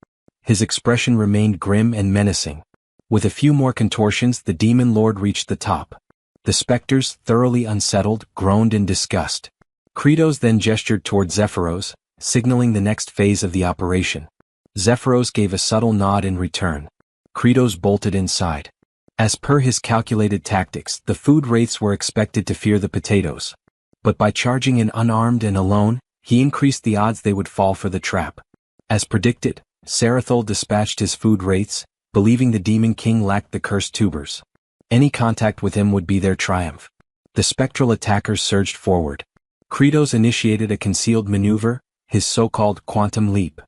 His expression remained grim and menacing. With a few more contortions, the demon lord reached the top. The specters, thoroughly unsettled, groaned in disgust. Kratos then gestured toward Zephyros, signaling the next phase of the operation. Zephyros gave a subtle nod in return. Kratos bolted inside. As per his calculated tactics, the food wraiths were expected to fear the potatoes. But by charging in unarmed and alone, he increased the odds they would fall for the trap. As predicted, Sarathal dispatched his food wraiths, believing the demon king lacked the cursed tubers. Any contact with him would be their triumph. The spectral attackers surged forward. Kratos initiated a concealed maneuver, his so-called quantum leap.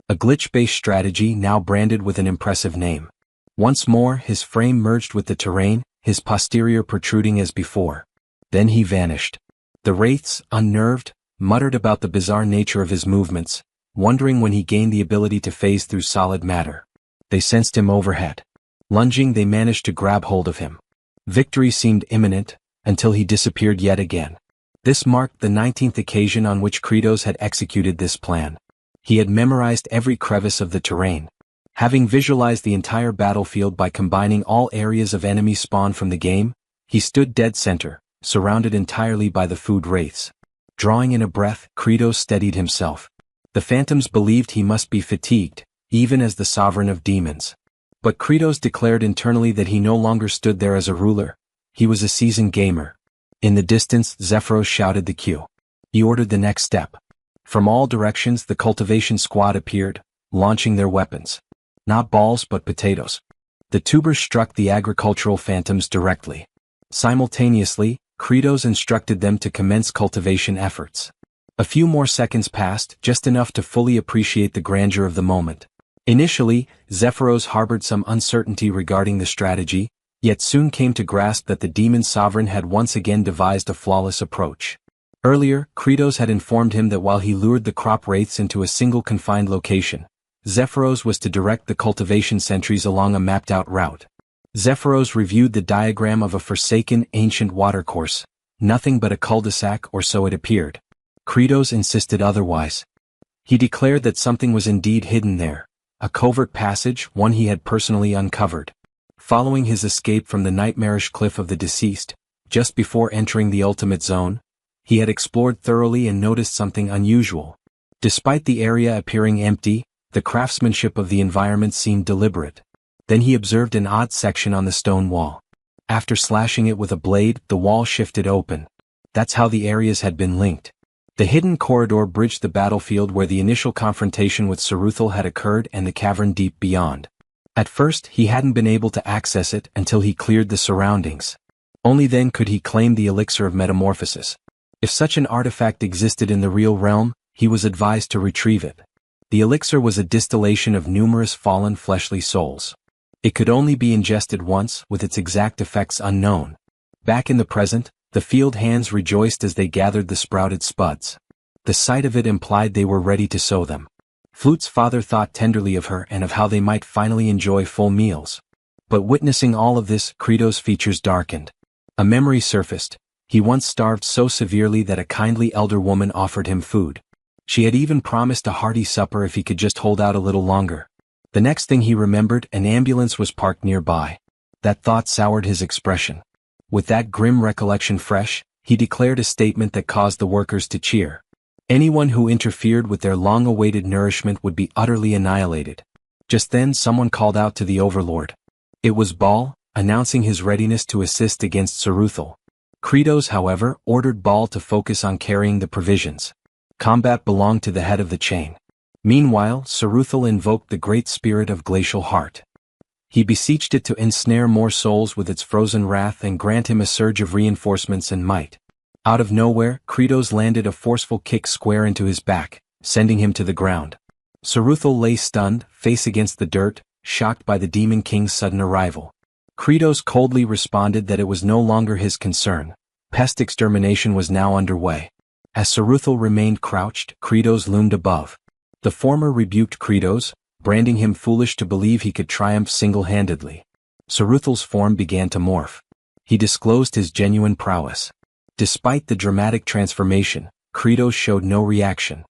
A glitch-based strategy now branded with an impressive name. Once more his frame merged with the terrain, his posterior protruding as before. Then he vanished. The wraiths, unnerved, muttered about the bizarre nature of his movements, wondering when he gained the ability to phase through solid matter. They sensed him overhead. Lunging, they managed to grab hold of him. Victory seemed imminent, until he disappeared yet again. This marked the 19th occasion on which Kratos had executed this plan. He had memorized every crevice of the terrain. Having visualized the entire battlefield by combining all areas of enemy spawn from the game, he stood dead center, surrounded entirely by the food wraiths. Drawing in a breath, Kratos steadied himself. The phantoms believed he must be fatigued, even as the sovereign of demons. But Kratos declared internally that he no longer stood there as a ruler. He was a seasoned gamer. In the distance, Zephyros shouted the cue. He ordered the next step. From all directions the cultivation squad appeared, launching their weapons. Not balls but potatoes. The tubers struck the agricultural phantoms directly. Simultaneously, Kratos instructed them to commence cultivation efforts. A few more seconds passed, just enough to fully appreciate the grandeur of the moment. Initially, Zephyros harbored some uncertainty regarding the strategy, yet soon came to grasp that the demon sovereign had once again devised a flawless approach. Earlier, Kratos had informed him that while he lured the crop wraiths into a single confined location, Zephyros was to direct the cultivation sentries along a mapped-out route. Zephyros reviewed the diagram of a forsaken, ancient watercourse, nothing but a cul-de-sac, or so it appeared. Kratos insisted otherwise. He declared that something was indeed hidden there, a covert passage, one he had personally uncovered. Following his escape from the nightmarish cliff of the deceased, just before entering the ultimate zone, he had explored thoroughly and noticed something unusual. Despite the area appearing empty, the craftsmanship of the environment seemed deliberate. Then he observed an odd section on the stone wall. After slashing it with a blade, the wall shifted open. That's how the areas had been linked. The hidden corridor bridged the battlefield where the initial confrontation with Saruthal had occurred and the cavern deep beyond. At first, he hadn't been able to access it until he cleared the surroundings. Only then could he claim the elixir of metamorphosis. If such an artifact existed in the real realm, he was advised to retrieve it. The elixir was a distillation of numerous fallen fleshly souls. It could only be ingested once, with its exact effects unknown. Back in the present, the field hands rejoiced as they gathered the sprouted spuds. The sight of it implied they were ready to sow them. Flute's father thought tenderly of her and of how they might finally enjoy full meals. But witnessing all of this, Credo's features darkened. A memory surfaced. He once starved so severely that a kindly elder woman offered him food. She had even promised a hearty supper if he could just hold out a little longer. The next thing he remembered, an ambulance was parked nearby. That thought soured his expression. With that grim recollection fresh, he declared a statement that caused the workers to cheer. Anyone who interfered with their long-awaited nourishment would be utterly annihilated. Just then someone called out to the overlord. It was Baal, announcing his readiness to assist against Saruthal. Credos, however, ordered Baal to focus on carrying the provisions. Combat belonged to the head of the chain. Meanwhile, Saruthal invoked the great spirit of glacial heart. He beseeched it to ensnare more souls with its frozen wrath and grant him a surge of reinforcements and might. Out of nowhere, Credos landed a forceful kick square into his back, sending him to the ground. Saruthal lay stunned, face against the dirt, shocked by the Demon King's sudden arrival. Credos coldly responded that it was no longer his concern. Pest extermination was now underway. As Saruthal remained crouched, Credos loomed above. The former rebuked Credos, branding him foolish to believe he could triumph single-handedly. Saruthal's form began to morph. He disclosed his genuine prowess. Despite the dramatic transformation, Credos showed no reaction.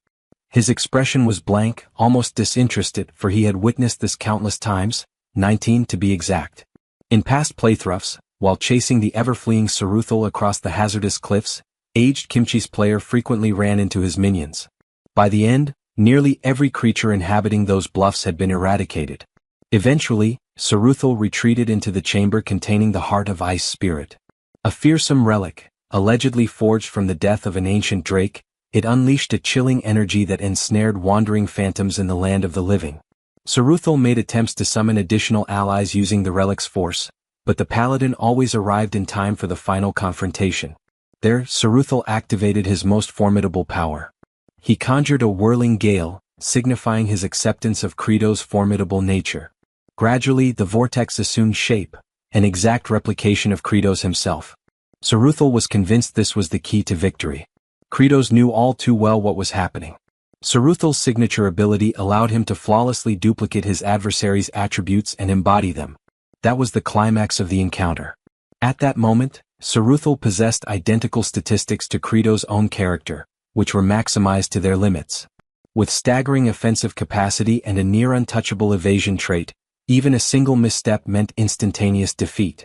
His expression was blank, almost disinterested, for he had witnessed this countless times, 19 to be exact. In past playthroughs, while chasing the ever-fleeing Saruthal across the hazardous cliffs, aged Kimchi's player frequently ran into his minions. By the end, nearly every creature inhabiting those bluffs had been eradicated. Eventually, Saruthal retreated into the chamber containing the Heart of Ice Spirit. A fearsome relic, allegedly forged from the death of an ancient drake, it unleashed a chilling energy that ensnared wandering phantoms in the land of the living. Saruthal made attempts to summon additional allies using the relic's force, but the paladin always arrived in time for the final confrontation. There, Saruthal activated his most formidable power. He conjured a whirling gale, signifying his acceptance of Credo's formidable nature. Gradually, the vortex assumed shape, an exact replication of Credos himself. Saruthal was convinced this was the key to victory. Credos knew all too well what was happening. Saruthal's signature ability allowed him to flawlessly duplicate his adversary's attributes and embody them. That was the climax of the encounter. At that moment, Saruthal possessed identical statistics to Credo's own character, which were maximized to their limits. With staggering offensive capacity and a near-untouchable evasion trait, even a single misstep meant instantaneous defeat.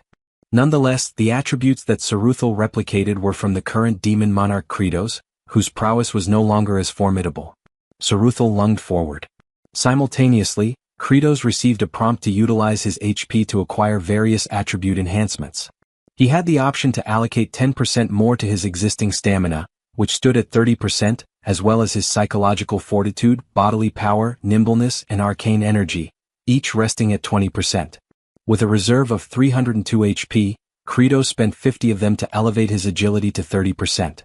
Nonetheless, the attributes that Saruthal replicated were from the current demon monarch Credos, whose prowess was no longer as formidable. Saruthal lunged forward. Simultaneously, Credos received a prompt to utilize his HP to acquire various attribute enhancements. He had the option to allocate 10% more to his existing stamina, which stood at 30%, as well as his psychological fortitude, bodily power, nimbleness, and arcane energy, each resting at 20%. With a reserve of 302 HP, Credos spent 50 of them to elevate his agility to 30%.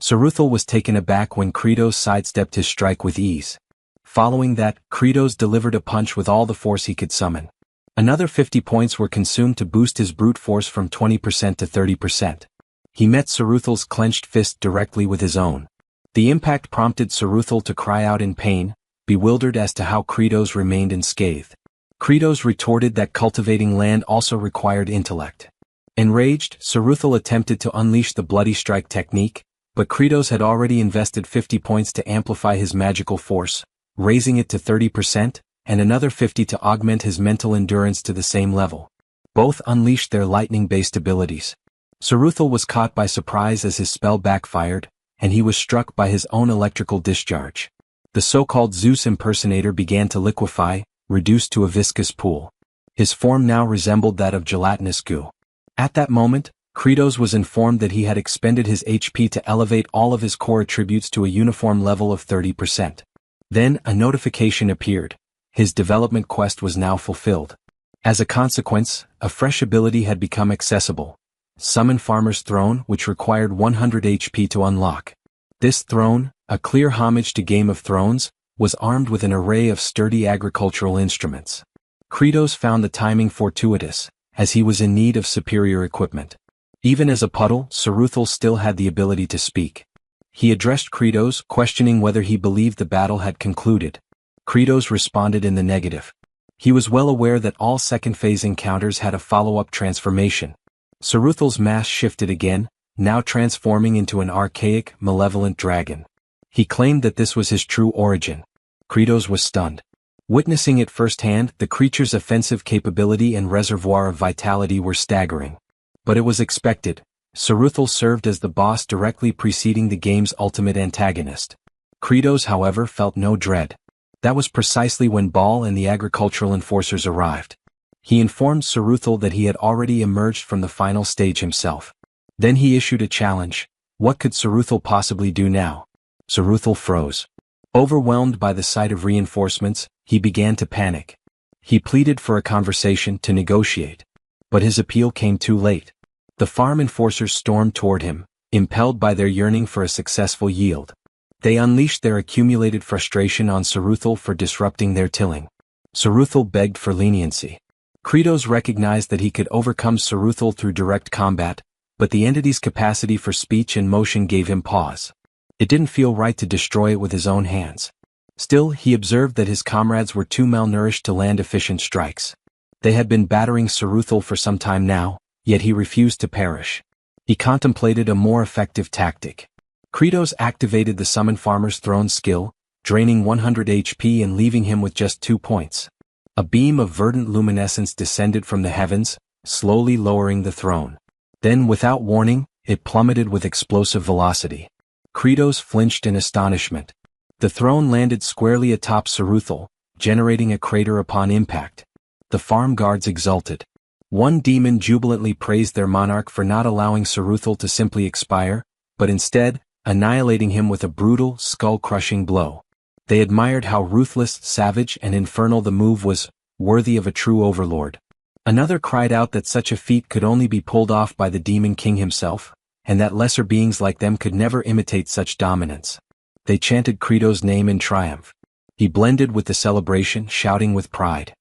Saruthal was taken aback when Credos sidestepped his strike with ease. Following that, Credos delivered a punch with all the force he could summon. Another 50 points were consumed to boost his brute force from 20% to 30%. He met Saruthal's clenched fist directly with his own. The impact prompted Saruthal to cry out in pain, bewildered as to how Credos remained unscathed. Credos retorted that cultivating land also required intellect. Enraged, Saruthal attempted to unleash the Bloody Strike technique, but Credos had already invested 50 points to amplify his magical force, raising it to 30%, and another 50 to augment his mental endurance to the same level. Both unleashed their lightning-based abilities. Saruthal was caught by surprise as his spell backfired, and he was struck by his own electrical discharge. The so-called Zeus impersonator began to liquefy, reduced to a viscous pool. His form now resembled that of gelatinous goo. At that moment, Credos was informed that he had expended his HP to elevate all of his core attributes to a uniform level of 30%. Then, a notification appeared. His development quest was now fulfilled. As a consequence, a fresh ability had become accessible. Summon Farmer's Throne, which required 100 HP to unlock. This throne, a clear homage to Game of Thrones, was armed with an array of sturdy agricultural instruments. Credos found the timing fortuitous, as he was in need of superior equipment. Even as a puddle, Saruthal still had the ability to speak. He addressed Credos, questioning whether he believed the battle had concluded. Credos responded in the negative. He was well aware that all second-phase encounters had a follow-up transformation. Saruthal's mass shifted again, now transforming into an archaic, malevolent dragon. He claimed that this was his true origin. Kratos was stunned. Witnessing it firsthand, the creature's offensive capability and reservoir of vitality were staggering. But it was expected. Saruthal served as the boss directly preceding the game's ultimate antagonist. Kratos, however, felt no dread. That was precisely when Baal and the agricultural enforcers arrived. He informed Saruthal that he had already emerged from the final stage himself. Then he issued a challenge. What could Saruthal possibly do now? Saruthal froze. Overwhelmed by the sight of reinforcements, he began to panic. He pleaded for a conversation to negotiate. But his appeal came too late. The farm enforcers stormed toward him, impelled by their yearning for a successful yield. They unleashed their accumulated frustration on Saruthal for disrupting their tilling. Saruthal begged for leniency. Kratos recognized that he could overcome Saruthal through direct combat, but the entity's capacity for speech and motion gave him pause. It didn't feel right to destroy it with his own hands. Still, he observed that his comrades were too malnourished to land efficient strikes. They had been battering Saruthal for some time now, yet he refused to perish. He contemplated a more effective tactic. Kratos activated the Summon Farmer's Throne skill, draining 100 HP and leaving him with just 2 points. A beam of verdant luminescence descended from the heavens, slowly lowering the throne. Then, without warning, it plummeted with explosive velocity. Kratos flinched in astonishment. The throne landed squarely atop Saruthal, generating a crater upon impact. The farm guards exulted. One demon jubilantly praised their monarch for not allowing Saruthal to simply expire, but instead, annihilating him with a brutal, skull-crushing blow. They admired how ruthless, savage, and infernal the move was, worthy of a true overlord. Another cried out that such a feat could only be pulled off by the Demon King himself, and that lesser beings like them could never imitate such dominance. They chanted Kratos' name in triumph. He blended with the celebration, shouting with pride.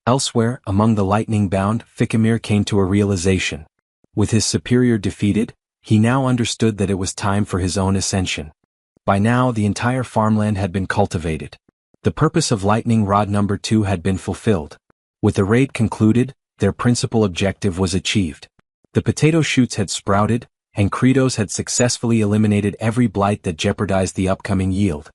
Elsewhere, among the lightning-bound, Fikimir came to a realization. With his superior defeated, he now understood that it was time for his own ascension. By now, the entire farmland had been cultivated. The purpose of Lightning Rod number 2 had been fulfilled. With the raid concluded, their principal objective was achieved. The potato shoots had sprouted, and Kratos had successfully eliminated every blight that jeopardized the upcoming yield.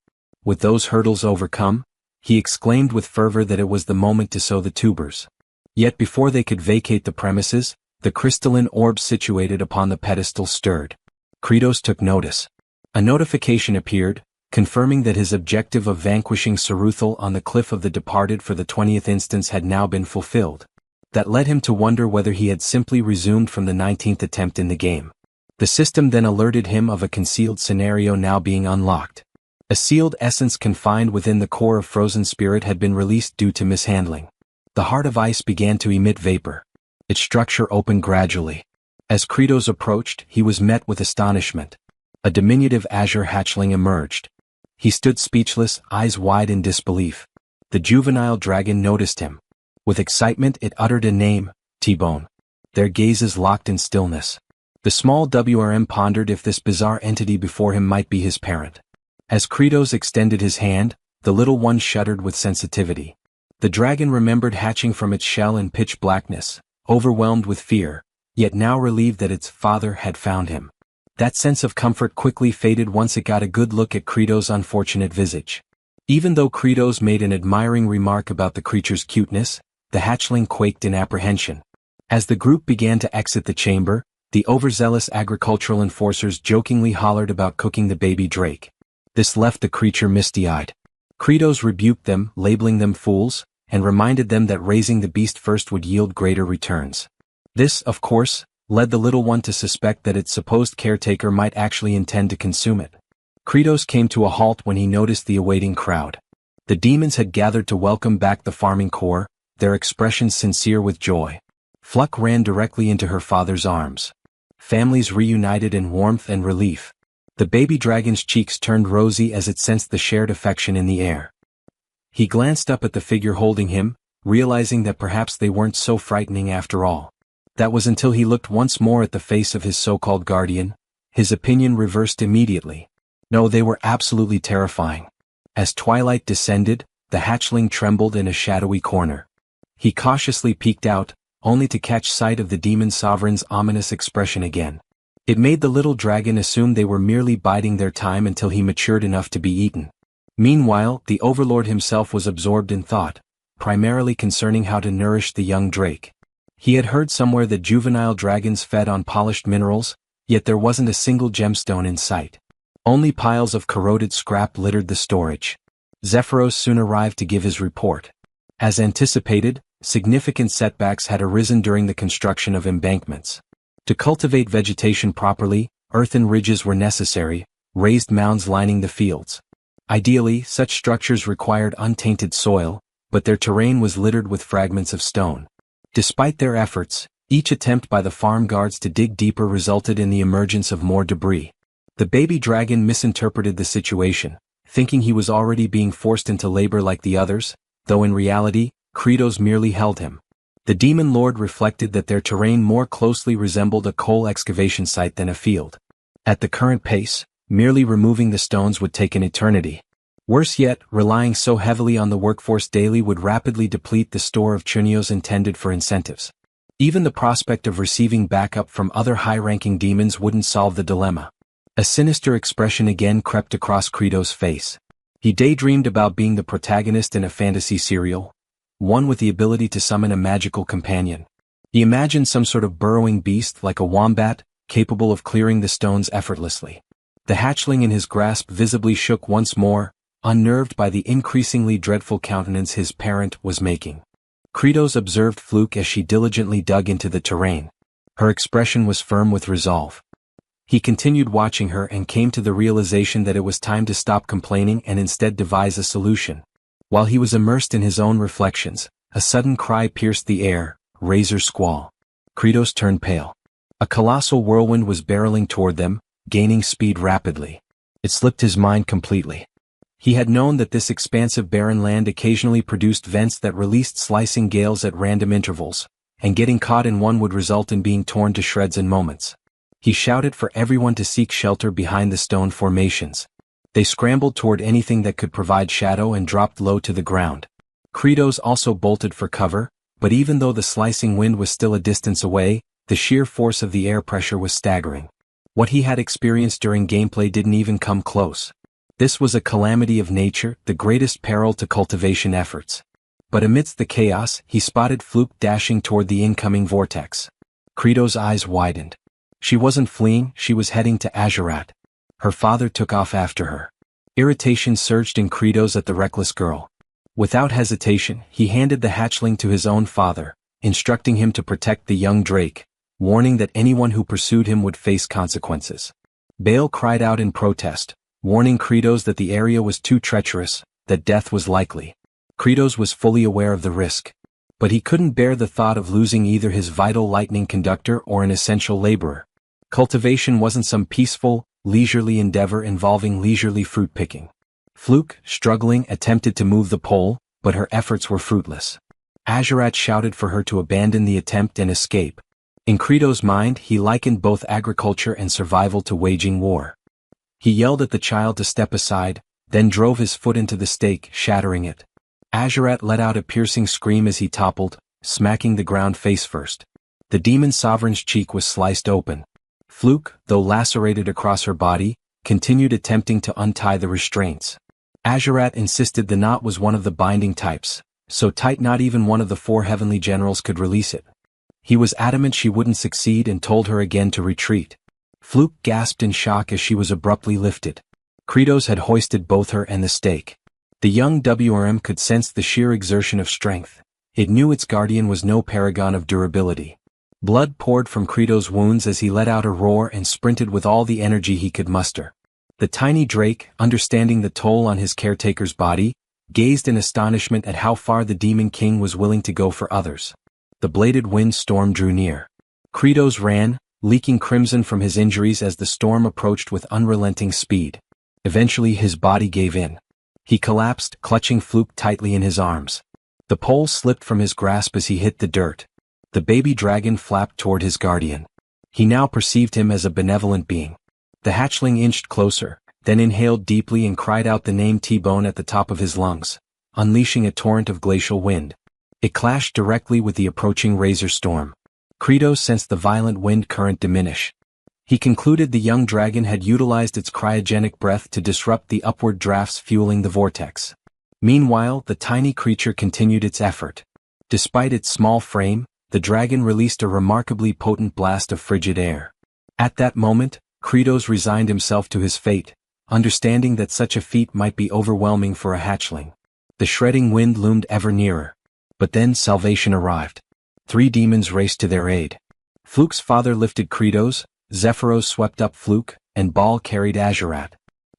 With those hurdles overcome, he exclaimed with fervor that it was the moment to sow the tubers. Yet before they could vacate the premises, the crystalline orb situated upon the pedestal stirred. Kratos took notice. A notification appeared, confirming that his objective of vanquishing Saruthal on the Cliff of the Departed for the 20th instance had now been fulfilled. That led him to wonder whether he had simply resumed from the 19th attempt in the game. The system then alerted him of a concealed scenario now being unlocked. A sealed essence confined within the core of Frozen Spirit had been released due to mishandling. The Heart of Ice began to emit vapor. Its structure opened gradually. As Kratos approached, he was met with astonishment. A diminutive azure hatchling emerged. He stood speechless, eyes wide in disbelief. The juvenile dragon noticed him. With excitement it uttered a name, T-Bone. Their gazes locked in stillness. The small WRM pondered if this bizarre entity before him might be his parent. As Kratos extended his hand, the little one shuddered with sensitivity. The dragon remembered hatching from its shell in pitch blackness, overwhelmed with fear, yet now relieved that its father had found him. That sense of comfort quickly faded once it got a good look at Kratos' unfortunate visage. Even though Kratos made an admiring remark about the creature's cuteness, the hatchling quaked in apprehension. As the group began to exit the chamber, the overzealous agricultural enforcers jokingly hollered about cooking the baby drake. This left the creature misty-eyed. Kratos rebuked them, labeling them fools, and reminded them that raising the beast first would yield greater returns. This, of course, led the little one to suspect that its supposed caretaker might actually intend to consume it. Kratos came to a halt when he noticed the awaiting crowd. The demons had gathered to welcome back the farming corps, their expressions sincere with joy. Fluck ran directly into her father's arms. Families reunited in warmth and relief. The baby dragon's cheeks turned rosy as it sensed the shared affection in the air. He glanced up at the figure holding him, realizing that perhaps they weren't so frightening after all. That was until he looked once more at the face of his so-called guardian. His opinion reversed immediately. No, they were absolutely terrifying. As twilight descended, the hatchling trembled in a shadowy corner. He cautiously peeked out, only to catch sight of the demon sovereign's ominous expression again. It made the little dragon assume they were merely biding their time until he matured enough to be eaten. Meanwhile, the overlord himself was absorbed in thought, primarily concerning how to nourish the young drake. He had heard somewhere that juvenile dragons fed on polished minerals, yet there wasn't a single gemstone in sight. Only piles of corroded scrap littered the storage. Zephyros soon arrived to give his report. As anticipated, significant setbacks had arisen during the construction of embankments. To cultivate vegetation properly, earthen ridges were necessary, raised mounds lining the fields. Ideally, such structures required untainted soil, but their terrain was littered with fragments of stone. Despite their efforts, each attempt by the farm guards to dig deeper resulted in the emergence of more debris. The baby dragon misinterpreted the situation, thinking he was already being forced into labor like the others, though in reality, Kratos merely held him. The demon lord reflected that their terrain more closely resembled a coal excavation site than a field. At the current pace, merely removing the stones would take an eternity. Worse yet, relying so heavily on the workforce daily would rapidly deplete the store of chunios intended for incentives. Even the prospect of receiving backup from other high-ranking demons wouldn't solve the dilemma. A sinister expression again crept across Kratos' face. He daydreamed about being the protagonist in a fantasy serial, one with the ability to summon a magical companion. He imagined some sort of burrowing beast like a wombat, capable of clearing the stones effortlessly. The hatchling in his grasp visibly shook once more, unnerved by the increasingly dreadful countenance his parent was making. Kratos observed Fluke as she diligently dug into the terrain. Her expression was firm with resolve. He continued watching her and came to the realization that it was time to stop complaining and instead devise a solution. While he was immersed in his own reflections, a sudden cry pierced the air, razor squall. Kratos turned pale. A colossal whirlwind was barreling toward them, gaining speed rapidly. It slipped his mind completely. He had known that this expansive barren land occasionally produced vents that released slicing gales at random intervals, and getting caught in one would result in being torn to shreds in moments. He shouted for everyone to seek shelter behind the stone formations. They scrambled toward anything that could provide shadow and dropped low to the ground. Kratos also bolted for cover, but even though the slicing wind was still a distance away, the sheer force of the air pressure was staggering. What he had experienced during gameplay didn't even come close. This was a calamity of nature, the greatest peril to cultivation efforts. But amidst the chaos, he spotted Fluke dashing toward the incoming vortex. Kratos' eyes widened. She wasn't fleeing, she was heading to Azerat. Her father took off after her. Irritation surged in Kratos at the reckless girl. Without hesitation, he handed the hatchling to his own father, instructing him to protect the young drake, warning that anyone who pursued him would face consequences. Bale cried out in protest, warning Kratos that the area was too treacherous, that death was likely. Kratos was fully aware of the risk. But he couldn't bear the thought of losing either his vital lightning conductor or an essential laborer. Cultivation wasn't some peaceful, leisurely endeavor involving leisurely fruit picking. Fluke, struggling, attempted to move the pole, but her efforts were fruitless. Azerat shouted for her to abandon the attempt and escape. In Kratos' mind, he likened both agriculture and survival to waging war. He yelled at the child to step aside, then drove his foot into the stake, shattering it. Azerat let out a piercing scream as he toppled, smacking the ground face first. The demon sovereign's cheek was sliced open. Fluke, though lacerated across her body, continued attempting to untie the restraints. Azerat insisted the knot was one of the binding types, so tight not even one of the 4 heavenly generals could release it. He was adamant she wouldn't succeed and told her again to retreat. Fluke gasped in shock as she was abruptly lifted. Kratos had hoisted both her and the stake. The young WRM could sense the sheer exertion of strength. It knew its guardian was no paragon of durability. Blood poured from Kratos' wounds as he let out a roar and sprinted with all the energy he could muster. The tiny drake, understanding the toll on his caretaker's body, gazed in astonishment at how far the Demon King was willing to go for others. The bladed wind storm drew near. Kratos ran, leaking crimson from his injuries as the storm approached with unrelenting speed. Eventually his body gave in. He collapsed, clutching Fluke tightly in his arms. The pole slipped from his grasp as he hit the dirt. The baby dragon flapped toward his guardian. He now perceived him as a benevolent being. The hatchling inched closer, then inhaled deeply and cried out the name T-Bone at the top of his lungs, unleashing a torrent of glacial wind. It clashed directly with the approaching razor storm. Kratos sensed the violent wind current diminish. He concluded the young dragon had utilized its cryogenic breath to disrupt the upward drafts fueling the vortex. Meanwhile, the tiny creature continued its effort. Despite its small frame, the dragon released a remarkably potent blast of frigid air. At that moment, Kratos resigned himself to his fate, understanding that such a feat might be overwhelming for a hatchling. The shredding wind loomed ever nearer. But then salvation arrived. 3 demons raced to their aid. Fluke's father lifted Kratos, Zephyros swept up Fluke, and Baal carried Azurat.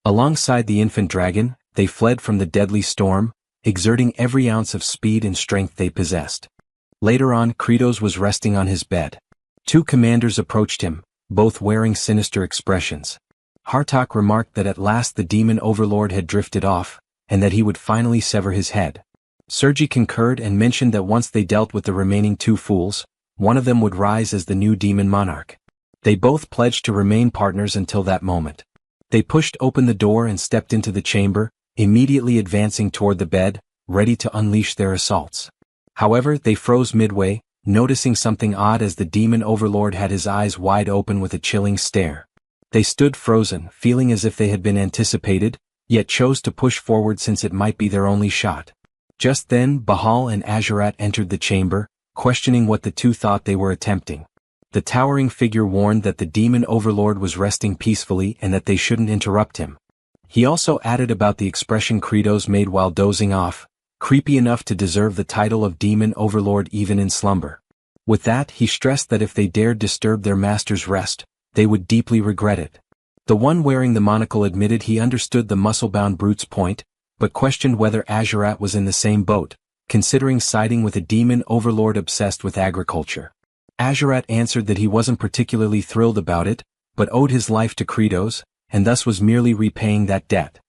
Alongside the infant dragon, they fled from the deadly storm, exerting every ounce of speed and strength they possessed. Later on, Kratos was resting on his bed. 2 commanders approached him, both wearing sinister expressions. Hartok remarked that at last the demon overlord had drifted off, and that he would finally sever his head. Sergi concurred and mentioned that once they dealt with the remaining 2 fools, one of them would rise as the new demon monarch. They both pledged to remain partners until that moment. They pushed open the door and stepped into the chamber, immediately advancing toward the bed, ready to unleash their assaults. However, they froze midway, noticing something odd as the demon overlord had his eyes wide open with a chilling stare. They stood frozen, feeling as if they had been anticipated, yet chose to push forward since it might be their only shot. Just then, Bahal and Azurat entered the chamber, questioning what the 2 thought they were attempting. The towering figure warned that the demon overlord was resting peacefully and that they shouldn't interrupt him. He also added about the expression Kratos made while dozing off, creepy enough to deserve the title of demon overlord even in slumber. With that, he stressed that if they dared disturb their master's rest, they would deeply regret it. The one wearing the monocle admitted he understood the muscle-bound brute's point, but questioned whether Azurat was in the same boat, considering siding with a demon overlord obsessed with agriculture. Azurat answered that he wasn't particularly thrilled about it, but owed his life to Kratos, and thus was merely repaying that debt.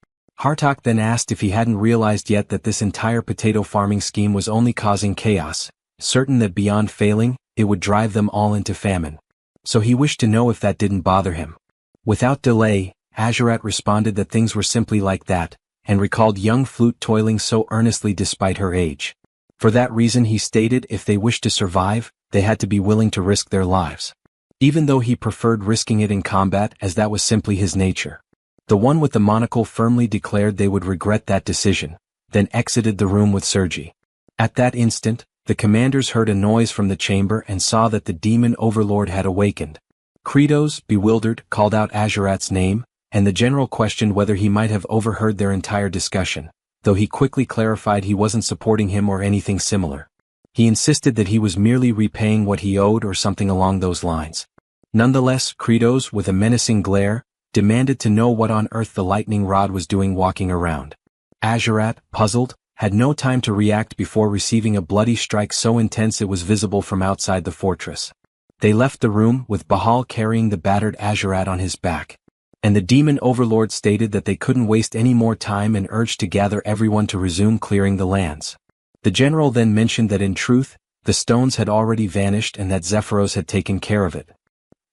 Hartok then asked if he hadn't realized yet that this entire potato farming scheme was only causing chaos, certain that beyond failing, it would drive them all into famine. So he wished to know if that didn't bother him. Without delay, Azurat responded that things were simply like that, and recalled young Flute toiling so earnestly despite her age. For that reason he stated if they wished to survive, they had to be willing to risk their lives. Even though he preferred risking it in combat as that was simply his nature. The one with the monocle firmly declared they would regret that decision, then exited the room with Sergi. At that instant, the commanders heard a noise from the chamber and saw that the demon overlord had awakened. Kratos, bewildered, called out Azurat's name, and the general questioned whether he might have overheard their entire discussion, though he quickly clarified he wasn't supporting him or anything similar. He insisted that he was merely repaying what he owed or something along those lines. Nonetheless, Kratos, with a menacing glare, demanded to know what on earth the lightning rod was doing walking around. Azurat, puzzled, had no time to react before receiving a bloody strike so intense it was visible from outside the fortress. They left the room, with Bahal carrying the battered Azurat on his back. And the demon overlord stated that they couldn't waste any more time and urged to gather everyone to resume clearing the lands. The general then mentioned that in truth, the stones had already vanished and that Zephyros had taken care of it.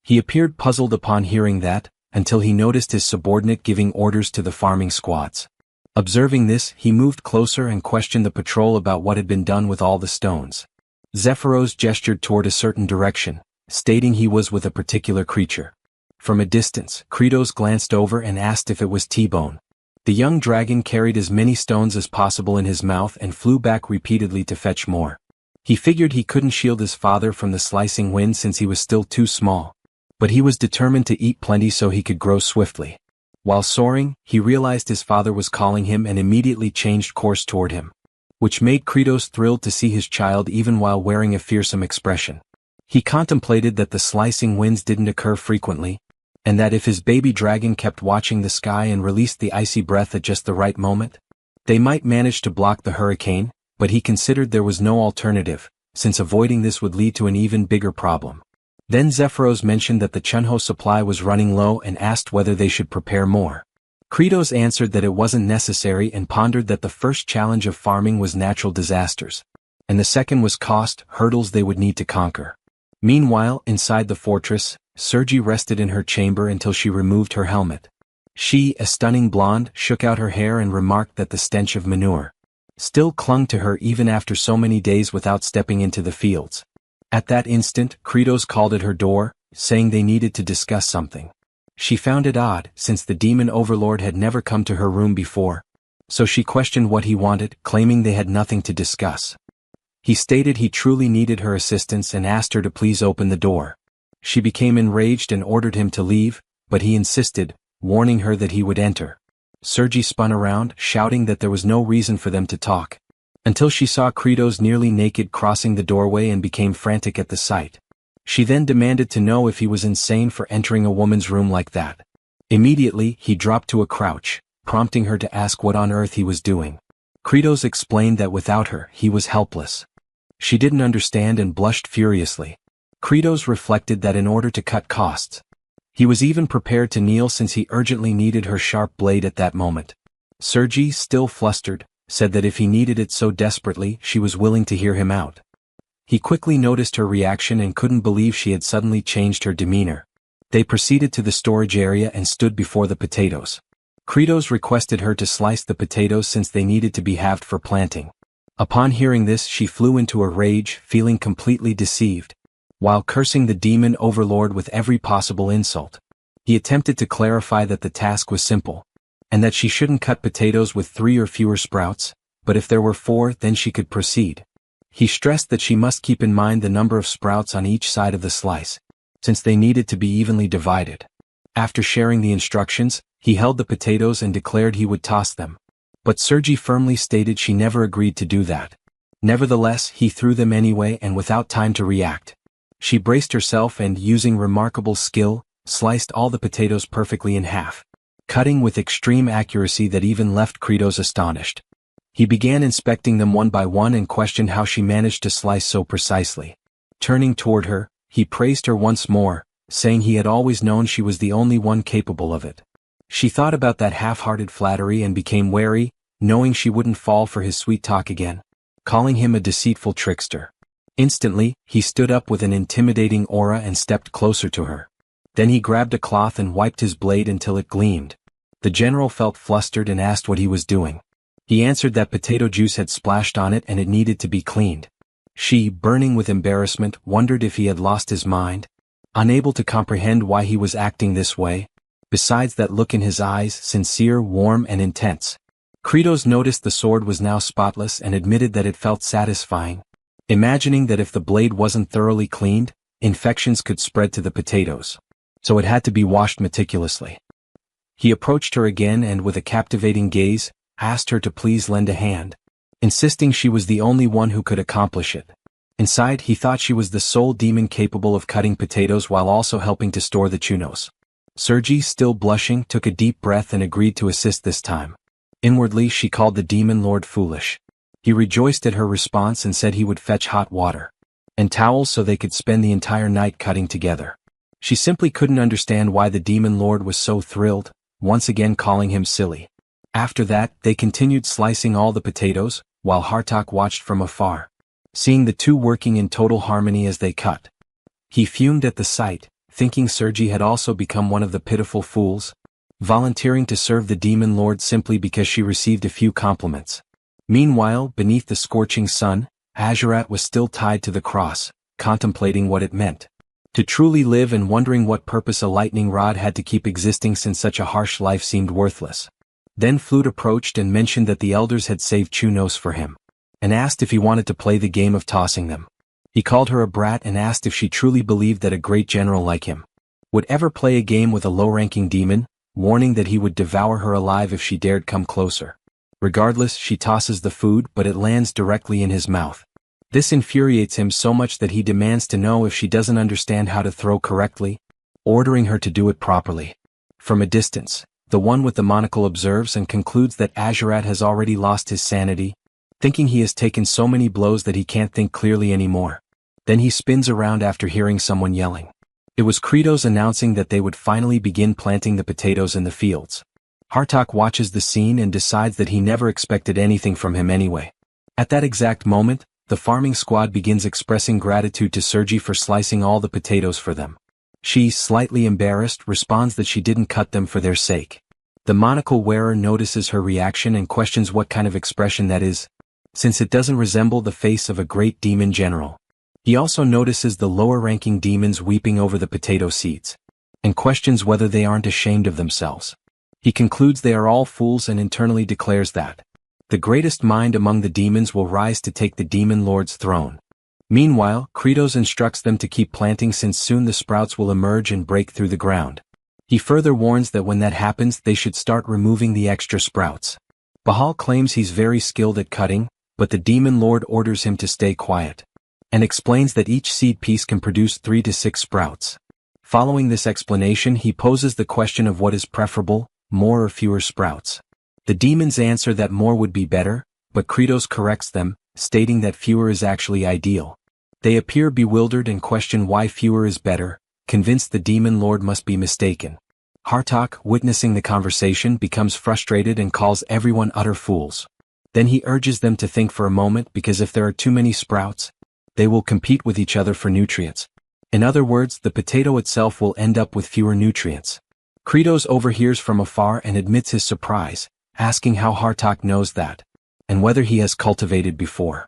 He appeared puzzled upon hearing that, until he noticed his subordinate giving orders to the farming squads. Observing this, he moved closer and questioned the patrol about what had been done with all the stones. Zephyros gestured toward a certain direction, stating he was with a particular creature. From a distance, Kratos glanced over and asked if it was T-Bone. The young dragon carried as many stones as possible in his mouth and flew back repeatedly to fetch more. He figured he couldn't shield his father from the slicing wind since he was still too small. But he was determined to eat plenty so he could grow swiftly. While soaring, he realized his father was calling him and immediately changed course toward him. Which made Kratos thrilled to see his child even while wearing a fearsome expression. He contemplated that the slicing winds didn't occur frequently, and that if his baby dragon kept watching the sky and released the icy breath at just the right moment, they might manage to block the hurricane, but he considered there was no alternative, since avoiding this would lead to an even bigger problem. Then Zephyros mentioned that the Chunho supply was running low and asked whether they should prepare more. Kratos answered that it wasn't necessary and pondered that the first challenge of farming was natural disasters, and the second was cost, hurdles they would need to conquer. Meanwhile, inside the fortress, Sergi rested in her chamber until she removed her helmet. She, a stunning blonde, shook out her hair and remarked that the stench of manure still clung to her even after so many days without stepping into the fields. At that instant, Kratos called at her door, saying they needed to discuss something. She found it odd, since the demon overlord had never come to her room before. So she questioned what he wanted, claiming they had nothing to discuss. He stated he truly needed her assistance and asked her to please open the door. She became enraged and ordered him to leave, but he insisted, warning her that he would enter. Sergi spun around, shouting that there was no reason for them to talk, until she saw Kratos nearly naked crossing the doorway and became frantic at the sight. She then demanded to know if he was insane for entering a woman's room like that. Immediately, he dropped to a crouch, prompting her to ask what on earth he was doing. Kratos explained that without her, he was helpless. She didn't understand and blushed furiously. Kratos reflected that in order to cut costs, he was even prepared to kneel since he urgently needed her sharp blade at that moment. Sergi, still flustered, said that if he needed it so desperately, she was willing to hear him out. He quickly noticed her reaction and couldn't believe she had suddenly changed her demeanor. They proceeded to the storage area and stood before the potatoes. Kratos requested her to slice the potatoes since they needed to be halved for planting. Upon hearing this, she flew into a rage, feeling completely deceived, while cursing the demon overlord with every possible insult. He attempted to clarify that the task was simple, and that she shouldn't cut potatoes with 3 or fewer sprouts, but if there were 4, then she could proceed. He stressed that she must keep in mind the number of sprouts on each side of the slice, since they needed to be evenly divided. After sharing the instructions, he held the potatoes and declared he would toss them. But Sergi firmly stated she never agreed to do that. Nevertheless, he threw them anyway and without time to react. She braced herself and, using remarkable skill, sliced all the potatoes perfectly in half, cutting with extreme accuracy that even left Kratos astonished. He began inspecting them one by one and questioned how she managed to slice so precisely. Turning toward her, he praised her once more, saying he had always known she was the only one capable of it. She thought about that half-hearted flattery and became wary, knowing she wouldn't fall for his sweet talk again, calling him a deceitful trickster. Instantly, he stood up with an intimidating aura and stepped closer to her. Then he grabbed a cloth and wiped his blade until it gleamed. The general felt flustered and asked what he was doing. He answered that potato juice had splashed on it and it needed to be cleaned. She, burning with embarrassment, wondered if he had lost his mind, unable to comprehend why he was acting this way. Besides that look in his eyes, sincere, warm, and intense. Kratos noticed the sword was now spotless and admitted that it felt satisfying, imagining that if the blade wasn't thoroughly cleaned, infections could spread to the potatoes. So it had to be washed meticulously. He approached her again and with a captivating gaze, asked her to please lend a hand, insisting she was the only one who could accomplish it. Inside, he thought she was the sole demon capable of cutting potatoes while also helping to store the chunos. Sergi, still blushing, took a deep breath and agreed to assist this time. Inwardly, she called the demon lord foolish. He rejoiced at her response and said he would fetch hot water and towels so they could spend the entire night cutting together. She simply couldn't understand why the demon lord was so thrilled, once again calling him silly. After that, they continued slicing all the potatoes, while Hartok watched from afar, seeing the two working in total harmony as they cut. He fumed at the sight, thinking Sergi had also become one of the pitiful fools, volunteering to serve the demon lord simply because she received a few compliments. Meanwhile, beneath the scorching sun, Azurat was still tied to the cross, contemplating what it meant to truly live and wondering what purpose a lightning rod had to keep existing since such a harsh life seemed worthless. Then Flute approached and mentioned that the elders had saved Chunos for him, and asked if he wanted to play the game of tossing them. He called her a brat and asked if she truly believed that a great general like him would ever play a game with a low-ranking demon, warning that he would devour her alive if she dared come closer. Regardless, she tosses the food, but it lands directly in his mouth. This infuriates him so much that he demands to know if she doesn't understand how to throw correctly, ordering her to do it properly. From a distance, the one with the monocle observes and concludes that Azurat has already lost his sanity, thinking he has taken so many blows that he can't think clearly anymore. Then he spins around after hearing someone yelling. It was Kratos announcing that they would finally begin planting the potatoes in the fields. Hartok watches the scene and decides that he never expected anything from him anyway. At that exact moment, the farming squad begins expressing gratitude to Sergi for slicing all the potatoes for them. She, slightly embarrassed, responds that she didn't cut them for their sake. The monocle wearer notices her reaction and questions what kind of expression that is, since it doesn't resemble the face of a great demon general. He also notices the lower-ranking demons weeping over the potato seeds, and questions whether they aren't ashamed of themselves. He concludes they are all fools and internally declares that the greatest mind among the demons will rise to take the demon lord's throne. Meanwhile, Kratos instructs them to keep planting since soon the sprouts will emerge and break through the ground. He further warns that when that happens they should start removing the extra sprouts. Bahal claims he's very skilled at cutting, but the demon lord orders him to stay quiet, and explains that each seed piece can produce 3 to 6 sprouts. Following this explanation, he poses the question of what is preferable, more or fewer sprouts. The demons answer that more would be better, but Kratos corrects them, stating that fewer is actually ideal. They appear bewildered and question why fewer is better, convinced the demon lord must be mistaken. Hartok, witnessing the conversation, becomes frustrated and calls everyone utter fools. Then he urges them to think for a moment because if there are too many sprouts, they will compete with each other for nutrients. In other words, the potato itself will end up with fewer nutrients. Kratos overhears from afar and admits his surprise, asking how Hartok knows that, and whether he has cultivated before.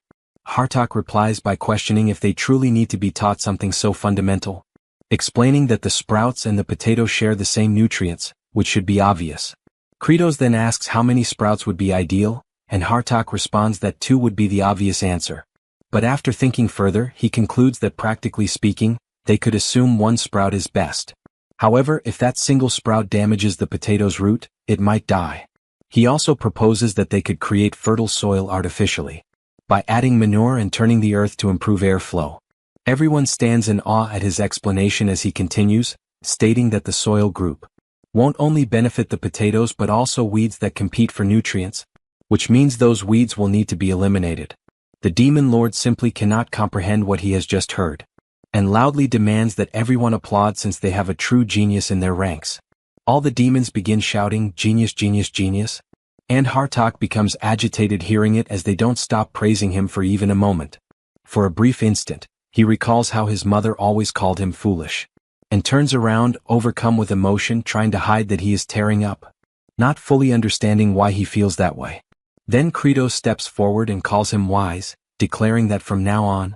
Hartok replies by questioning if they truly need to be taught something so fundamental, explaining that the sprouts and the potato share the same nutrients, which should be obvious. Kratos then asks how many sprouts would be ideal, and Hartok responds that 2 would be the obvious answer. But after thinking further, he concludes that practically speaking, they could assume 1 sprout is best. However, if that single sprout damages the potato's root, it might die. He also proposes that they could create fertile soil artificially, by adding manure and turning the earth to improve airflow. Everyone stands in awe at his explanation as he continues, stating that the soil group won't only benefit the potatoes but also weeds that compete for nutrients, which means those weeds will need to be eliminated. The demon lord simply cannot comprehend what he has just heard, and loudly demands that everyone applaud since they have a true genius in their ranks. All the demons begin shouting, "Genius, genius, genius," and Hartok becomes agitated hearing it as they don't stop praising him for even a moment. For a brief instant, he recalls how his mother always called him foolish, and turns around, overcome with emotion, trying to hide that he is tearing up, not fully understanding why he feels that way. Then Kratos steps forward and calls him wise, declaring that from now on,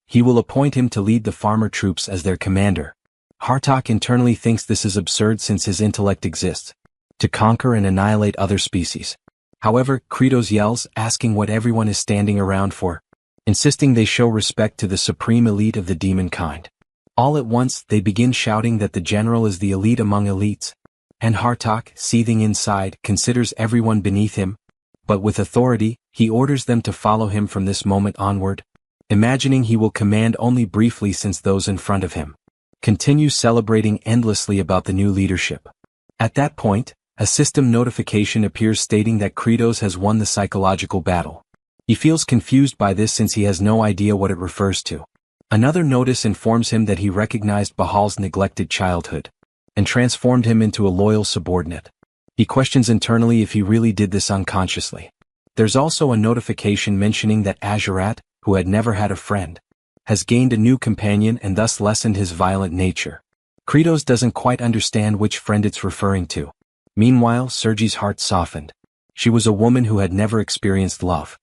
he will appoint him to lead the farmer troops as their commander. Hartok internally thinks this is absurd since his intellect exists to conquer and annihilate other species. However, Kratos yells, asking what everyone is standing around for, insisting they show respect to the supreme elite of the demon kind. All at once, they begin shouting that the general is the elite among elites, and Hartok, seething inside, considers everyone beneath him, but with authority, he orders them to follow him from this moment onward, imagining he will command only briefly since those in front of him continue celebrating endlessly about the new leadership. At that point, a system notification appears stating that Kratos has won the psychological battle. He feels confused by this since he has no idea what it refers to. Another notice informs him that he recognized Bahal's neglected childhood, and transformed him into a loyal subordinate. He questions internally if he really did this unconsciously. There's also a notification mentioning that Azurat, who had never had a friend, has gained a new companion and thus lessened his violent nature. Kratos doesn't quite understand which friend it's referring to. Meanwhile, Sergei's heart softened. She was a woman who had never experienced love.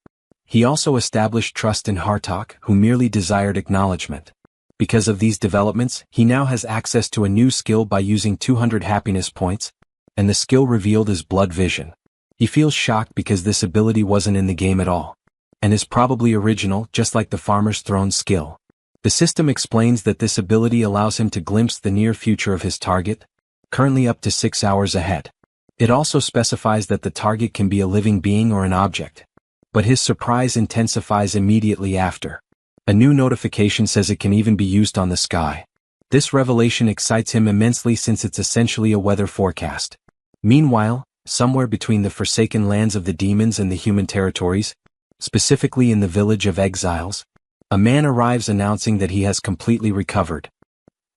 He also established trust in Hartok, who merely desired acknowledgement. Because of these developments, he now has access to a new skill by using 200 happiness points, and the skill revealed is blood vision. He feels shocked because this ability wasn't in the game at all, and is probably original, just like the farmer's throne skill. The system explains that this ability allows him to glimpse the near future of his target, currently up to 6 hours ahead. It also specifies that the target can be a living being or an object, but his surprise intensifies immediately after. A new notification says it can even be used on the sky. This revelation excites him immensely since it's essentially a weather forecast. Meanwhile, somewhere between the forsaken lands of the demons and the human territories, specifically in the village of exiles, a man arrives announcing that he has completely recovered.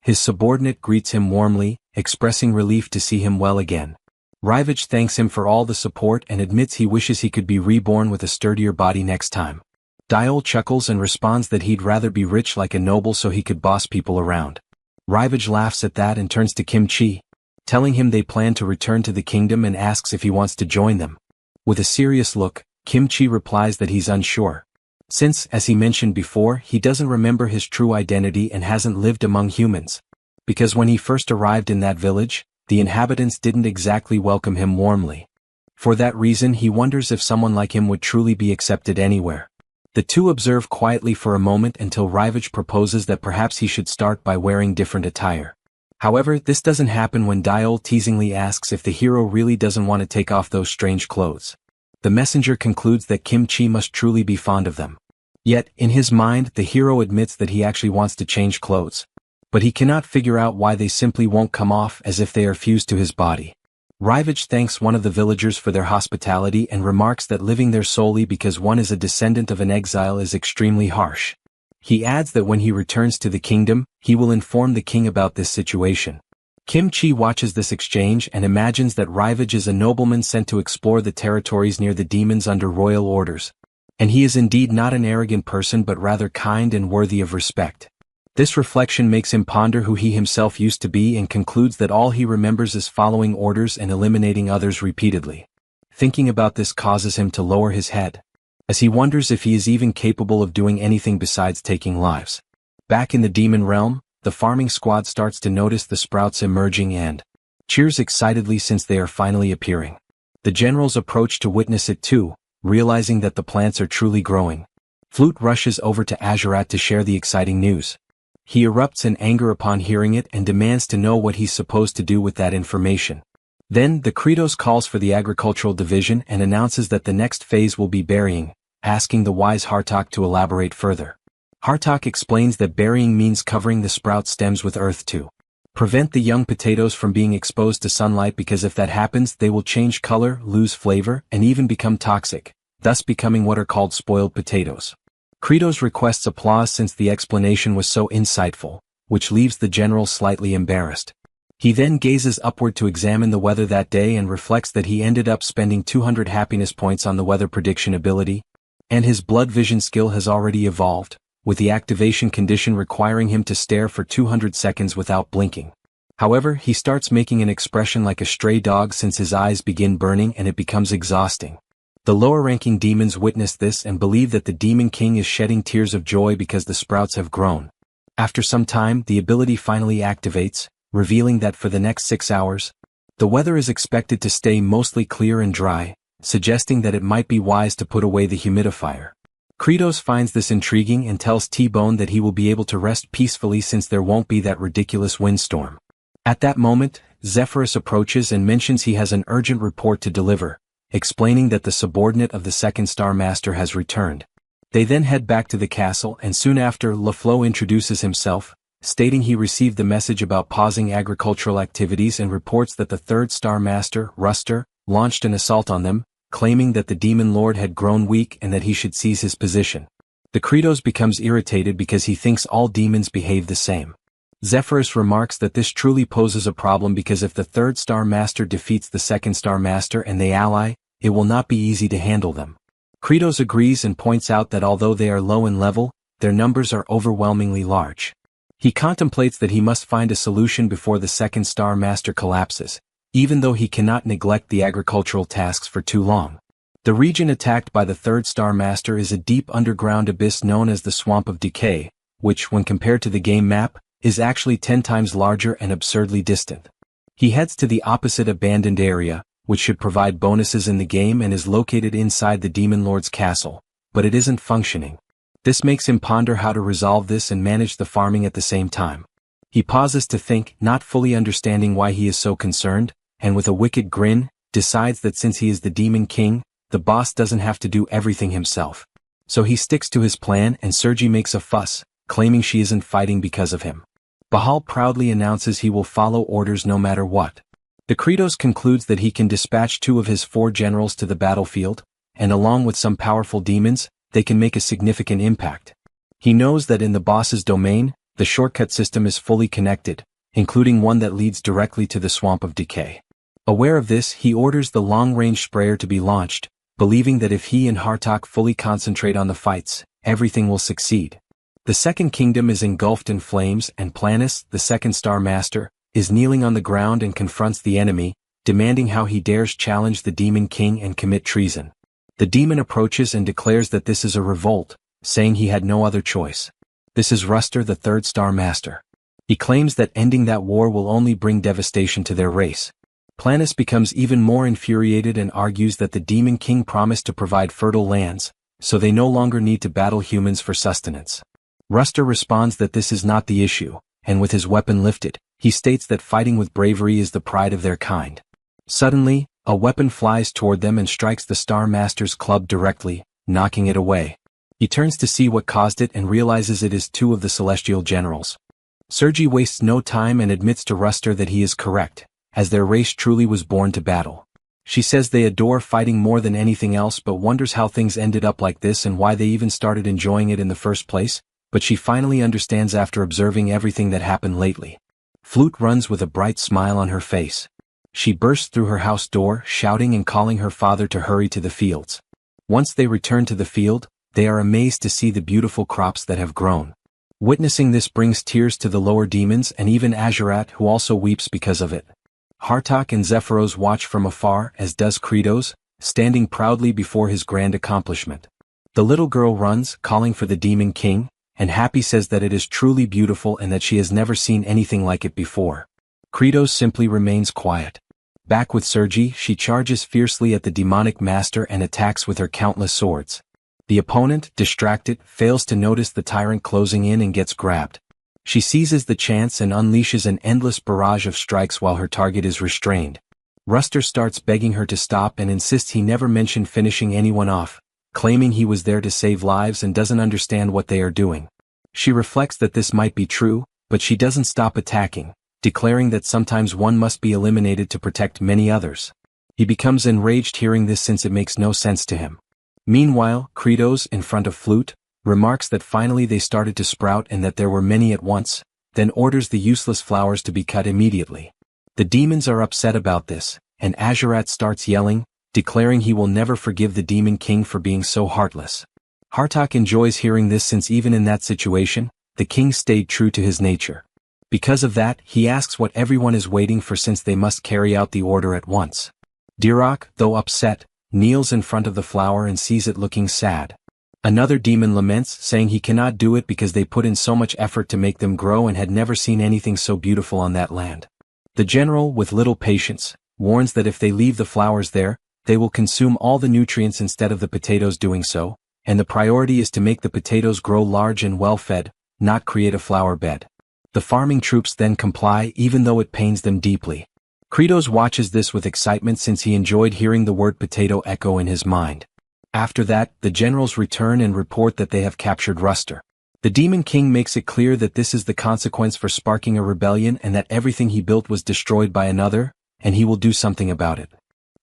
His subordinate greets him warmly, expressing relief to see him well again. Rivage thanks him for all the support and admits he wishes he could be reborn with a sturdier body next time. Diol chuckles and responds that he'd rather be rich like a noble so he could boss people around. Rivage laughs at that and turns to Kim Chi, telling him they plan to return to the kingdom and asks if he wants to join them. With a serious look, Kimchi replies that he's unsure. Since, as he mentioned before, he doesn't remember his true identity and hasn't lived among humans. Because when he first arrived in that village, the inhabitants didn't exactly welcome him warmly. For that reason he wonders if someone like him would truly be accepted anywhere. The two observe quietly for a moment until Rivage proposes that perhaps he should start by wearing different attire. However, this doesn't happen when Diol teasingly asks if the hero really doesn't want to take off those strange clothes. The messenger concludes that Kimchi must truly be fond of them. Yet, in his mind, the hero admits that he actually wants to change clothes. But he cannot figure out why they simply won't come off, as if they are fused to his body. Rivage thanks one of the villagers for their hospitality and remarks that living there solely because one is a descendant of an exile is extremely harsh. He adds that when he returns to the kingdom, he will inform the king about this situation. Kimchi watches this exchange and imagines that Rivage is a nobleman sent to explore the territories near the demons under royal orders. And he is indeed not an arrogant person but rather kind and worthy of respect. This reflection makes him ponder who he himself used to be and concludes that all he remembers is following orders and eliminating others repeatedly. Thinking about this causes him to lower his head, as he wonders if he is even capable of doing anything besides taking lives. Back in the demon realm, the farming squad starts to notice the sprouts emerging and cheers excitedly since they are finally appearing. The generals approach to witness it too, realizing that the plants are truly growing. Flute rushes over to Azurat to share the exciting news. He erupts in anger upon hearing it and demands to know what he's supposed to do with that information. Then, the Kratos calls for the agricultural division and announces that the next phase will be burying, asking the wise Hartok to elaborate further. Hartok explains that burying means covering the sprout stems with earth to prevent the young potatoes from being exposed to sunlight, because if that happens they will change color, lose flavor, and even become toxic, thus becoming what are called spoiled potatoes. Kratos requests applause since the explanation was so insightful, which leaves the general slightly embarrassed. He then gazes upward to examine the weather that day and reflects that he ended up spending 200 happiness points on the weather prediction ability, and his blood vision skill has already evolved, with the activation condition requiring him to stare for 200 seconds without blinking. However, he starts making an expression like a stray dog since his eyes begin burning and it becomes exhausting. The lower-ranking demons witness this and believe that the Demon King is shedding tears of joy because the sprouts have grown. After some time, the ability finally activates, revealing that for the next 6 hours, the weather is expected to stay mostly clear and dry, suggesting that it might be wise to put away the humidifier. Kratos finds this intriguing and tells T-Bone that he will be able to rest peacefully since there won't be that ridiculous windstorm. At that moment, Zephyrus approaches and mentions he has an urgent report to deliver, explaining that the subordinate of the second Star Master has returned. They then head back to the castle and soon after LaFleur introduces himself, stating he received the message about pausing agricultural activities and reports that the third Star Master, Ruster, launched an assault on them, claiming that the Demon Lord had grown weak and that he should seize his position. The Kratos becomes irritated because he thinks all demons behave the same. Zephyrus remarks that this truly poses a problem because if the third Star Master defeats the second Star Master and they ally, it will not be easy to handle them. Kratos agrees and points out that although they are low in level, their numbers are overwhelmingly large. He contemplates that he must find a solution before the second Star Master collapses, even though he cannot neglect the agricultural tasks for too long. The region attacked by the third Star Master is a deep underground abyss known as the Swamp of Decay, which, when compared to the game map, is actually 10 times larger and absurdly distant. He heads to the opposite abandoned area, which should provide bonuses in the game and is located inside the Demon Lord's castle, but it isn't functioning. This makes him ponder how to resolve this and manage the farming at the same time. He pauses to think, not fully understanding why he is so concerned, and with a wicked grin, decides that since he is the Demon King, the boss doesn't have to do everything himself. So he sticks to his plan and Sergi makes a fuss, claiming she isn't fighting because of him. Bahal proudly announces he will follow orders no matter what. The Kratos concludes that he can dispatch 2 of his 4 generals to the battlefield, and along with some powerful demons, they can make a significant impact. He knows that in the boss's domain, the shortcut system is fully connected, including one that leads directly to the Swamp of Decay. Aware of this, he orders the long-range sprayer to be launched, believing that if he and Hartok fully concentrate on the fights, everything will succeed. The Second Kingdom is engulfed in flames and Planus, the second Star Master, is kneeling on the ground and confronts the enemy, demanding how he dares challenge the Demon King and commit treason. The demon approaches and declares that this is a revolt, saying he had no other choice. This is Ruster, the third Star Master. He claims that ending that war will only bring devastation to their race. Planus becomes even more infuriated and argues that the Demon King promised to provide fertile lands, so they no longer need to battle humans for sustenance. Ruster responds that this is not the issue, and with his weapon lifted, he states that fighting with bravery is the pride of their kind. Suddenly, a weapon flies toward them and strikes the Star Master's club directly, knocking it away. He turns to see what caused it and realizes it is two of the celestial generals. Sergi wastes no time and admits to Ruster that he is correct, as their race truly was born to battle. She says they adore fighting more than anything else but wonders how things ended up like this and why they even started enjoying it in the first place, but she finally understands after observing everything that happened lately. Flute runs with a bright smile on her face. She bursts through her house door, shouting and calling her father to hurry to the fields. Once they return to the field, they are amazed to see the beautiful crops that have grown. Witnessing this brings tears to the lower demons and even Azurat, who also weeps because of it. Hartok and Zephyros watch from afar, as does Kratos, standing proudly before his grand accomplishment. The little girl runs, calling for the Demon King, and Happy says that it is truly beautiful and that she has never seen anything like it before. Kratos simply remains quiet. Back with Sergi, she charges fiercely at the demonic master and attacks with her countless swords. The opponent, distracted, fails to notice the tyrant closing in and gets grabbed. She seizes the chance and unleashes an endless barrage of strikes while her target is restrained. Ruster starts begging her to stop and insists he never mentioned finishing anyone off, claiming he was there to save lives and doesn't understand what they are doing. She reflects that this might be true, but she doesn't stop attacking, declaring that sometimes one must be eliminated to protect many others. He becomes enraged hearing this since it makes no sense to him. Meanwhile, Kratos, in front of Flute, remarks that finally they started to sprout and that there were many at once, then orders the useless flowers to be cut immediately. The demons are upset about this, and Azurat starts yelling, declaring he will never forgive the Demon King for being so heartless. Hartok enjoys hearing this since even in that situation, the king stayed true to his nature. Because of that, he asks what everyone is waiting for since they must carry out the order at once. Dirok, though upset, kneels in front of the flower and sees it looking sad. Another demon laments, saying he cannot do it because they put in so much effort to make them grow and had never seen anything so beautiful on that land. The general, with little patience, warns that if they leave the flowers there, they will consume all the nutrients instead of the potatoes doing so, and the priority is to make the potatoes grow large and well-fed, not create a flower bed. The farming troops then comply even though it pains them deeply. Kratos watches this with excitement since he enjoyed hearing the word potato echo in his mind. After that, the generals return and report that they have captured Ruster. The Demon King makes it clear that this is the consequence for sparking a rebellion and that everything he built was destroyed by another, and he will do something about it.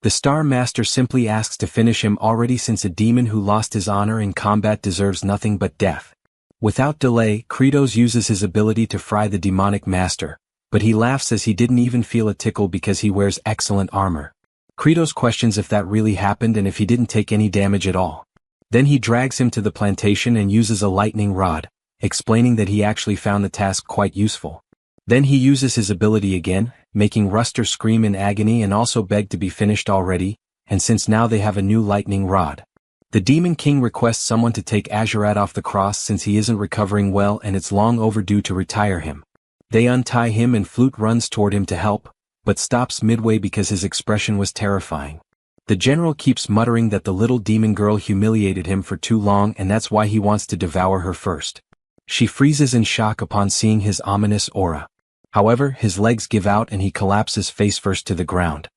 The Star Master simply asks to finish him already since a demon who lost his honor in combat deserves nothing but death. Without delay, Kratos uses his ability to fry the demonic master, but he laughs as he didn't even feel a tickle because he wears excellent armor. Kratos questions if that really happened and if he didn't take any damage at all. Then he drags him to the plantation and uses a lightning rod, explaining that he actually found the task quite useful. Then he uses his ability again, making Ruster scream in agony and also beg to be finished already, and since now they have a new lightning rod. The Demon King requests someone to take Azurat off the cross since he isn't recovering well and it's long overdue to retire him. They untie him and Flute runs toward him to help, but stops midway because his expression was terrifying. The general keeps muttering that the little demon girl humiliated him for too long and that's why he wants to devour her first. She freezes in shock upon seeing his ominous aura. However, his legs give out and he collapses face first to the ground.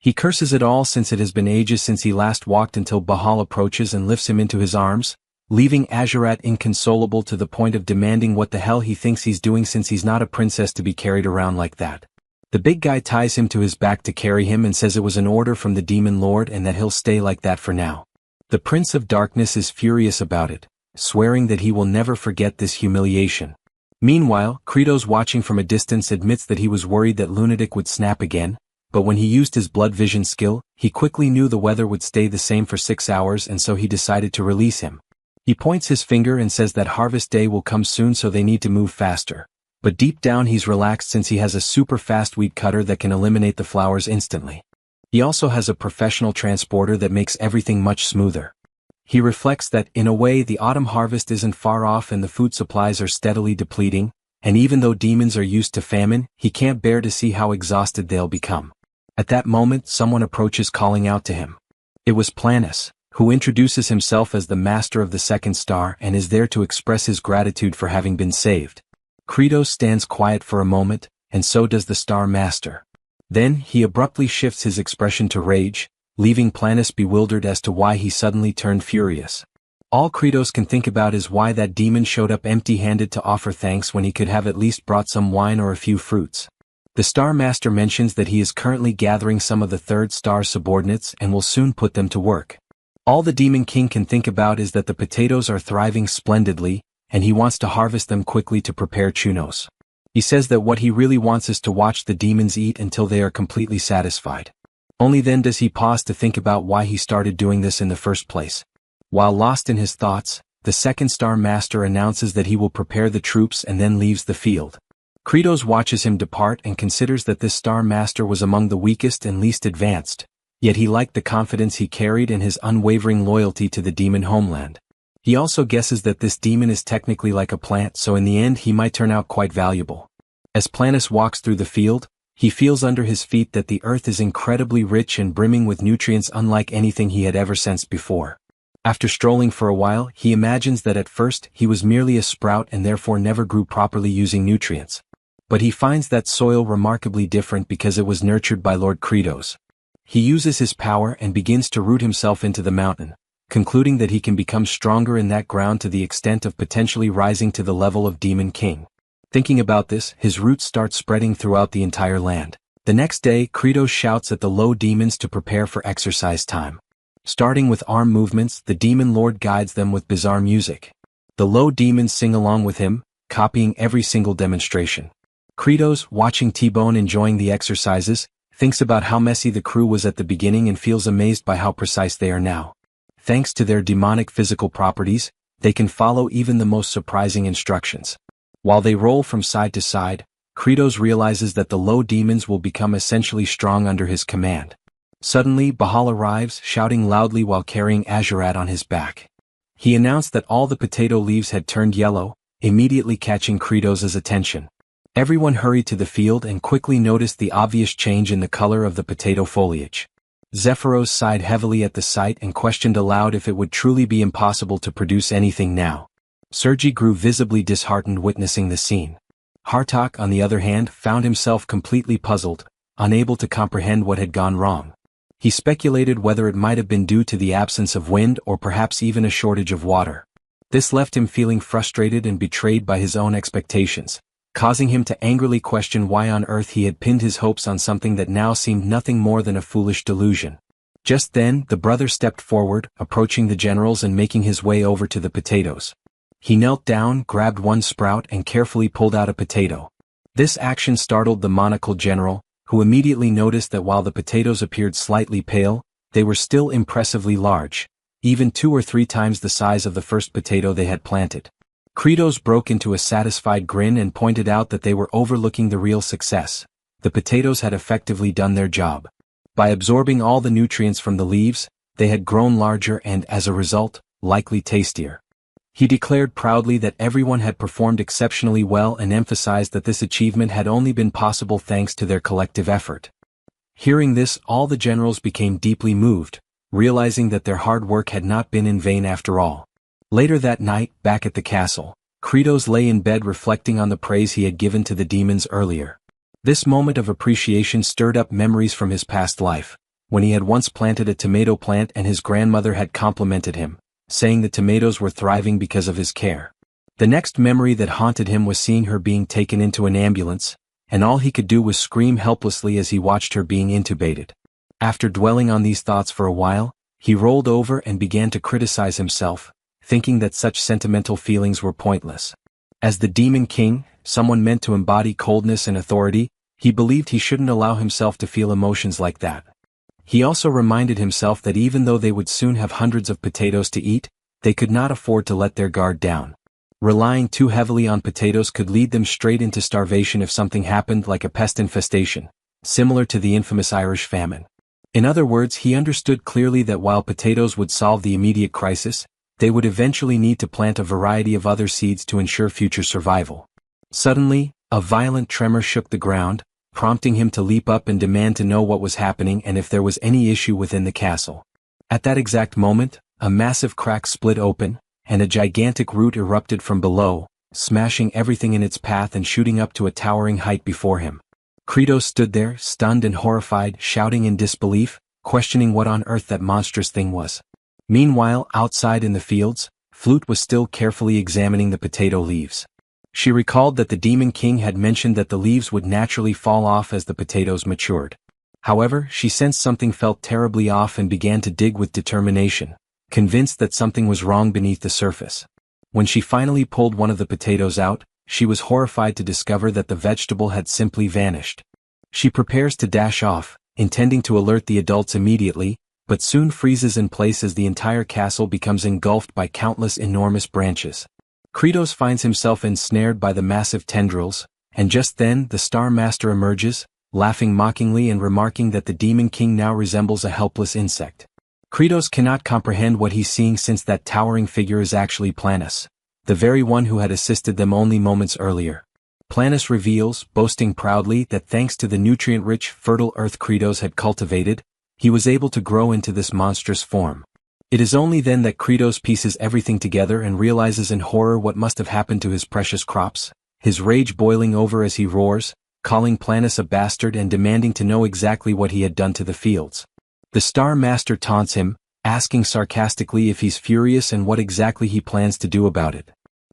He curses it all since it has been ages since he last walked until Bahal approaches and lifts him into his arms, leaving Azurat inconsolable to the point of demanding what the hell he thinks he's doing since he's not a princess to be carried around like that. The big guy ties him to his back to carry him and says it was an order from the Demon Lord and that he'll stay like that for now. The Prince of Darkness is furious about it, swearing that he will never forget this humiliation. Meanwhile, Kratos watching from a distance admits that he was worried that Lunatic would snap again, but when he used his blood vision skill, he quickly knew the weather would stay the same for 6 hours and so he decided to release him. He points his finger and says that harvest day will come soon so they need to move faster. But deep down he's relaxed since he has a super fast weed cutter that can eliminate the flowers instantly. He also has a professional transporter that makes everything much smoother. He reflects that, in a way, the autumn harvest isn't far off and the food supplies are steadily depleting, and even though demons are used to famine, he can't bear to see how exhausted they'll become. At that moment, someone approaches calling out to him. It was Planus, who introduces himself as the master of the second star and is there to express his gratitude for having been saved. Kratos stands quiet for a moment, and so does the star master. Then, he abruptly shifts his expression to rage, leaving Planus bewildered as to why he suddenly turned furious. All Kratos can think about is why that demon showed up empty-handed to offer thanks when he could have at least brought some wine or a few fruits. The Star Master mentions that he is currently gathering some of the third star's subordinates and will soon put them to work. All the Demon King can think about is that the potatoes are thriving splendidly, and he wants to harvest them quickly to prepare chunos. He says that what he really wants is to watch the demons eat until they are completely satisfied. Only then does he pause to think about why he started doing this in the first place. While lost in his thoughts, the second Star Master announces that he will prepare the troops and then leaves the field. Kratos watches him depart and considers that this Star Master was among the weakest and least advanced, yet he liked the confidence he carried and his unwavering loyalty to the demon homeland. He also guesses that this demon is technically like a plant, so in the end he might turn out quite valuable. As Planus walks through the field, he feels under his feet that the earth is incredibly rich and brimming with nutrients unlike anything he had ever sensed before. After strolling for a while, he imagines that at first he was merely a sprout and therefore never grew properly using nutrients. But he finds that soil remarkably different because it was nurtured by Lord Kratos. He uses his power and begins to root himself into the mountain, concluding that he can become stronger in that ground to the extent of potentially rising to the level of Demon King. Thinking about this, his roots start spreading throughout the entire land. The next day, Kratos shouts at the low demons to prepare for exercise time. Starting with arm movements, the Demon Lord guides them with bizarre music. The low demons sing along with him, copying every single demonstration. Kratos, watching T-Bone enjoying the exercises, thinks about how messy the crew was at the beginning and feels amazed by how precise they are now. Thanks to their demonic physical properties, they can follow even the most surprising instructions. While they roll from side to side, Kratos realizes that the low demons will become essentially strong under his command. Suddenly, Bahal arrives, shouting loudly while carrying Azurat on his back. He announced that all the potato leaves had turned yellow, immediately catching Kratos' attention. Everyone hurried to the field and quickly noticed the obvious change in the color of the potato foliage. Zephyros sighed heavily at the sight and questioned aloud if it would truly be impossible to produce anything now. Sergi grew visibly disheartened witnessing the scene. Hartok, on the other hand, found himself completely puzzled, unable to comprehend what had gone wrong. He speculated whether it might have been due to the absence of wind or perhaps even a shortage of water. This left him feeling frustrated and betrayed by his own expectations, causing him to angrily question why on earth he had pinned his hopes on something that now seemed nothing more than a foolish delusion. Just then, the brother stepped forward, approaching the generals and making his way over to the potatoes. He knelt down, grabbed one sprout and carefully pulled out a potato. This action startled the monocled general, who immediately noticed that while the potatoes appeared slightly pale, they were still impressively large, even 2 or 3 times the size of the first potato they had planted. Kratos broke into a satisfied grin and pointed out that they were overlooking the real success. The potatoes had effectively done their job. By absorbing all the nutrients from the leaves, they had grown larger and, as a result, likely tastier. He declared proudly that everyone had performed exceptionally well and emphasized that this achievement had only been possible thanks to their collective effort. Hearing this, all the generals became deeply moved, realizing that their hard work had not been in vain after all. Later that night, back at the castle, Kratos lay in bed reflecting on the praise he had given to the demons earlier. This moment of appreciation stirred up memories from his past life, when he had once planted a tomato plant and his grandmother had complimented him, saying the tomatoes were thriving because of his care. The next memory that haunted him was seeing her being taken into an ambulance, and all he could do was scream helplessly as he watched her being intubated. After dwelling on these thoughts for a while, he rolled over and began to criticize himself, thinking that such sentimental feelings were pointless. As the Demon King, someone meant to embody coldness and authority, he believed he shouldn't allow himself to feel emotions like that. He also reminded himself that even though they would soon have hundreds of potatoes to eat, they could not afford to let their guard down. Relying too heavily on potatoes could lead them straight into starvation if something happened like a pest infestation, similar to the infamous Irish famine. In other words, he understood clearly that while potatoes would solve the immediate crisis, they would eventually need to plant a variety of other seeds to ensure future survival. Suddenly, a violent tremor shook the ground, prompting him to leap up and demand to know what was happening and if there was any issue within the castle. At that exact moment, a massive crack split open, and a gigantic root erupted from below, smashing everything in its path and shooting up to a towering height before him. Kratos stood there, stunned and horrified, shouting in disbelief, questioning what on earth that monstrous thing was. Meanwhile, outside in the fields, Flute was still carefully examining the potato leaves. She recalled that the Demon King had mentioned that the leaves would naturally fall off as the potatoes matured. However, she sensed something felt terribly off and began to dig with determination, convinced that something was wrong beneath the surface. When she finally pulled one of the potatoes out, she was horrified to discover that the vegetable had simply vanished. She prepares to dash off, intending to alert the adults immediately, but soon freezes in place as the entire castle becomes engulfed by countless enormous branches. Kratos finds himself ensnared by the massive tendrils, and just then the Star Master emerges, laughing mockingly and remarking that the Demon King now resembles a helpless insect. Kratos cannot comprehend what he's seeing since that towering figure is actually Planus, the very one who had assisted them only moments earlier. Planus reveals, boasting proudly, that thanks to the nutrient-rich, fertile earth Kratos had cultivated, he was able to grow into this monstrous form. It is only then that Kratos pieces everything together and realizes in horror what must have happened to his precious crops, his rage boiling over as he roars, calling Planus a bastard and demanding to know exactly what he had done to the fields. The Star Master taunts him, asking sarcastically if he's furious and what exactly he plans to do about it.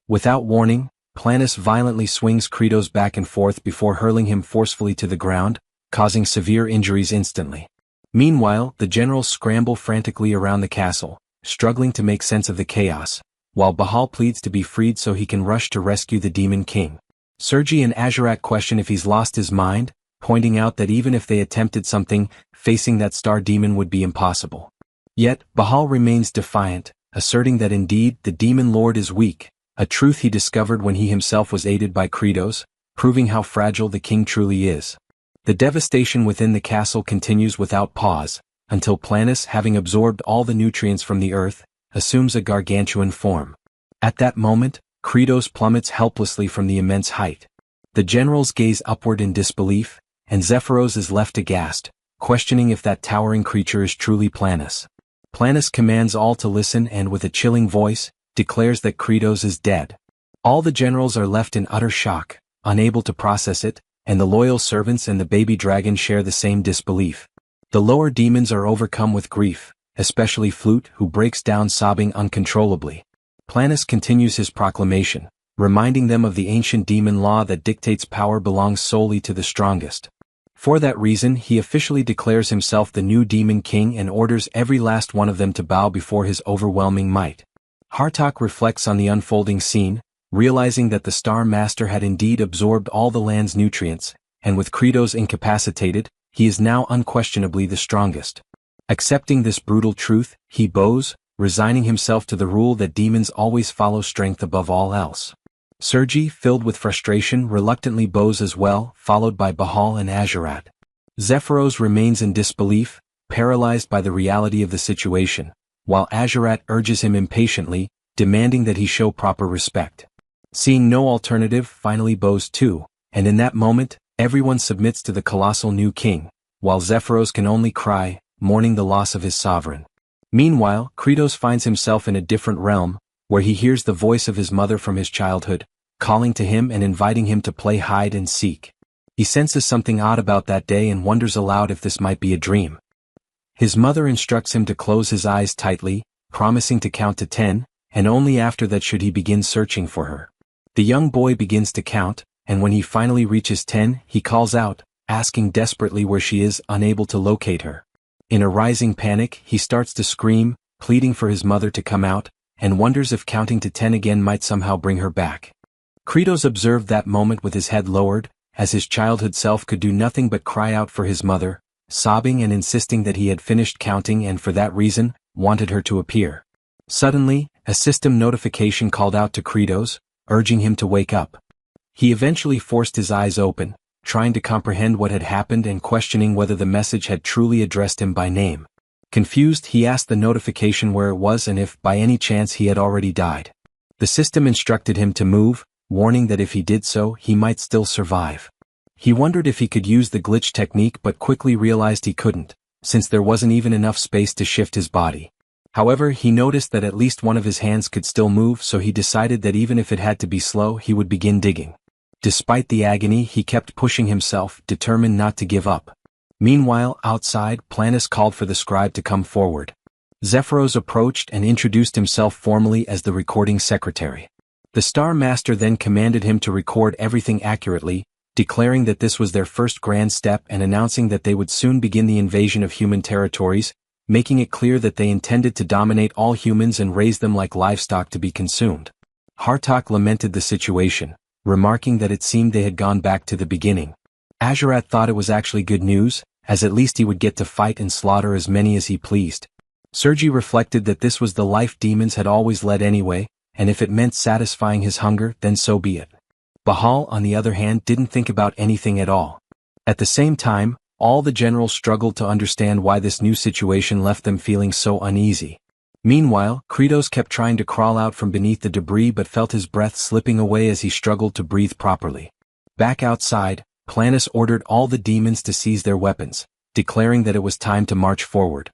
Without warning, Planus violently swings Kratos back and forth before hurling him forcefully to the ground, causing severe injuries instantly. Meanwhile, the generals scramble frantically around the castle, struggling to make sense of the chaos, while Bahal pleads to be freed so he can rush to rescue the Demon King. Sergi and Azurat question if he's lost his mind, pointing out that even if they attempted something, facing that star demon would be impossible. Yet, Bahal remains defiant, asserting that indeed the Demon Lord is weak, a truth he discovered when he himself was aided by Kratos, proving how fragile the king truly is. The devastation within the castle continues without pause, until Planus, having absorbed all the nutrients from the earth, assumes a gargantuan form. At that moment, Kratos plummets helplessly from the immense height. The generals gaze upward in disbelief, and Zephyros is left aghast, questioning if that towering creature is truly Planus. Planus commands all to listen and with a chilling voice, declares that Kratos is dead. All the generals are left in utter shock, unable to process it, and the loyal servants and the baby dragon share the same disbelief. The lower demons are overcome with grief, especially Flute, who breaks down sobbing uncontrollably. Planus continues his proclamation, reminding them of the ancient demon law that dictates power belongs solely to the strongest. For that reason, he officially declares himself the new Demon King and orders every last one of them to bow before his overwhelming might. Hartok reflects on the unfolding scene, realizing that the Star Master had indeed absorbed all the land's nutrients, and with Kratos incapacitated, he is now unquestionably the strongest. Accepting this brutal truth, he bows, resigning himself to the rule that demons always follow strength above all else. Sergi, filled with frustration, reluctantly bows as well, followed by Bahal and Azurat. Zephyros remains in disbelief, paralyzed by the reality of the situation, while Azurat urges him impatiently, demanding that he show proper respect. Seeing no alternative, finally bows too, and in that moment, everyone submits to the colossal new king, while Zephyros can only cry, mourning the loss of his sovereign. Meanwhile, Kratos finds himself in a different realm, where he hears the voice of his mother from his childhood, calling to him and inviting him to play hide and seek. He senses something odd about that day and wonders aloud if this might be a dream. His mother instructs him to close his eyes tightly, promising to count to 10, and only after that should he begin searching for her. The young boy begins to count, and when he finally reaches 10, he calls out, asking desperately where she is, unable to locate her. In a rising panic, he starts to scream, pleading for his mother to come out, and wonders if counting to 10 again might somehow bring her back. Kratos observed that moment with his head lowered, as his childhood self could do nothing but cry out for his mother, sobbing and insisting that he had finished counting and for that reason, wanted her to appear. Suddenly, a system notification called out to Kratos, urging him to wake up. He eventually forced his eyes open, trying to comprehend what had happened and questioning whether the message had truly addressed him by name. Confused, he asked the notification where it was and if, by any chance, he had already died. The system instructed him to move, warning that if he did so, he might still survive. He wondered if he could use the glitch technique but quickly realized he couldn't, since there wasn't even enough space to shift his body. However, he noticed that at least one of his hands could still move, so he decided that even if it had to be slow, he would begin digging. Despite the agony, he kept pushing himself, determined not to give up. Meanwhile, outside, Planus called for the scribe to come forward. Zephyros approached and introduced himself formally as the recording secretary. The Star Master then commanded him to record everything accurately, declaring that this was their first grand step and announcing that they would soon begin the invasion of human territories, making it clear that they intended to dominate all humans and raise them like livestock to be consumed. Hartok lamented the situation, remarking that it seemed they had gone back to the beginning. Azurat thought it was actually good news, as at least he would get to fight and slaughter as many as he pleased. Sergi reflected that this was the life demons had always led anyway, and if it meant satisfying his hunger, then so be it. Bahal, on the other hand, didn't think about anything at all. At the same time, all the generals struggled to understand why this new situation left them feeling so uneasy. Meanwhile, Kratos kept trying to crawl out from beneath the debris but felt his breath slipping away as he struggled to breathe properly. Back outside, Planus ordered all the demons to seize their weapons, declaring that it was time to march forward.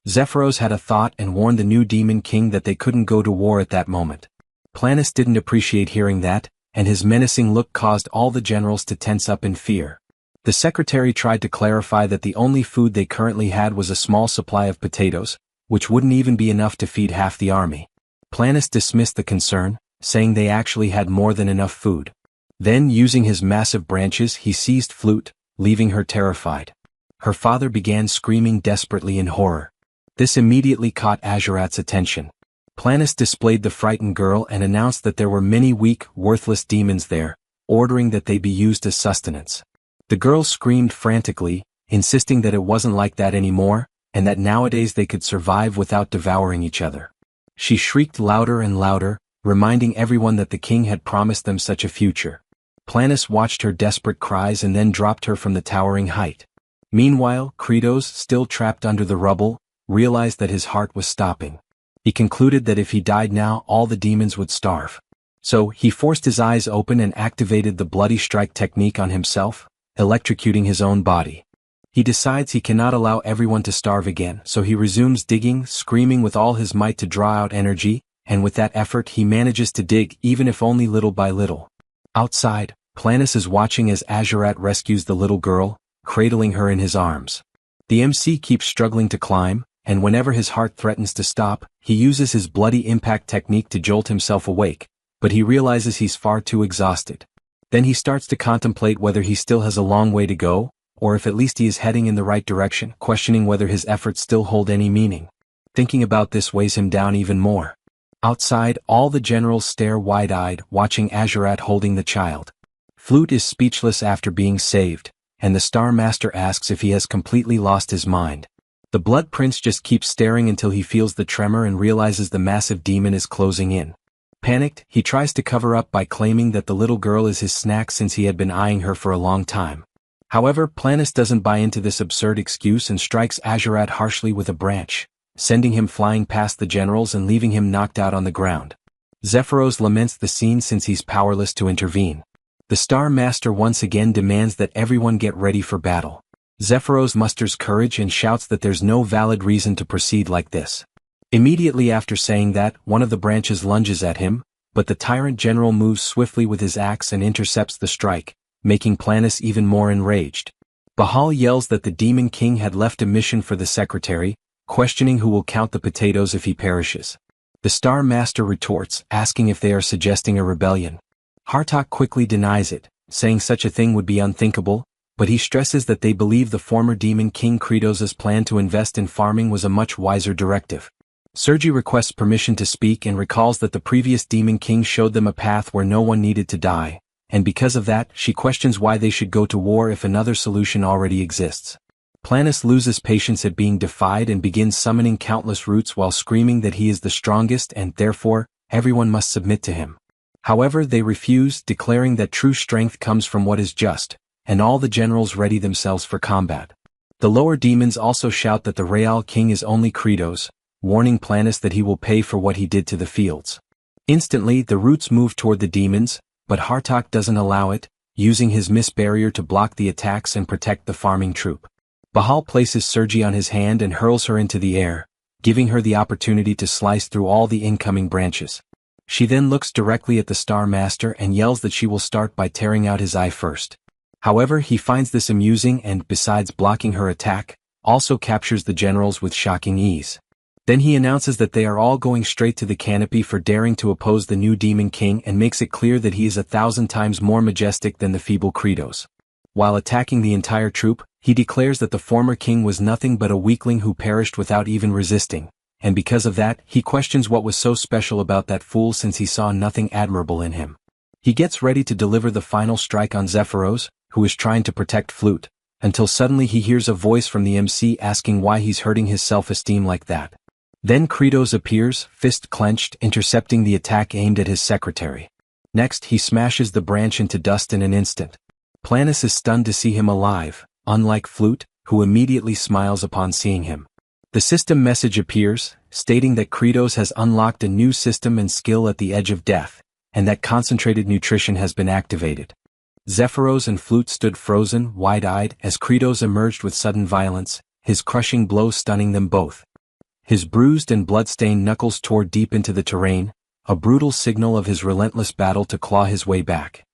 Zephyros had a thought and warned the new demon king that they couldn't go to war at that moment. Planus didn't appreciate hearing that, and his menacing look caused all the generals to tense up in fear. The secretary tried to clarify that the only food they currently had was a small supply of potatoes, which wouldn't even be enough to feed half the army. Planus dismissed the concern, saying they actually had more than enough food. Then, using his massive branches, he seized Flute, leaving her terrified. Her father began screaming desperately in horror. This immediately caught Azurat's attention. Planus displayed the frightened girl and announced that there were many weak, worthless demons there, ordering that they be used as sustenance. The girl screamed frantically, insisting that it wasn't like that anymore, and that nowadays they could survive without devouring each other. She shrieked louder and louder, reminding everyone that the king had promised them such a future. Planus watched her desperate cries and then dropped her from the towering height. Meanwhile, Kratos, still trapped under the rubble, realized that his heart was stopping. He concluded that if he died now, all the demons would starve. So, he forced his eyes open and activated the bloody strike technique on himself, electrocuting his own body. He decides he cannot allow everyone to starve again, so he resumes digging, screaming with all his might to draw out energy, and with that effort he manages to dig even if only little by little. Outside, Planus is watching as Azurat rescues the little girl, cradling her in his arms. The MC keeps struggling to climb, and whenever his heart threatens to stop, he uses his bloody impact technique to jolt himself awake, but he realizes he's far too exhausted. Then he starts to contemplate whether he still has a long way to go, or if at least he is heading in the right direction, questioning whether his efforts still hold any meaning. Thinking about this weighs him down even more. Outside, all the generals stare wide-eyed, watching Azurat holding the child. Flute is speechless after being saved, and the Star Master asks if he has completely lost his mind. The Blood Prince just keeps staring until he feels the tremor and realizes the massive demon is closing in. Panicked, he tries to cover up by claiming that the little girl is his snack since he had been eyeing her for a long time. However, Planus doesn't buy into this absurd excuse and strikes Azurat harshly with a branch, sending him flying past the generals and leaving him knocked out on the ground. Zephyros laments the scene since he's powerless to intervene. The Star Master once again demands that everyone get ready for battle. Zephyros musters courage and shouts that there's no valid reason to proceed like this. Immediately after saying that, one of the branches lunges at him, but the tyrant general moves swiftly with his axe and intercepts the strike, making Planus even more enraged. Bahal yells that the Demon King had left a mission for the secretary, questioning who will count the potatoes if he perishes. The Star Master retorts, asking if they are suggesting a rebellion. Hartok quickly denies it, saying such a thing would be unthinkable, but he stresses that they believe the former Demon King Kratos's plan to invest in farming was a much wiser directive. Sergi requests permission to speak and recalls that the previous Demon King showed them a path where no one needed to die, and because of that, she questions why they should go to war if another solution already exists. Planus loses patience at being defied and begins summoning countless roots while screaming that he is the strongest and, therefore, everyone must submit to him. However, they refuse, declaring that true strength comes from what is just, and all the generals ready themselves for combat. The lower demons also shout that the Real King is only Kratos, warning Planus that he will pay for what he did to the fields. Instantly, the roots move toward the demons, but Hartok doesn't allow it, using his mist barrier to block the attacks and protect the farming troop. Bahal places Sergi on his hand and hurls her into the air, giving her the opportunity to slice through all the incoming branches. She then looks directly at the Star Master and yells that she will start by tearing out his eye first. However, he finds this amusing and, besides blocking her attack, also captures the generals with shocking ease. Then he announces that they are all going straight to the canopy for daring to oppose the new Demon King and makes it clear that he is 1,000 times more majestic than the feeble Kratos. While attacking the entire troop, he declares that the former king was nothing but a weakling who perished without even resisting, and because of that, he questions what was so special about that fool since he saw nothing admirable in him. He gets ready to deliver the final strike on Zephyros, who is trying to protect Flute, until suddenly he hears a voice from the MC asking why he's hurting his self-esteem like that. Then Kratos appears, fist clenched, intercepting the attack aimed at his secretary. Next, he smashes the branch into dust in an instant. Planus is stunned to see him alive, unlike Flute, who immediately smiles upon seeing him. The system message appears, stating that Kratos has unlocked a new system and skill at the edge of death, and that concentrated nutrition has been activated. Zephyros and Flute stood frozen, wide-eyed, as Kratos emerged with sudden violence, his crushing blow stunning them both. His bruised and blood-stained knuckles tore deep into the terrain, a brutal signal of his relentless battle to claw his way back.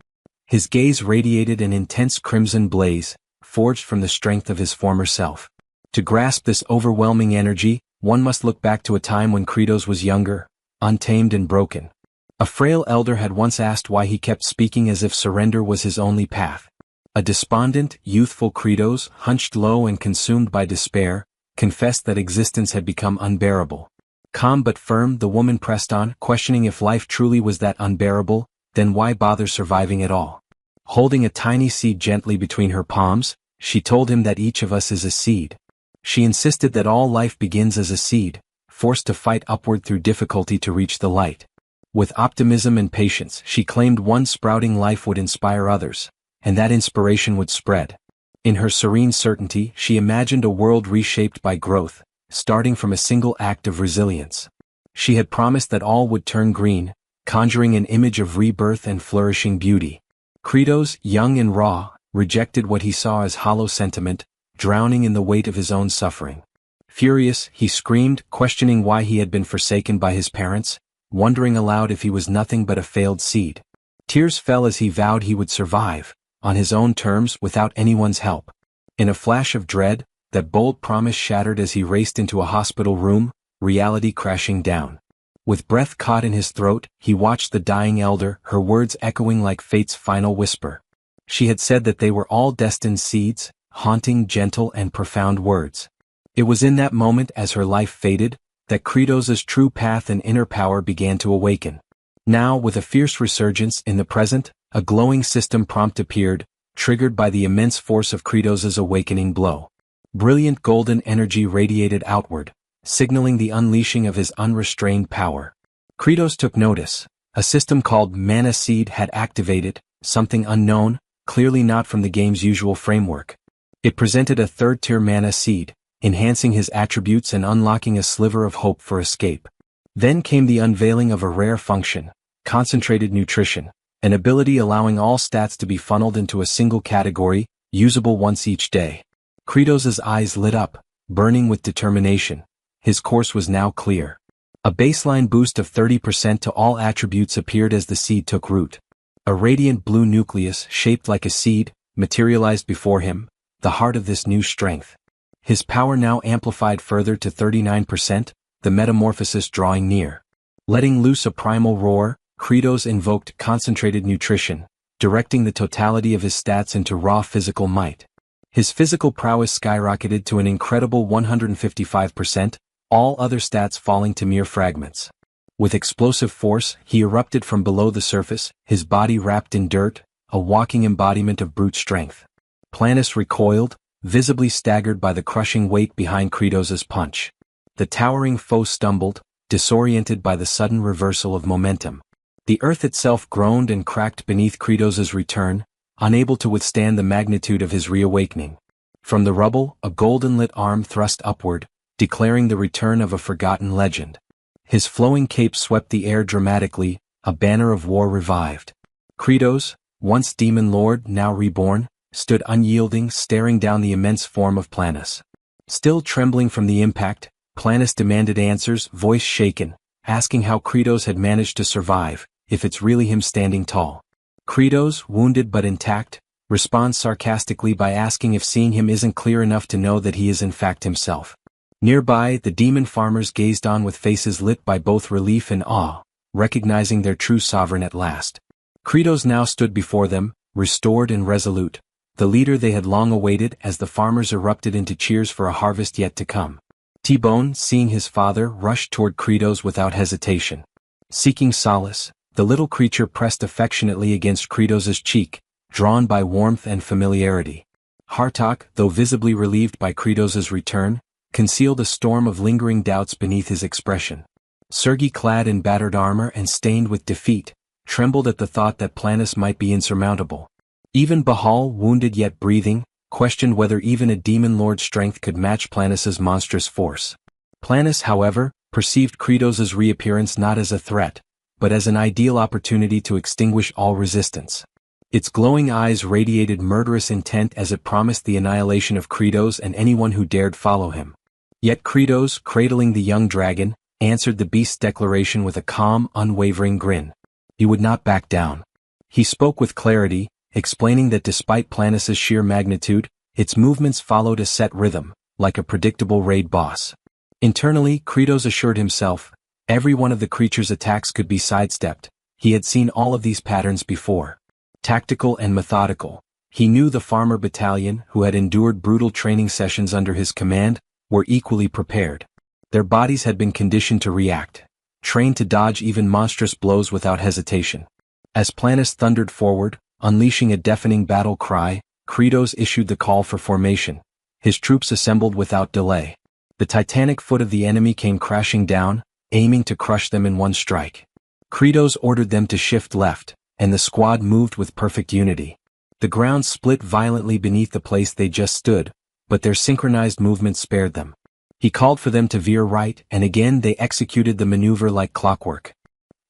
His gaze radiated an intense crimson blaze, forged from the strength of his former self. To grasp this overwhelming energy, one must look back to a time when Kratos was younger, untamed and broken. A frail elder had once asked why he kept speaking as if surrender was his only path. A despondent, youthful Kratos, hunched low and consumed by despair, confessed that existence had become unbearable. Calm but firm, the woman pressed on, questioning if life truly was that unbearable, then why bother surviving at all? Holding a tiny seed gently between her palms, she told him that each of us is a seed. She insisted that all life begins as a seed, forced to fight upward through difficulty to reach the light. With optimism and patience, she claimed one sprouting life would inspire others, and that inspiration would spread. In her serene certainty, she imagined a world reshaped by growth, starting from a single act of resilience. She had promised that all would turn green, conjuring an image of rebirth and flourishing beauty. Kratos, young and raw, rejected what he saw as hollow sentiment, drowning in the weight of his own suffering. Furious, he screamed, questioning why he had been forsaken by his parents, wondering aloud if he was nothing but a failed seed. Tears fell as he vowed he would survive, on his own terms without anyone's help. In a flash of dread, that bold promise shattered as he raced into a hospital room, reality crashing down. With breath caught in his throat, he watched the dying elder, her words echoing like fate's final whisper. She had said that they were all destined seeds, haunting, gentle and profound words. It was in that moment, as her life faded, that Kratos's true path and inner power began to awaken. Now, with a fierce resurgence in the present, a glowing system prompt appeared, triggered by the immense force of Kratos's awakening blow. Brilliant golden energy radiated outward, signaling the unleashing of his unrestrained power. Kratos took notice. A system called Mana Seed had activated, something unknown, clearly not from the game's usual framework. It presented a third-tier Mana Seed, enhancing his attributes and unlocking a sliver of hope for escape. Then came the unveiling of a rare function, concentrated nutrition, an ability allowing all stats to be funneled into a single category, usable once each day. Kratos's eyes lit up, burning with determination. His course was now clear. A baseline boost of 30% to all attributes appeared as the seed took root. A radiant blue nucleus, shaped like a seed, materialized before him, the heart of this new strength. His power now amplified further to 39%, the metamorphosis drawing near. Letting loose a primal roar, Kratos invoked concentrated nutrition, directing the totality of his stats into raw physical might. His physical prowess skyrocketed to an incredible 155%, all other stats falling to mere fragments. With explosive force, he erupted from below the surface, his body wrapped in dirt, a walking embodiment of brute strength. Planus recoiled, visibly staggered by the crushing weight behind Kratos's punch. The towering foe stumbled, disoriented by the sudden reversal of momentum. The earth itself groaned and cracked beneath Kratos's return, unable to withstand the magnitude of his reawakening. From the rubble, a golden-lit arm thrust upward, declaring the return of a forgotten legend. His flowing cape swept the air dramatically, a banner of war revived. Kratos, once demon lord, now reborn, stood unyielding, staring down the immense form of Planus. Still trembling from the impact, Planus demanded answers, voice shaken, asking how Kratos had managed to survive, if it's really him standing tall. Kratos, wounded but intact, responds sarcastically by asking if seeing him isn't clear enough to know that he is in fact himself. Nearby, the demon farmers gazed on with faces lit by both relief and awe, recognizing their true sovereign at last. Kratos now stood before them, restored and resolute, the leader they had long awaited as the farmers erupted into cheers for a harvest yet to come. T-Bone, seeing his father, rushed toward Kratos without hesitation. Seeking solace, the little creature pressed affectionately against Kratos' cheek, drawn by warmth and familiarity. Hartok, though visibly relieved by Kratos' return, concealed a storm of lingering doubts beneath his expression. Sergei, clad in battered armor and stained with defeat, trembled at the thought that Planus might be insurmountable. Even Bahal, wounded yet breathing, questioned whether even a demon lord's strength could match Planus' monstrous force. Planus, however, perceived Kratos' reappearance not as a threat, but as an ideal opportunity to extinguish all resistance. Its glowing eyes radiated murderous intent as it promised the annihilation of Kratos and anyone who dared follow him. Yet Kratos, cradling the young dragon, answered the beast's declaration with a calm, unwavering grin. He would not back down. He spoke with clarity, explaining that despite Planus' sheer magnitude, its movements followed a set rhythm, like a predictable raid boss. Internally, Kratos assured himself, every one of the creature's attacks could be sidestepped. He had seen all of these patterns before. Tactical and methodical. He knew the farmer battalion, who had endured brutal training sessions under his command, were equally prepared. Their bodies had been conditioned to react, trained to dodge even monstrous blows without hesitation. As Planus thundered forward, unleashing a deafening battle cry, Kratos issued the call for formation. His troops assembled without delay. The titanic foot of the enemy came crashing down, aiming to crush them in one strike. Kratos ordered them to shift left, and the squad moved with perfect unity. The ground split violently beneath the place they just stood, but their synchronized movement spared them. He called for them to veer right, and again they executed the maneuver like clockwork.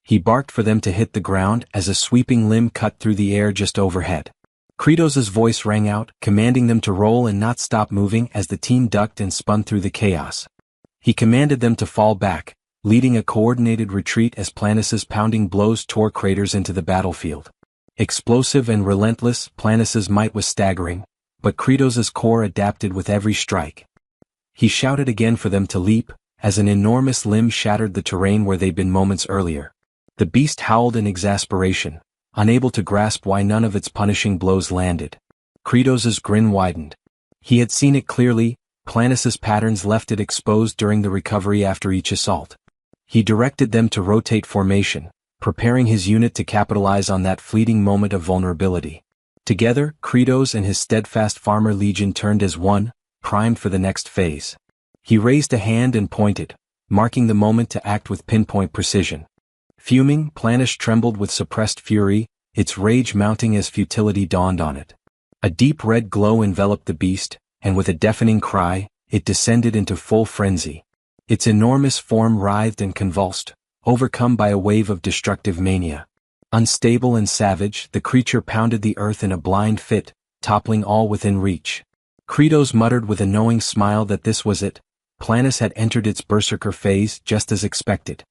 He barked for them to hit the ground as a sweeping limb cut through the air just overhead. Kratos' voice rang out, commanding them to roll and not stop moving as the team ducked and spun through the chaos. He commanded them to fall back, leading a coordinated retreat as Planus' pounding blows tore craters into the battlefield. Explosive and relentless, Planus' might was staggering, but Kratos' core adapted with every strike. He shouted again for them to leap, as an enormous limb shattered the terrain where they'd been moments earlier. The beast howled in exasperation, unable to grasp why none of its punishing blows landed. Kratos' grin widened. He had seen it clearly, Planus' patterns left it exposed during the recovery after each assault. He directed them to rotate formation, preparing his unit to capitalize on that fleeting moment of vulnerability. Together, Kratos and his steadfast farmer legion turned as one, primed for the next phase. He raised a hand and pointed, marking the moment to act with pinpoint precision. Fuming, Planus trembled with suppressed fury, its rage mounting as futility dawned on it. A deep red glow enveloped the beast, and with a deafening cry, it descended into full frenzy. Its enormous form writhed and convulsed, overcome by a wave of destructive mania. Unstable and savage, the creature pounded the earth in a blind fit, toppling all within reach. Kratos muttered with a knowing smile that this was it. Planus had entered its berserker phase just as expected.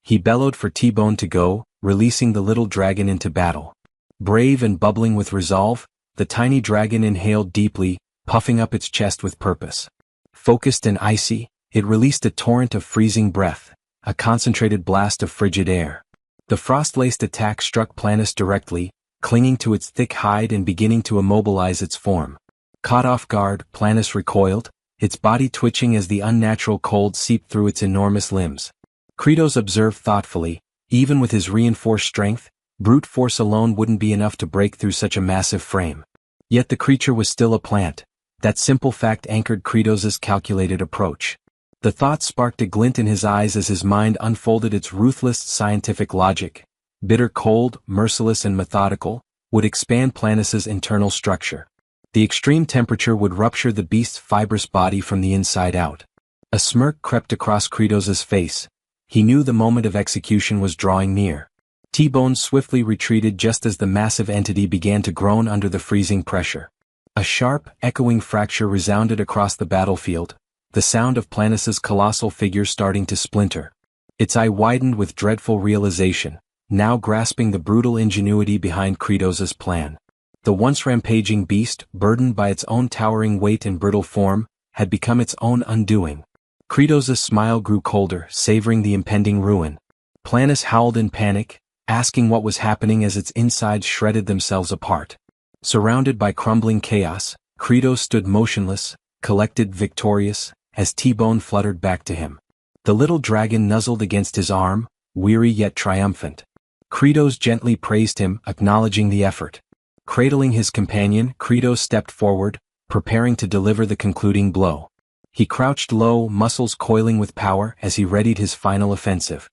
He bellowed for T-Bone to go, releasing the little dragon into battle. Brave and bubbling with resolve, the tiny dragon inhaled deeply, puffing up its chest with purpose. Focused and icy, it released a torrent of freezing breath, a concentrated blast of frigid air. The frost-laced attack struck Planus directly, clinging to its thick hide and beginning to immobilize its form. Caught off guard, Planus recoiled, its body twitching as the unnatural cold seeped through its enormous limbs. Kratos observed thoughtfully, even with his reinforced strength, brute force alone wouldn't be enough to break through such a massive frame. Yet the creature was still a plant. That simple fact anchored Kratos' calculated approach. The thought sparked a glint in his eyes as his mind unfolded its ruthless scientific logic. Bitter cold, merciless and methodical, would expand Planis's internal structure. The extreme temperature would rupture the beast's fibrous body from the inside out. A smirk crept across Kratos's face. He knew the moment of execution was drawing near. T-Bone swiftly retreated just as the massive entity began to groan under the freezing pressure. A sharp, echoing fracture resounded across the battlefield, the sound of Planis's colossal figure starting to splinter. Its eye widened with dreadful realization, now grasping the brutal ingenuity behind Kratos's plan. The once rampaging beast, burdened by its own towering weight and brittle form, had become its own undoing. Kratos's smile grew colder, savoring the impending ruin. Planis howled in panic, asking what was happening as its insides shredded themselves apart. Surrounded by crumbling chaos, Kratos stood motionless, collected, victorious, as T-Bone fluttered back to him. The little dragon nuzzled against his arm, weary yet triumphant. Kratos gently praised him, acknowledging the effort. Cradling his companion, Kratos stepped forward, preparing to deliver the concluding blow. He crouched low, muscles coiling with power as he readied his final offensive.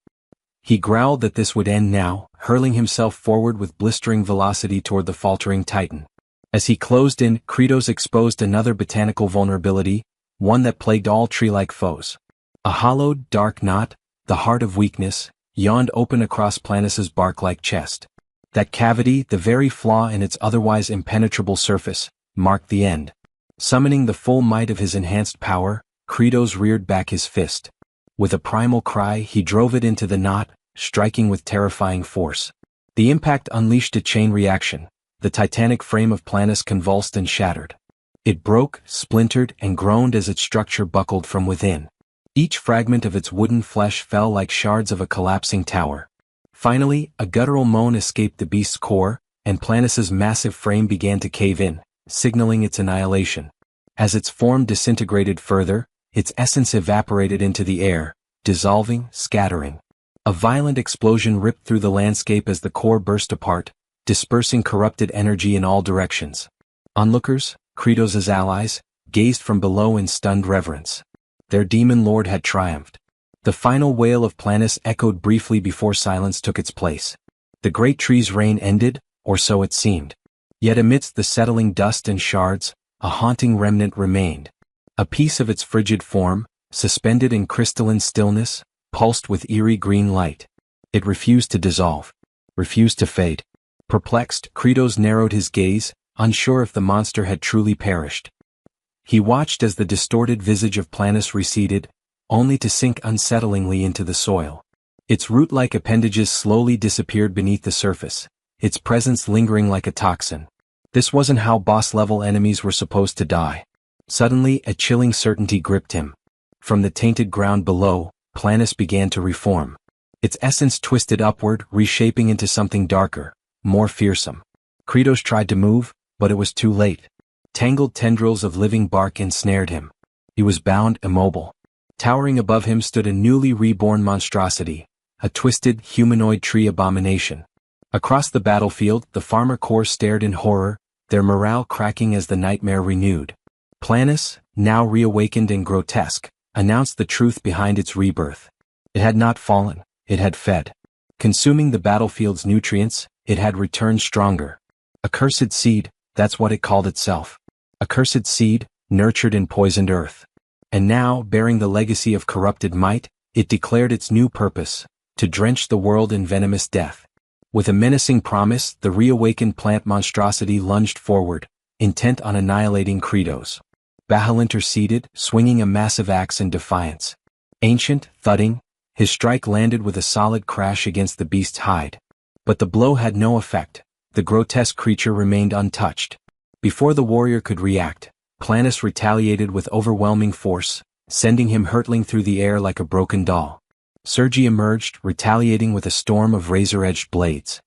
He growled that this would end now, hurling himself forward with blistering velocity toward the faltering Titan. As he closed in, Kratos exposed another botanical vulnerability, one that plagued all tree-like foes. A hollowed, dark knot, the heart of weakness, yawned open across Planis's bark-like chest. That cavity, the very flaw in its otherwise impenetrable surface, marked the end. Summoning the full might of his enhanced power, Kratos reared back his fist. With a primal cry, he drove it into the knot, striking with terrifying force. The impact unleashed a chain reaction. The titanic frame of Planis convulsed and shattered. It broke, splintered, and groaned as its structure buckled from within. Each fragment of its wooden flesh fell like shards of a collapsing tower. Finally, a guttural moan escaped the beast's core, and Planis's massive frame began to cave in, signaling its annihilation. As its form disintegrated further, its essence evaporated into the air, dissolving, scattering. A violent explosion ripped through the landscape as the core burst apart, dispersing corrupted energy in all directions. Onlookers, Kratos's allies, gazed from below in stunned reverence. Their demon lord had triumphed. The final wail of Planis echoed briefly before silence took its place. The great tree's reign ended, or so it seemed. Yet amidst the settling dust and shards, a haunting remnant remained. A piece of its frigid form, suspended in crystalline stillness, pulsed with eerie green light. It refused to dissolve. Refused to fade. Perplexed, Kratos narrowed his gaze, unsure if the monster had truly perished. He watched as the distorted visage of Planis receded, only to sink unsettlingly into the soil. Its root-like appendages slowly disappeared beneath the surface, its presence lingering like a toxin. This wasn't how boss-level enemies were supposed to die. Suddenly, a chilling certainty gripped him. From the tainted ground below, Planis began to reform. Its essence twisted upward, reshaping into something darker, more fearsome. Kratos tried to move, but it was too late. Tangled tendrils of living bark ensnared him. He was bound, immobile. Towering above him stood a newly reborn monstrosity, a twisted, humanoid tree abomination. Across the battlefield, the farmer corps stared in horror, their morale cracking as the nightmare renewed. Planis, now reawakened and grotesque, announced the truth behind its rebirth. It had not fallen, it had fed. Consuming the battlefield's nutrients, it had returned stronger. A cursed seed, that's what it called itself. A cursed seed, nurtured in poisoned earth. And now, bearing the legacy of corrupted might, it declared its new purpose, to drench the world in venomous death. With a menacing promise, the reawakened plant monstrosity lunged forward, intent on annihilating Kratos. Bahal interceded, swinging a massive axe in defiance. Ancient, thudding, his strike landed with a solid crash against the beast's hide. But the blow had no effect. The grotesque creature remained untouched. Before the warrior could react, Planis retaliated with overwhelming force, sending him hurtling through the air like a broken doll. Sergi emerged, retaliating with a storm of razor-edged blades.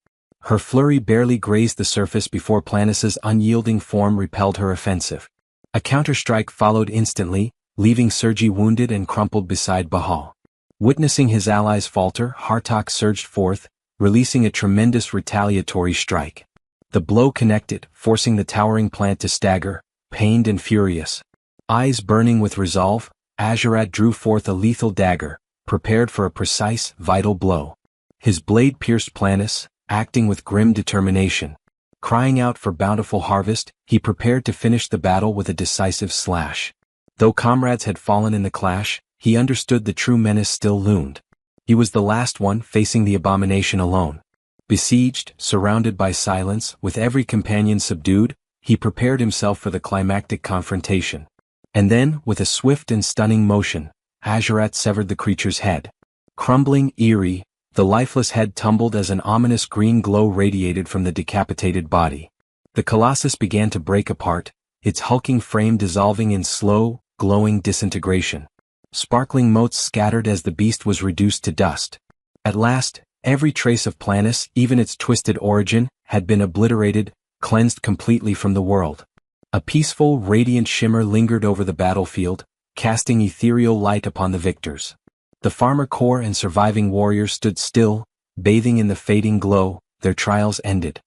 Her flurry barely grazed the surface before Planis's unyielding form repelled her offensive. A counterstrike followed instantly, leaving Sergi wounded and crumpled beside Bahal. Witnessing his allies falter, Hartok surged forth, releasing a tremendous retaliatory strike. The blow connected, forcing the towering plant to stagger, pained and furious. Eyes burning with resolve, Azurat drew forth a lethal dagger, prepared for a precise, vital blow. His blade pierced Planis, acting with grim determination. Crying out for bountiful harvest, he prepared to finish the battle with a decisive slash. Though comrades had fallen in the clash, he understood the true menace still loomed. He was the last one facing the abomination alone. Besieged, surrounded by silence, with every companion subdued, he prepared himself for the climactic confrontation. And then, with a swift and stunning motion, Hajarat severed the creature's head. Crumbling, eerie, the lifeless head tumbled as an ominous green glow radiated from the decapitated body. The colossus began to break apart, its hulking frame dissolving in slow, glowing disintegration. Sparkling motes scattered as the beast was reduced to dust. At last, every trace of Planus, even its twisted origin, had been obliterated, cleansed completely from the world. A peaceful, radiant shimmer lingered over the battlefield, casting ethereal light upon the victors. The farmer corps and surviving warriors stood still, bathing in the fading glow, their trials ended.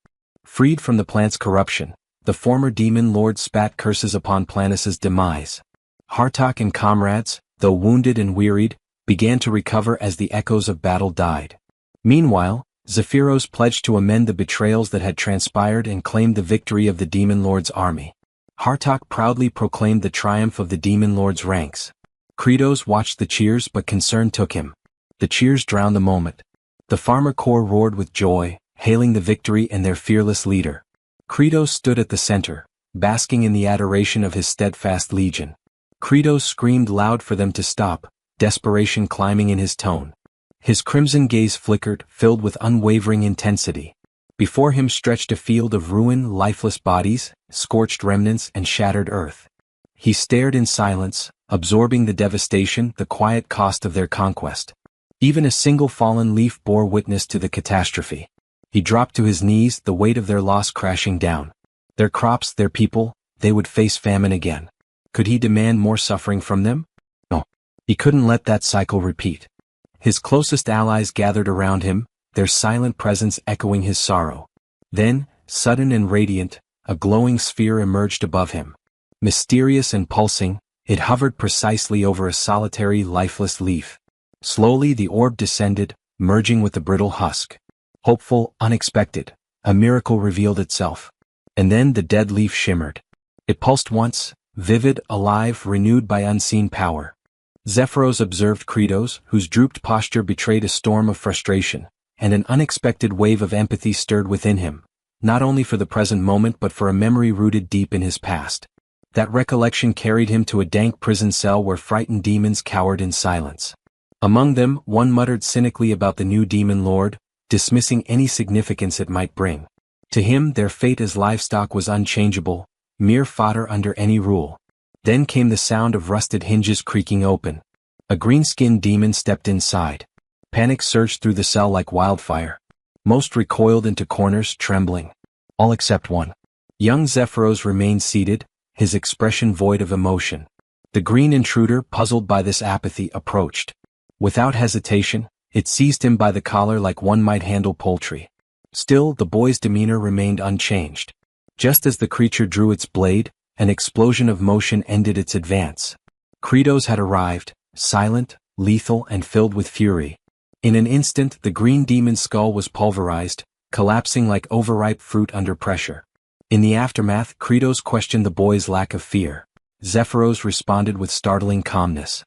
Freed from the plant's corruption, the former demon lord spat curses upon Planus's demise. Hartok and comrades, though wounded and wearied, began to recover as the echoes of battle died. Meanwhile, Zephyros pledged to amend the betrayals that had transpired and claimed the victory of the demon lord's army. Hartok proudly proclaimed the triumph of the demon lord's ranks. Kratos watched the cheers, but concern took him. The cheers drowned the moment. The farmer corps roared with joy, hailing the victory and their fearless leader. Kratos stood at the center, basking in the adoration of his steadfast legion. Kratos screamed loud for them to stop, desperation climbing in his tone. His crimson gaze flickered, filled with unwavering intensity. Before him stretched a field of ruined, lifeless bodies, scorched remnants and shattered earth. He stared in silence, absorbing the devastation, the quiet cost of their conquest. Even a single fallen leaf bore witness to the catastrophe. He dropped to his knees, the weight of their loss crashing down. Their crops, their people, they would face famine again. Could he demand more suffering from them? No. He couldn't let that cycle repeat. His closest allies gathered around him, their silent presence echoing his sorrow. Then, sudden and radiant, a glowing sphere emerged above him. Mysterious and pulsing, it hovered precisely over a solitary, lifeless leaf. Slowly the orb descended, merging with the brittle husk. Hopeful, unexpected, a miracle revealed itself. And then the dead leaf shimmered. It pulsed once, vivid, alive, renewed by unseen power. Zephyros observed Kratos, whose drooped posture betrayed a storm of frustration, and an unexpected wave of empathy stirred within him, not only for the present moment but for a memory rooted deep in his past. That recollection carried him to a dank prison cell where frightened demons cowered in silence. Among them, one muttered cynically about the new demon lord, dismissing any significance it might bring. To him, their fate as livestock was unchangeable, mere fodder under any rule. Then came the sound of rusted hinges creaking open. A green-skinned demon stepped inside. Panic surged through the cell like wildfire. Most recoiled into corners, trembling. All except one. Young Zephyros remained seated, his expression void of emotion. The green intruder, puzzled by this apathy, approached. Without hesitation, it seized him by the collar like one might handle poultry. Still, the boy's demeanor remained unchanged. Just as the creature drew its blade, an explosion of motion ended its advance. Kratos had arrived, silent, lethal and filled with fury. In an instant the green demon's skull was pulverized, collapsing like overripe fruit under pressure. In the aftermath, Kratos questioned the boy's lack of fear. Zephyros responded with startling calmness.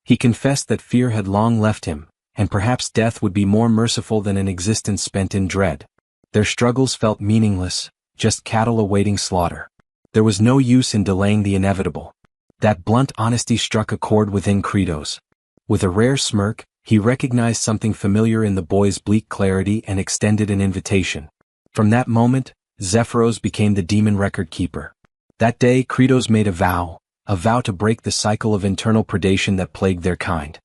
He confessed that fear had long left him, and perhaps death would be more merciful than an existence spent in dread. Their struggles felt meaningless, just cattle awaiting slaughter. There was no use in delaying the inevitable. That blunt honesty struck a chord within Kratos. With a rare smirk, he recognized something familiar in the boy's bleak clarity and extended an invitation. From that moment, Zephyros became the demon record keeper. That day Kratos made a vow to break the cycle of internal predation that plagued their kind.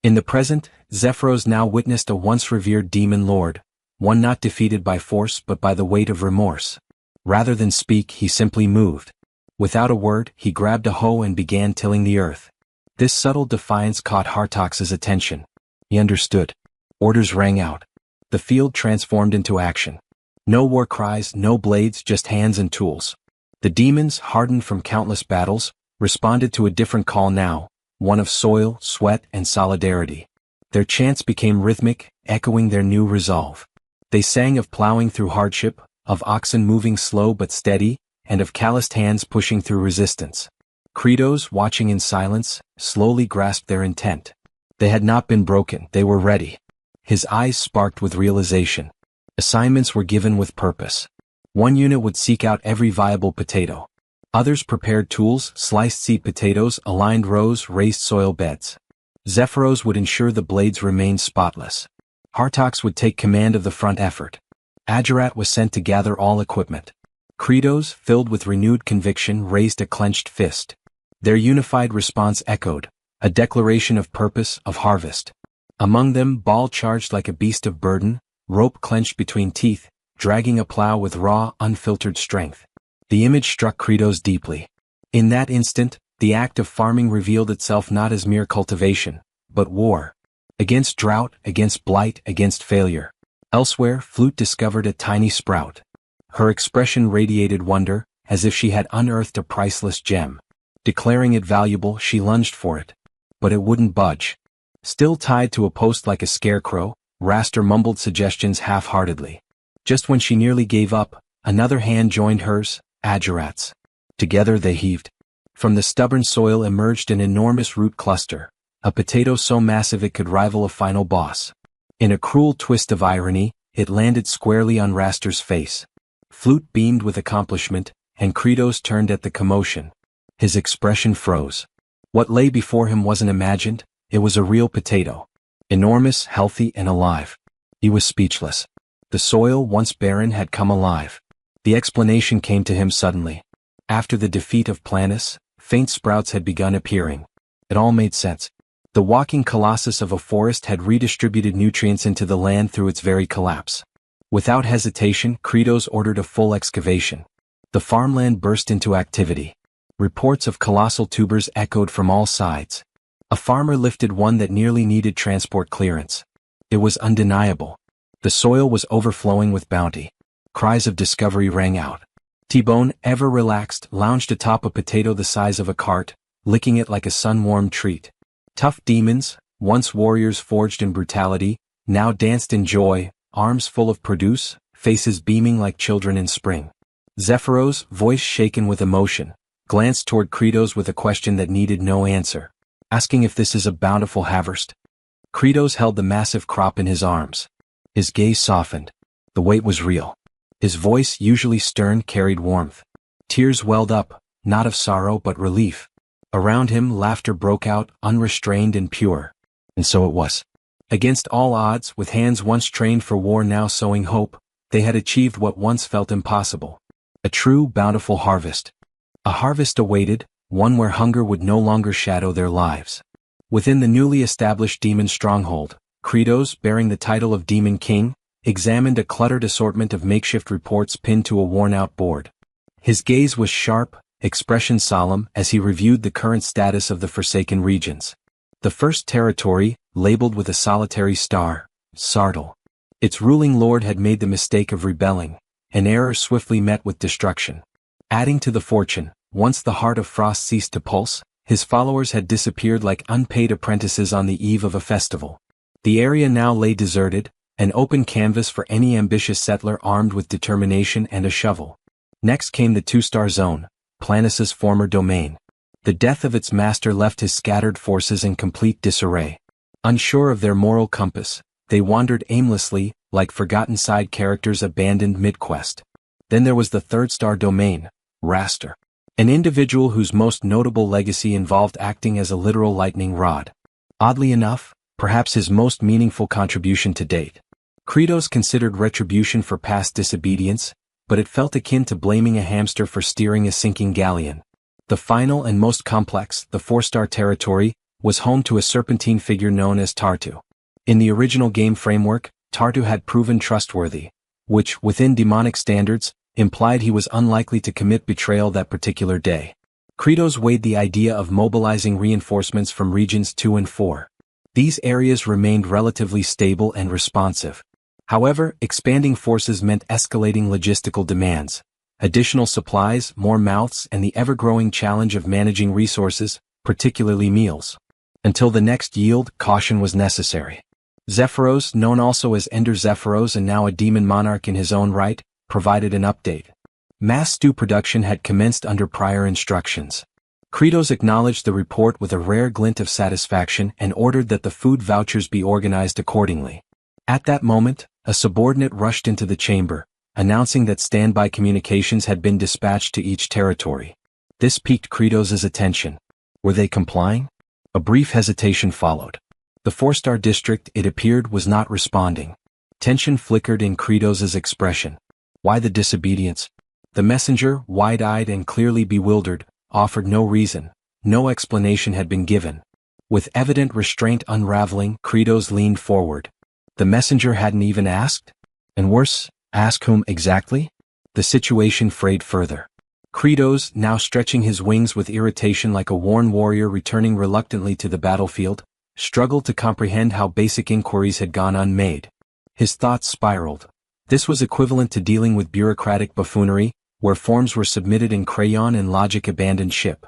In the present, Zephyros now witnessed a once revered demon lord, one not defeated by force but by the weight of remorse. Rather than speak, he simply moved. Without a word, he grabbed a hoe and began tilling the earth. This subtle defiance caught Hartox's attention. He understood. Orders rang out. The field transformed into action. No war cries, no blades, just hands and tools. The demons, hardened from countless battles, responded to a different call now, one of soil, sweat, and solidarity. Their chants became rhythmic, echoing their new resolve. They sang of plowing through hardship, of oxen moving slow but steady, and of calloused hands pushing through resistance. Kratos, watching in silence, slowly grasped their intent. They had not been broken, they were ready. His eyes sparked with realization. Assignments were given with purpose. One unit would seek out every viable potato. Others prepared tools, sliced seed potatoes, aligned rows, raised soil beds. Zephyros would ensure the blades remained spotless. Hartox would take command of the front effort. Agerat was sent to gather all equipment. Kratos, filled with renewed conviction, raised a clenched fist. Their unified response echoed, a declaration of purpose, of harvest. Among them, Baal charged like a beast of burden, rope clenched between teeth, dragging a plow with raw, unfiltered strength. The image struck Kratos deeply. In that instant, the act of farming revealed itself not as mere cultivation, but war. Against drought, against blight, against failure. Elsewhere, Flute discovered a tiny sprout. Her expression radiated wonder, as if she had unearthed a priceless gem. Declaring it valuable, she lunged for it. But it wouldn't budge. Still tied to a post like a scarecrow, Raster mumbled suggestions half-heartedly. Just when she nearly gave up, another hand joined hers, Agerat's. Together they heaved. From the stubborn soil emerged an enormous root cluster, a potato so massive it could rival a final boss. In a cruel twist of irony, it landed squarely on Raster's face. Flute beamed with accomplishment, and Kratos turned at the commotion. His expression froze. What lay before him wasn't imagined, it was a real potato. Enormous, healthy, and alive. He was speechless. The soil, once barren, had come alive. The explanation came to him suddenly. After the defeat of Planus, faint sprouts had begun appearing. It all made sense. The walking colossus of a forest had redistributed nutrients into the land through its very collapse. Without hesitation, Kratos ordered a full excavation. The farmland burst into activity. Reports of colossal tubers echoed from all sides. A farmer lifted one that nearly needed transport clearance. It was undeniable. The soil was overflowing with bounty. Cries of discovery rang out. T-Bone, ever relaxed, lounged atop a potato the size of a cart, licking it like a sun-warmed treat. Tough demons, once warriors forged in brutality, now danced in joy, arms full of produce, faces beaming like children in spring. Zephyros, voice shaken with emotion, glanced toward Kratos with a question that needed no answer, asking if this is a bountiful harvest. Kratos held the massive crop in his arms. His gaze softened. The weight was real. His voice, usually stern, carried warmth. Tears welled up, not of sorrow but relief. Around him, laughter broke out, unrestrained and pure. And so it was. Against all odds, with hands once trained for war now sowing hope, they had achieved what once felt impossible. A true, bountiful harvest. A harvest awaited, one where hunger would no longer shadow their lives. Within the newly established demon stronghold, Kratos, bearing the title of Demon King, examined a cluttered assortment of makeshift reports pinned to a worn-out board. His gaze was sharp, expression solemn, as he reviewed the current status of the Forsaken regions. The first territory, labeled with a solitary star, Sartl. Its ruling lord had made the mistake of rebelling, an error swiftly met with destruction. Adding to the fortune, once the heart of Frost ceased to pulse, his followers had disappeared like unpaid apprentices on the eve of a festival. The area now lay deserted, an open canvas for any ambitious settler armed with determination and a shovel. Next came the two-star zone, Planus's former domain. The death of its master left his scattered forces in complete disarray. Unsure of their moral compass, they wandered aimlessly, like forgotten side characters abandoned mid-quest. Then there was the third-star domain, Raster. An individual whose most notable legacy involved acting as a literal lightning rod. Oddly enough, perhaps his most meaningful contribution to date. Kratos considered retribution for past disobedience, but it felt akin to blaming a hamster for steering a sinking galleon. The final and most complex, the four-star territory, was home to a serpentine figure known as Tartu. In the original game framework, Tartu had proven trustworthy, which, within demonic standards, implied he was unlikely to commit betrayal that particular day. Kratos weighed the idea of mobilizing reinforcements from regions 2 and 4. These areas remained relatively stable and responsive. However, expanding forces meant escalating logistical demands, additional supplies, more mouths, and the ever-growing challenge of managing resources, particularly meals. Until the next yield, caution was necessary. Zephyros, known also as Ender Zephyros and now a demon monarch in his own right, provided an update. Mass stew production had commenced under prior instructions. Kratos acknowledged the report with a rare glint of satisfaction and ordered that the food vouchers be organized accordingly. At that moment, a subordinate rushed into the chamber, announcing that standby communications had been dispatched to each territory. This piqued Kratos' attention. Were they complying? A brief hesitation followed. The 4-star district, it appeared, was not responding. Tension flickered in Kratos' expression. Why the disobedience? The messenger, wide-eyed and clearly bewildered, offered no reason. No explanation had been given. With evident restraint unraveling, Kratos leaned forward. The messenger hadn't even asked? And worse, ask whom exactly? The situation frayed further. Kratos, now stretching his wings with irritation like a worn warrior returning reluctantly to the battlefield, struggled to comprehend how basic inquiries had gone unmade. His thoughts spiraled. This was equivalent to dealing with bureaucratic buffoonery, where forms were submitted in crayon and logic abandoned ship.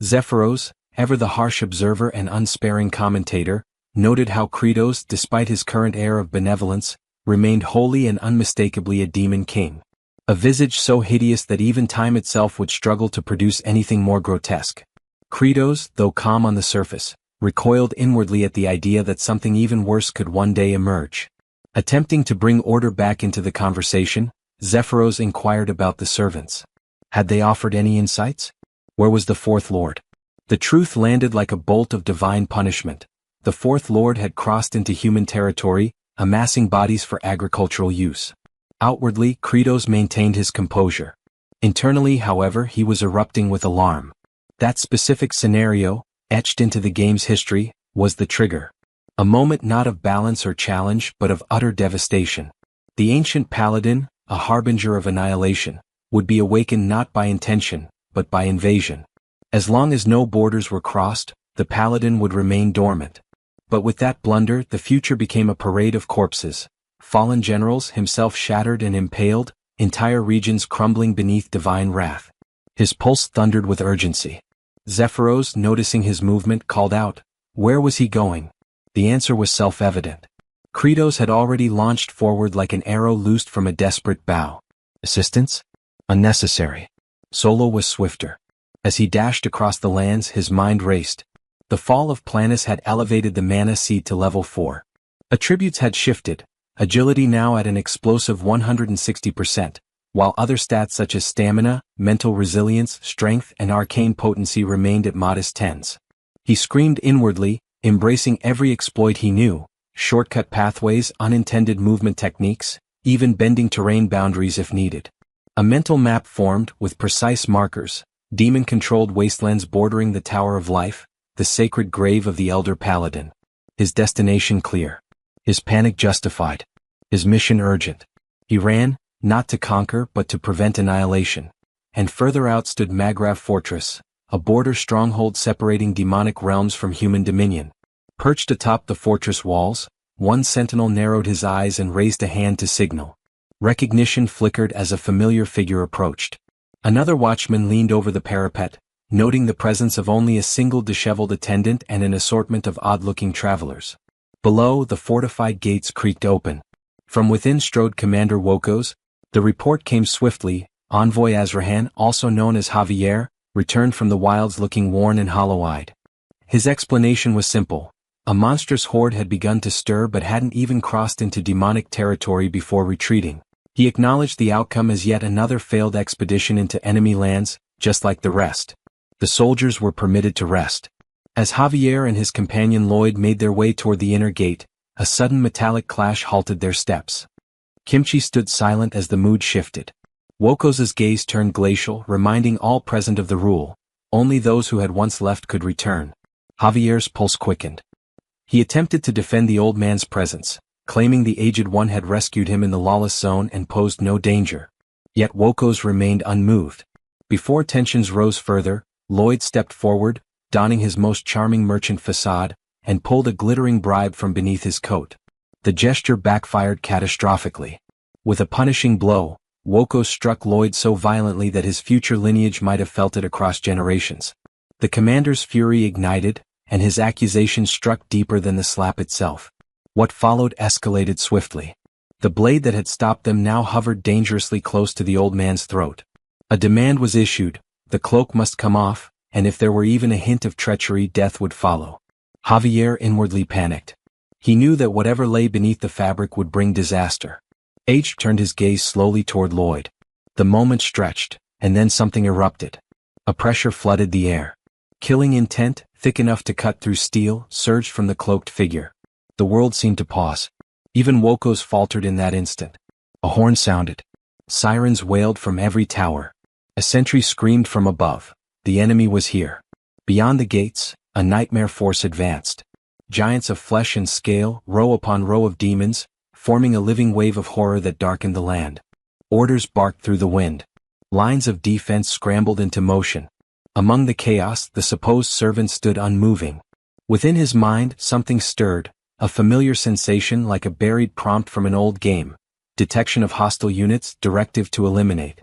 Zephyros, ever the harsh observer and unsparing commentator, noted how Kratos, despite his current air of benevolence, remained wholly and unmistakably a demon king. A visage so hideous that even time itself would struggle to produce anything more grotesque. Kratos, though calm on the surface, recoiled inwardly at the idea that something even worse could one day emerge. Attempting to bring order back into the conversation, Zephyros inquired about the servants. Had they offered any insights? Where was the Fourth Lord? The truth landed like a bolt of divine punishment. The Fourth Lord had crossed into human territory, amassing bodies for agricultural use. Outwardly, Kratos maintained his composure. Internally, however, he was erupting with alarm. That specific scenario, etched into the game's history, was the trigger. A moment not of balance or challenge, but of utter devastation. The ancient paladin, a harbinger of annihilation, would be awakened not by intention, but by invasion. As long as no borders were crossed, the paladin would remain dormant. But with that blunder, the future became a parade of corpses. Fallen generals, himself shattered and impaled, entire regions crumbling beneath divine wrath. His pulse thundered with urgency. Zephyros, noticing his movement, called out. Where was he going? The answer was self-evident. Kratos had already launched forward like an arrow loosed from a desperate bow. Assistance? Unnecessary. Solo was swifter. As he dashed across the lands, his mind raced. The fall of Planus had elevated the mana seed to level 4. Attributes had shifted, agility now at an explosive 160%, while other stats such as stamina, mental resilience, strength, and arcane potency remained at modest 10s. He screamed inwardly, embracing every exploit he knew, shortcut pathways, unintended movement techniques, even bending terrain boundaries if needed. A mental map formed, with precise markers, demon-controlled wastelands bordering the Tower of Life, the sacred grave of the Elder Paladin. His destination clear. His panic justified. His mission urgent. He ran, not to conquer but to prevent annihilation. And further out stood Magrav Fortress, a border stronghold separating demonic realms from human dominion. Perched atop the fortress walls, one sentinel narrowed his eyes and raised a hand to signal. Recognition flickered as a familiar figure approached. Another watchman leaned over the parapet, noting the presence of only a single disheveled attendant and an assortment of odd-looking travelers. Below, the fortified gates creaked open. From within strode Commander Wokos. The report came swiftly. Envoy Azrahan, also known as Javier, returned from the wilds looking worn and hollow-eyed. His explanation was simple. A monstrous horde had begun to stir but hadn't even crossed into demonic territory before retreating. He acknowledged the outcome as yet another failed expedition into enemy lands, just like the rest. The soldiers were permitted to rest. As Javier and his companion Lloyd made their way toward the inner gate, a sudden metallic clash halted their steps. Kimchi stood silent as the mood shifted. Wokos's gaze turned glacial, reminding all present of the rule. Only those who had once left could return. Javier's pulse quickened. He attempted to defend the old man's presence, claiming the aged one had rescued him in the lawless zone and posed no danger. Yet Wokos remained unmoved. Before tensions rose further, Lloyd stepped forward, donning his most charming merchant facade, and pulled a glittering bribe from beneath his coat. The gesture backfired catastrophically. With a punishing blow, Wokos struck Lloyd so violently that his future lineage might have felt it across generations. The commander's fury ignited, and his accusation struck deeper than the slap itself. What followed escalated swiftly. The blade that had stopped them now hovered dangerously close to the old man's throat. A demand was issued, the cloak must come off, and if there were even a hint of treachery, death would follow. Javier inwardly panicked. He knew that whatever lay beneath the fabric would bring disaster. H turned his gaze slowly toward Lloyd. The moment stretched, and then something erupted. A pressure flooded the air. Killing intent, thick enough to cut through steel, surged from the cloaked figure. The world seemed to pause. Even Woko's faltered in that instant. A horn sounded. Sirens wailed from every tower. A sentry screamed from above. The enemy was here. Beyond the gates, a nightmare force advanced. Giants of flesh and scale, row upon row of demons, forming a living wave of horror that darkened the land. Orders barked through the wind. Lines of defense scrambled into motion. Among the chaos, the supposed servant stood unmoving. Within his mind, something stirred, a familiar sensation like a buried prompt from an old game. Detection of hostile units, directive to eliminate.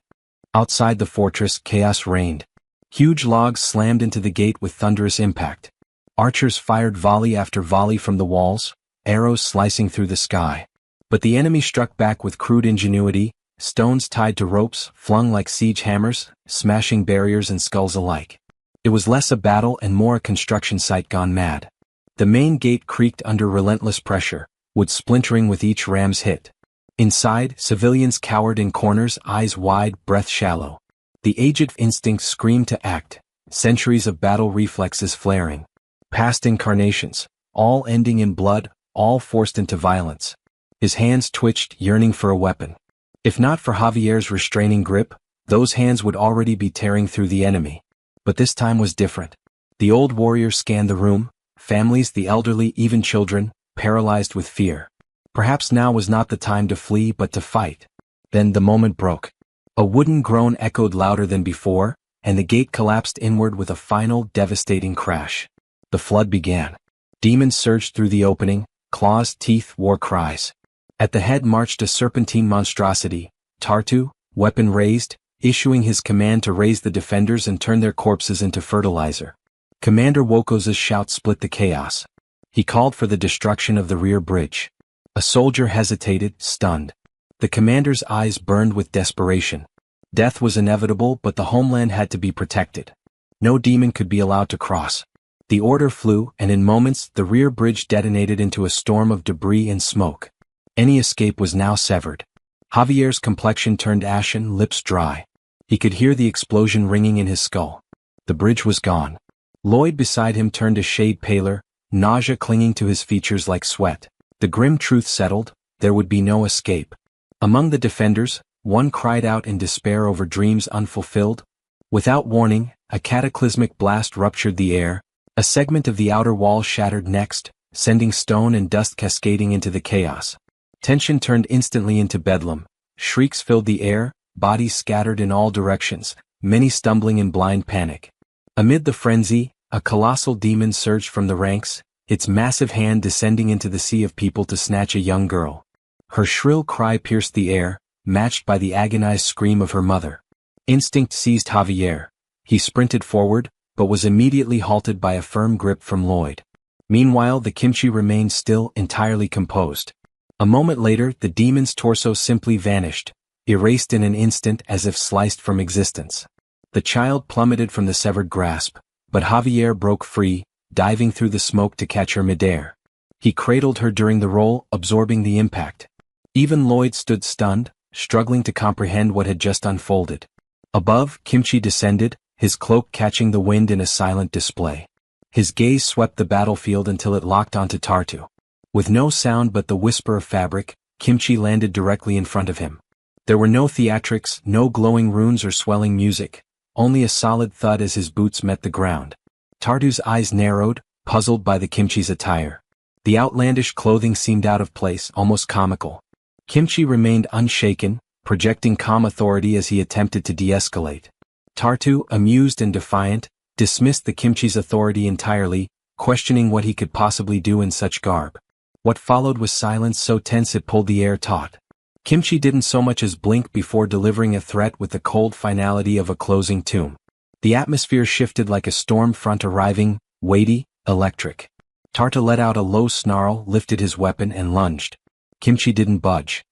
Outside the fortress, chaos reigned. Huge logs slammed into the gate with thunderous impact. Archers fired volley after volley from the walls, arrows slicing through the sky. But the enemy struck back with crude ingenuity, stones tied to ropes, flung like siege hammers, smashing barriers and skulls alike. It was less a battle and more a construction site gone mad. The main gate creaked under relentless pressure, wood splintering with each ram's hit. Inside, civilians cowered in corners, eyes wide, breath shallow. The aged instinct screamed to act, centuries of battle reflexes flaring. Past incarnations, all ending in blood, all forced into violence. His hands twitched, yearning for a weapon. If not for Javier's restraining grip, those hands would already be tearing through the enemy. But this time was different. The old warrior scanned the room, families, the elderly, even children, paralyzed with fear. Perhaps now was not the time to flee but to fight. Then the moment broke. A wooden groan echoed louder than before, and the gate collapsed inward with a final, devastating crash. The flood began. Demons surged through the opening, claws, teeth, war cries. At the head marched a serpentine monstrosity, Tartu, weapon raised, issuing his command to raise the defenders and turn their corpses into fertilizer. Commander Woko's shout split the chaos. He called for the destruction of the rear bridge. A soldier hesitated, stunned. The commander's eyes burned with desperation. Death was inevitable, but the homeland had to be protected. No demon could be allowed to cross. The order flew, and in moments, the rear bridge detonated into a storm of debris and smoke. Any escape was now severed. Javier's complexion turned ashen, lips dry. He could hear the explosion ringing in his skull. The bridge was gone. Lloyd beside him turned a shade paler, nausea clinging to his features like sweat. The grim truth settled, there would be no escape. Among the defenders, one cried out in despair over dreams unfulfilled. Without warning, a cataclysmic blast ruptured the air. A segment of the outer wall shattered next, sending stone and dust cascading into the chaos. Tension turned instantly into bedlam. Shrieks filled the air, bodies scattered in all directions, many stumbling in blind panic. Amid the frenzy, a colossal demon surged from the ranks, its massive hand descending into the sea of people to snatch a young girl. Her shrill cry pierced the air, matched by the agonized scream of her mother. Instinct seized Javier. He sprinted forward, but was immediately halted by a firm grip from Lloyd. Meanwhile, the kimchi remained still, entirely composed. A moment later, the demon's torso simply vanished, erased in an instant as if sliced from existence. The child plummeted from the severed grasp, but Javier broke free, diving through the smoke to catch her midair. He cradled her during the roll, absorbing the impact. Even Lloyd stood stunned, struggling to comprehend what had just unfolded. Above, Kimchi descended, his cloak catching the wind in a silent display. His gaze swept the battlefield until it locked onto Tartu. With no sound but the whisper of fabric, Kimchi landed directly in front of him. There were no theatrics, no glowing runes or swelling music, only a solid thud as his boots met the ground. Tartu's eyes narrowed, puzzled by the Kimchi's attire. The outlandish clothing seemed out of place, almost comical. Kimchi remained unshaken, projecting calm authority as he attempted to de-escalate. Tartu, amused and defiant, dismissed the Kimchi's authority entirely, questioning what he could possibly do in such garb. What followed was silence so tense it pulled the air taut. Kimchi didn't so much as blink before delivering a threat with the cold finality of a closing tomb. The atmosphere shifted like a storm front arriving, weighty, electric. Tartu let out a low snarl, lifted his weapon and lunged. Kimchi didn't budge.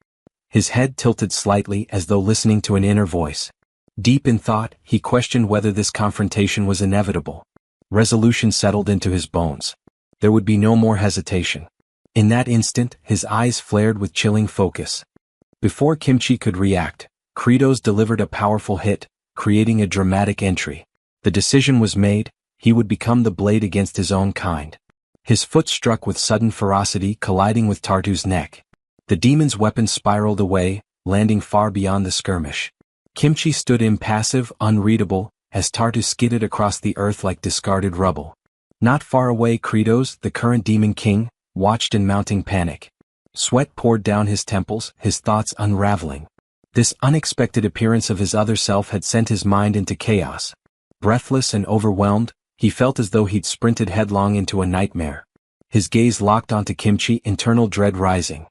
His head tilted slightly as though listening to an inner voice. Deep in thought, he questioned whether this confrontation was inevitable. Resolution settled into his bones. There would be no more hesitation. In that instant, his eyes flared with chilling focus. Before Kimchi could react, Kratos delivered a powerful hit, creating a dramatic entry. The decision was made, he would become the blade against his own kind. His foot struck with sudden ferocity, colliding with Tartu's neck. The demon's weapon spiraled away, landing far beyond the skirmish. Kimchi stood impassive, unreadable, as Tartu skidded across the earth like discarded rubble. Not far away, Kratos, the current Demon King, watched in mounting panic. Sweat poured down his temples, his thoughts unraveling. This unexpected appearance of his other self had sent his mind into chaos. Breathless and overwhelmed, he felt as though he'd sprinted headlong into a nightmare. His gaze locked onto Kimchi, internal dread rising.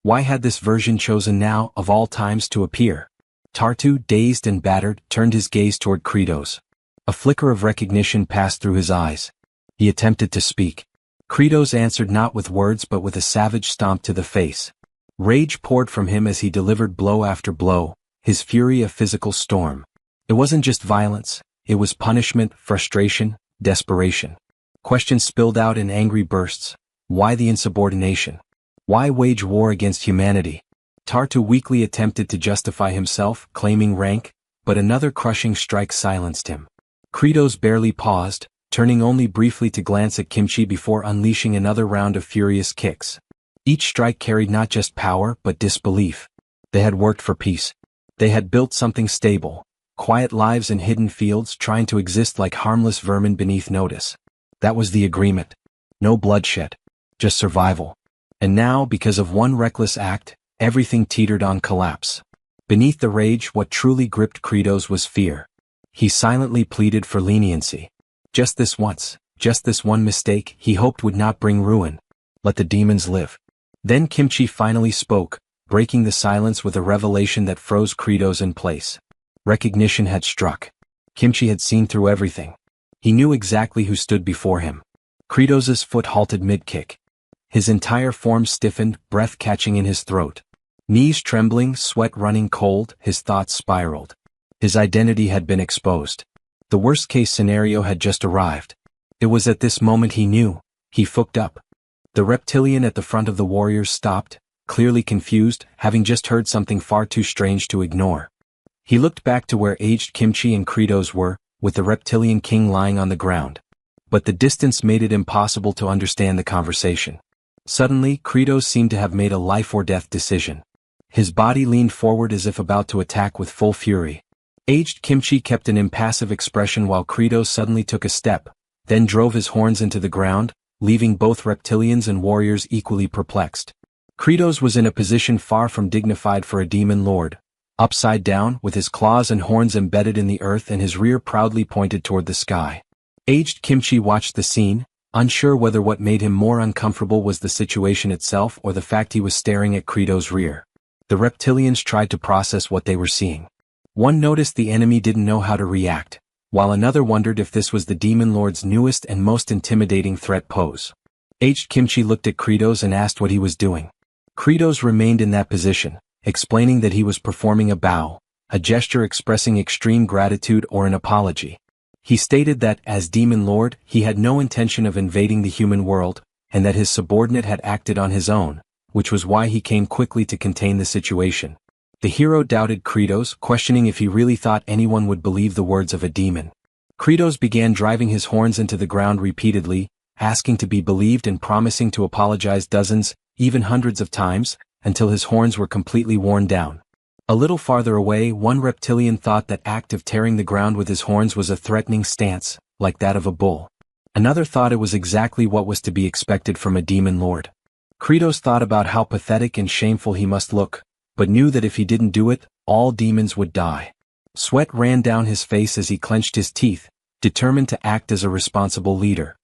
Why had this version chosen now, of all times, to appear? Tartu, dazed and battered, turned his gaze toward Kratos. A flicker of recognition passed through his eyes. He attempted to speak. Kratos answered not with words but with a savage stomp to the face. Rage poured from him as he delivered blow after blow, his fury a physical storm. It wasn't just violence, it was punishment, frustration, desperation. Questions spilled out in angry bursts. Why the insubordination? Why wage war against humanity? Tartu weakly attempted to justify himself, claiming rank, but another crushing strike silenced him. Kratos barely paused, turning only briefly to glance at Kimchi before unleashing another round of furious kicks. Each strike carried not just power but disbelief. They had worked for peace. They had built something stable, quiet lives in hidden fields, trying to exist like harmless vermin beneath notice. That was the agreement. No bloodshed. Just survival. And now, because of one reckless act, everything teetered on collapse. Beneath the rage, what truly gripped Kratos was fear. He silently pleaded for leniency. Just this once, just this one mistake, he hoped would not bring ruin. Let the demons live. Then Kimchi finally spoke, breaking the silence with a revelation that froze Kratos in place. Recognition had struck. Kimchi had seen through everything. He knew exactly who stood before him. Kratos's foot halted mid-kick. His entire form stiffened, breath catching in his throat. Knees trembling, sweat running cold, his thoughts spiraled. His identity had been exposed. The worst-case scenario had just arrived. It was at this moment he knew. He fucked up. The reptilian at the front of the warriors stopped, clearly confused, having just heard something far too strange to ignore. He looked back to where aged Kimchi and Kratos were, with the reptilian king lying on the ground. But the distance made it impossible to understand the conversation. Suddenly, Kratos seemed to have made a life-or-death decision. His body leaned forward as if about to attack with full fury. Aged Kimchi kept an impassive expression while Kratos suddenly took a step, then drove his horns into the ground, leaving both reptilians and warriors equally perplexed. Kratos was in a position far from dignified for a demon lord. Upside down, with his claws and horns embedded in the earth and his rear proudly pointed toward the sky. Aged Kimchi watched the scene, unsure whether what made him more uncomfortable was the situation itself or the fact he was staring at Kratos' rear. The reptilians tried to process what they were seeing. One noticed the enemy didn't know how to react, while another wondered if this was the demon lord's newest and most intimidating threat pose. Aged Kimchi looked at Kratos and asked what he was doing. Kratos remained in that position, explaining that he was performing a bow, a gesture expressing extreme gratitude or an apology. He stated that, as demon lord, he had no intention of invading the human world, and that his subordinate had acted on his own, which was why he came quickly to contain the situation. The hero doubted Kratos, questioning if he really thought anyone would believe the words of a demon. Kratos began driving his horns into the ground repeatedly, asking to be believed and promising to apologize dozens, even hundreds of times, until his horns were completely worn down. A little farther away, one reptilian thought that act of tearing the ground with his horns was a threatening stance, like that of a bull. Another thought it was exactly what was to be expected from a demon lord. Kratos thought about how pathetic and shameful he must look, but knew that if he didn't do it, all demons would die. Sweat ran down his face as he clenched his teeth, determined to act as a responsible leader.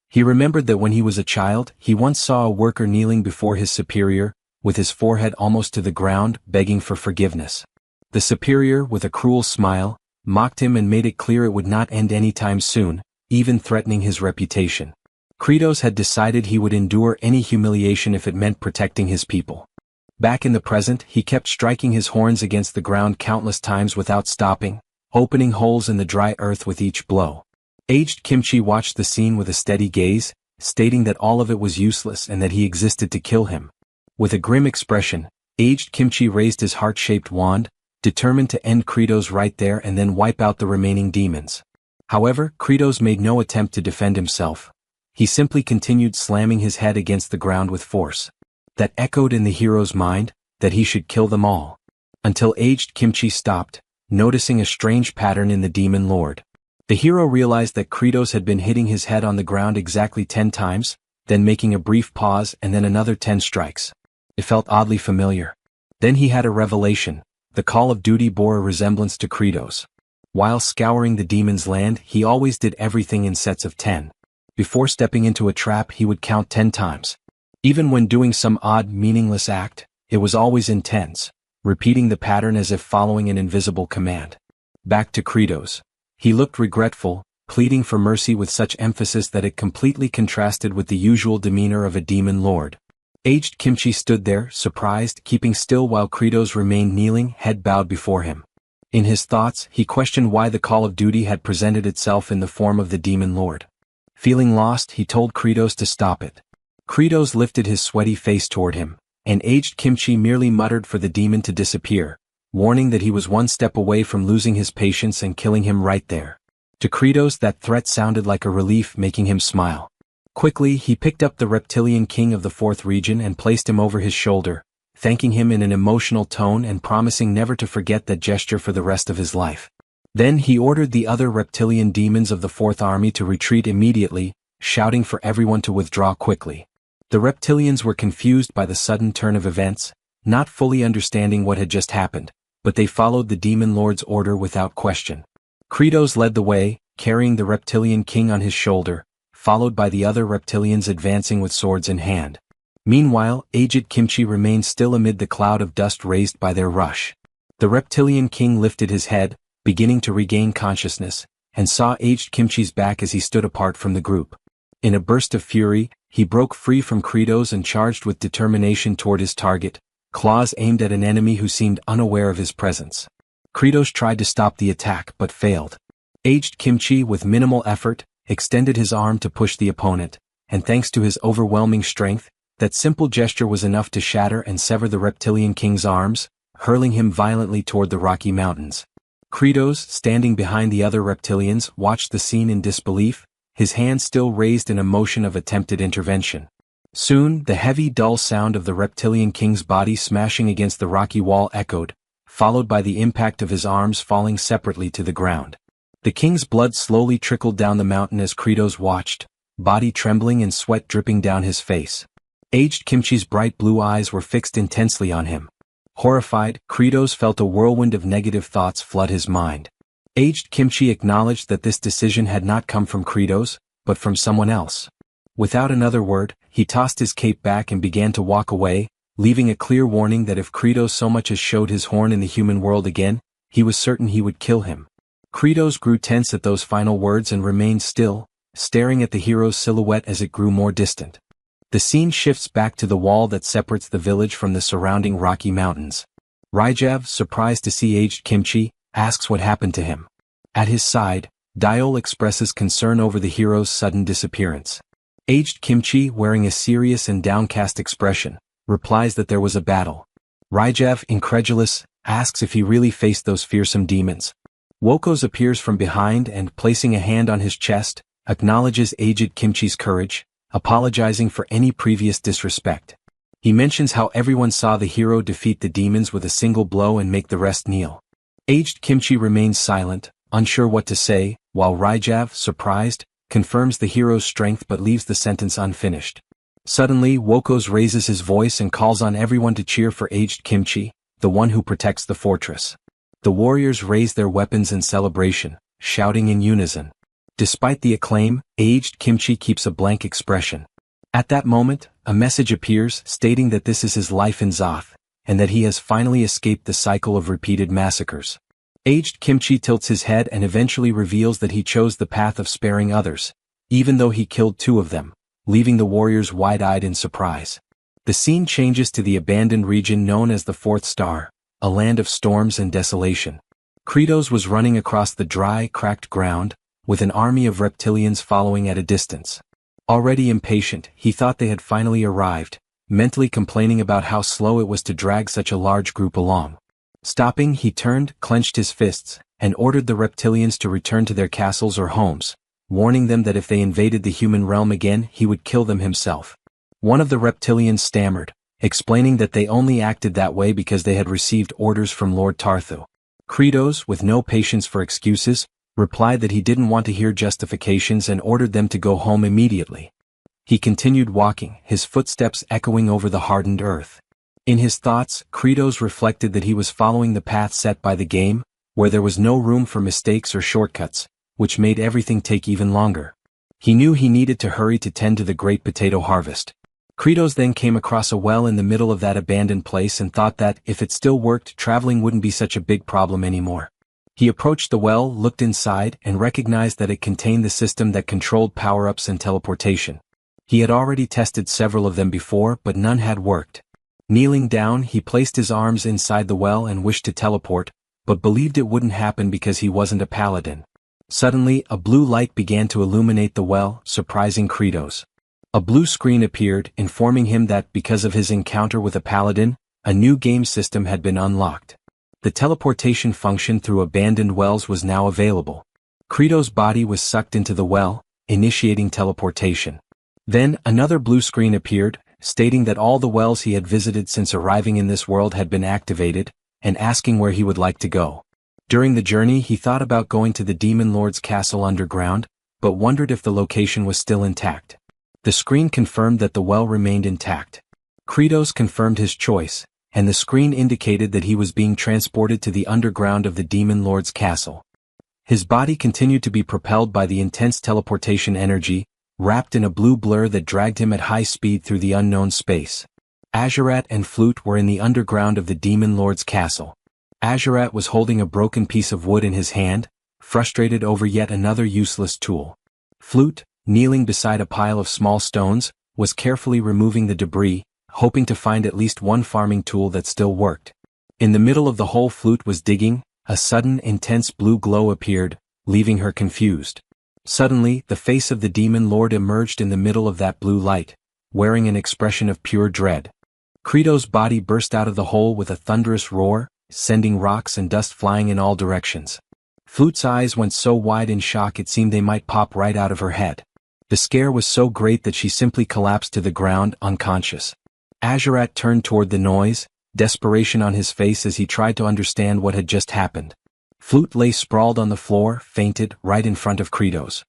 He remembered that when he was a child, he once saw a worker kneeling before his superior, with his forehead almost to the ground, begging for forgiveness. The superior, with a cruel smile, mocked him and made it clear it would not end anytime soon, even threatening his reputation. Kratos had decided he would endure any humiliation if it meant protecting his people. Back in the present, he kept striking his horns against the ground countless times without stopping, opening holes in the dry earth with each blow. Aged Kimchi watched the scene with a steady gaze, stating that all of it was useless and that he existed to kill him. With a grim expression, Aged Kimchi raised his heart-shaped wand, determined to end Kratos right there and then wipe out the remaining demons. However, Kratos made no attempt to defend himself. He simply continued slamming his head against the ground with force. That echoed in the hero's mind, that he should kill them all. Until Aged Kimchi stopped, noticing a strange pattern in the demon lord. The hero realized that Kratos had been hitting his head on the ground exactly 10 times, then making a brief pause and then another 10 strikes. It felt oddly familiar. Then he had a revelation. The Call of Duty bore a resemblance to Kratos. While scouring the demon's land, he always did everything in sets of 10. Before stepping into a trap, he would count 10 times. Even when doing some odd, meaningless act, it was always intense, repeating the pattern as if following an invisible command. Back to Kratos. He looked regretful, pleading for mercy with such emphasis that it completely contrasted with the usual demeanor of a demon lord. Aged Kimchi stood there, surprised, keeping still while Kratos remained kneeling, head bowed before him. In his thoughts, he questioned why the Call of Duty had presented itself in the form of the demon lord. Feeling lost, he told Kratos to stop it. Kratos lifted his sweaty face toward him, and Aged Kimchi merely muttered for the demon to disappear, warning that he was one step away from losing his patience and killing him right there. To Kratos, that threat sounded like a relief, making him smile. Quickly, he picked up the reptilian king of the 4th region and placed him over his shoulder, thanking him in an emotional tone and promising never to forget that gesture for the rest of his life. Then he ordered the other reptilian demons of the 4th army to retreat immediately, shouting for everyone to withdraw quickly. The reptilians were confused by the sudden turn of events, not fully understanding what had just happened, but they followed the demon lord's order without question. Kratos led the way, carrying the reptilian king on his shoulder, followed by the other reptilians advancing with swords in hand. Meanwhile, Aged Kimchi remained still amid the cloud of dust raised by their rush. The reptilian king lifted his head, beginning to regain consciousness, and saw Aged Kimchi's back as he stood apart from the group. In a burst of fury, he broke free from Kratos and charged with determination toward his target, claws aimed at an enemy who seemed unaware of his presence. Kratos tried to stop the attack but failed. Aged Kimchi, with minimal effort, extended his arm to push the opponent, and thanks to his overwhelming strength, that simple gesture was enough to shatter and sever the reptilian king's arms, hurling him violently toward the Rocky Mountains. Kratos, standing behind the other reptilians, watched the scene in disbelief, his hand still raised in a motion of attempted intervention. Soon, the heavy, dull sound of the reptilian king's body smashing against the rocky wall echoed, followed by the impact of his arms falling separately to the ground. The king's blood slowly trickled down the mountain as Kratos watched, body trembling and sweat dripping down his face. Aged Kimchi's bright blue eyes were fixed intensely on him. Horrified, Kratos felt a whirlwind of negative thoughts flood his mind. Aged Kimchi acknowledged that this decision had not come from Kratos, but from someone else. Without another word, he tossed his cape back and began to walk away, leaving a clear warning that if Kratos so much as showed his horn in the human world again, he was certain he would kill him. Kratos grew tense at those final words and remained still, staring at the hero's silhouette as it grew more distant. The scene shifts back to the wall that separates the village from the surrounding Rocky Mountains. Ryjav, surprised to see Aged Kimchi, asks what happened to him. At his side, Diol expresses concern over the hero's sudden disappearance. Aged Kimchi, wearing a serious and downcast expression, replies that there was a battle. Ryjav, incredulous, asks if he really faced those fearsome demons. Wokos appears from behind and, placing a hand on his chest, acknowledges Aged Kimchi's courage, apologizing for any previous disrespect. He mentions how everyone saw the hero defeat the demons with a single blow and make the rest kneel. Aged Kimchi remains silent, unsure what to say, while Ryjav, surprised, confirms the hero's strength but leaves the sentence unfinished. Suddenly, Wokos raises his voice and calls on everyone to cheer for Aged Kimchi, the one who protects the fortress. The warriors raise their weapons in celebration, shouting in unison. Despite the acclaim, Aged Kimchi keeps a blank expression. At that moment, a message appears stating that this is his life in Zoth, and that he has finally escaped the cycle of repeated massacres. Aged Kimchi tilts his head and eventually reveals that he chose the path of sparing others, even though he killed 2 of them, leaving the warriors wide-eyed in surprise. The The scene changes to the abandoned region known as the Fourth Star, a land of storms and desolation. Kratos was running across the dry, cracked ground, with an army of reptilians following at a distance. Already impatient, he thought they had finally arrived, mentally complaining about how slow it was to drag such a large group along. Stopping, he turned, clenched his fists, and ordered the reptilians to return to their castles or homes, warning them that if they invaded the human realm again, he would kill them himself. One of the reptilians stammered, explaining that they only acted that way because they had received orders from Lord Tarthu. Kratos, with no patience for excuses, replied that he didn't want to hear justifications and ordered them to go home immediately. He continued walking, his footsteps echoing over the hardened earth. In his thoughts, Kratos reflected that he was following the path set by the game, where there was no room for mistakes or shortcuts, which made everything take even longer. He knew he needed to hurry to tend to the great potato harvest. Kratos then came across a well in the middle of that abandoned place and thought that, if it still worked, traveling wouldn't be such a big problem anymore. He approached the well, looked inside, and recognized that it contained the system that controlled power-ups and teleportation. He had already tested several of them before, but none had worked. Kneeling down, he placed his arms inside the well and wished to teleport, but believed it wouldn't happen because he wasn't a paladin. Suddenly, a blue light began to illuminate the well, surprising Kratos. A blue screen appeared, informing him that because of his encounter with a paladin, a new game system had been unlocked. The teleportation function through abandoned wells was now available. Kratos' body was sucked into the well, initiating teleportation. Then, another blue screen appeared, stating that all the wells he had visited since arriving in this world had been activated, and asking where he would like to go. During the journey, he thought about going to the Demon Lord's castle underground, but wondered if the location was still intact. The screen confirmed that the well remained intact. Kratos confirmed his choice, and the screen indicated that he was being transported to the underground of the Demon Lord's castle. His body continued to be propelled by the intense teleportation energy, wrapped in a blue blur that dragged him at high speed through the unknown space. Azurat and Flute were in the underground of the Demon Lord's castle. Azurat was holding a broken piece of wood in his hand, frustrated over yet another useless tool. Flute, kneeling beside a pile of small stones, was carefully removing the debris, hoping to find at least one farming tool that still worked. In the middle of the hole Flute was digging, a sudden intense blue glow appeared, leaving her confused. Suddenly, the face of the Demon Lord emerged in the middle of that blue light, wearing an expression of pure dread. Kratos' body burst out of the hole with a thunderous roar, sending rocks and dust flying in all directions. Flute's eyes went so wide in shock it seemed they might pop right out of her head. The scare was so great that she simply collapsed to the ground, unconscious. Azurat turned toward the noise, desperation on his face as he tried to understand what had just happened. Flute lay sprawled on the floor, fainted, right in front of Kratos.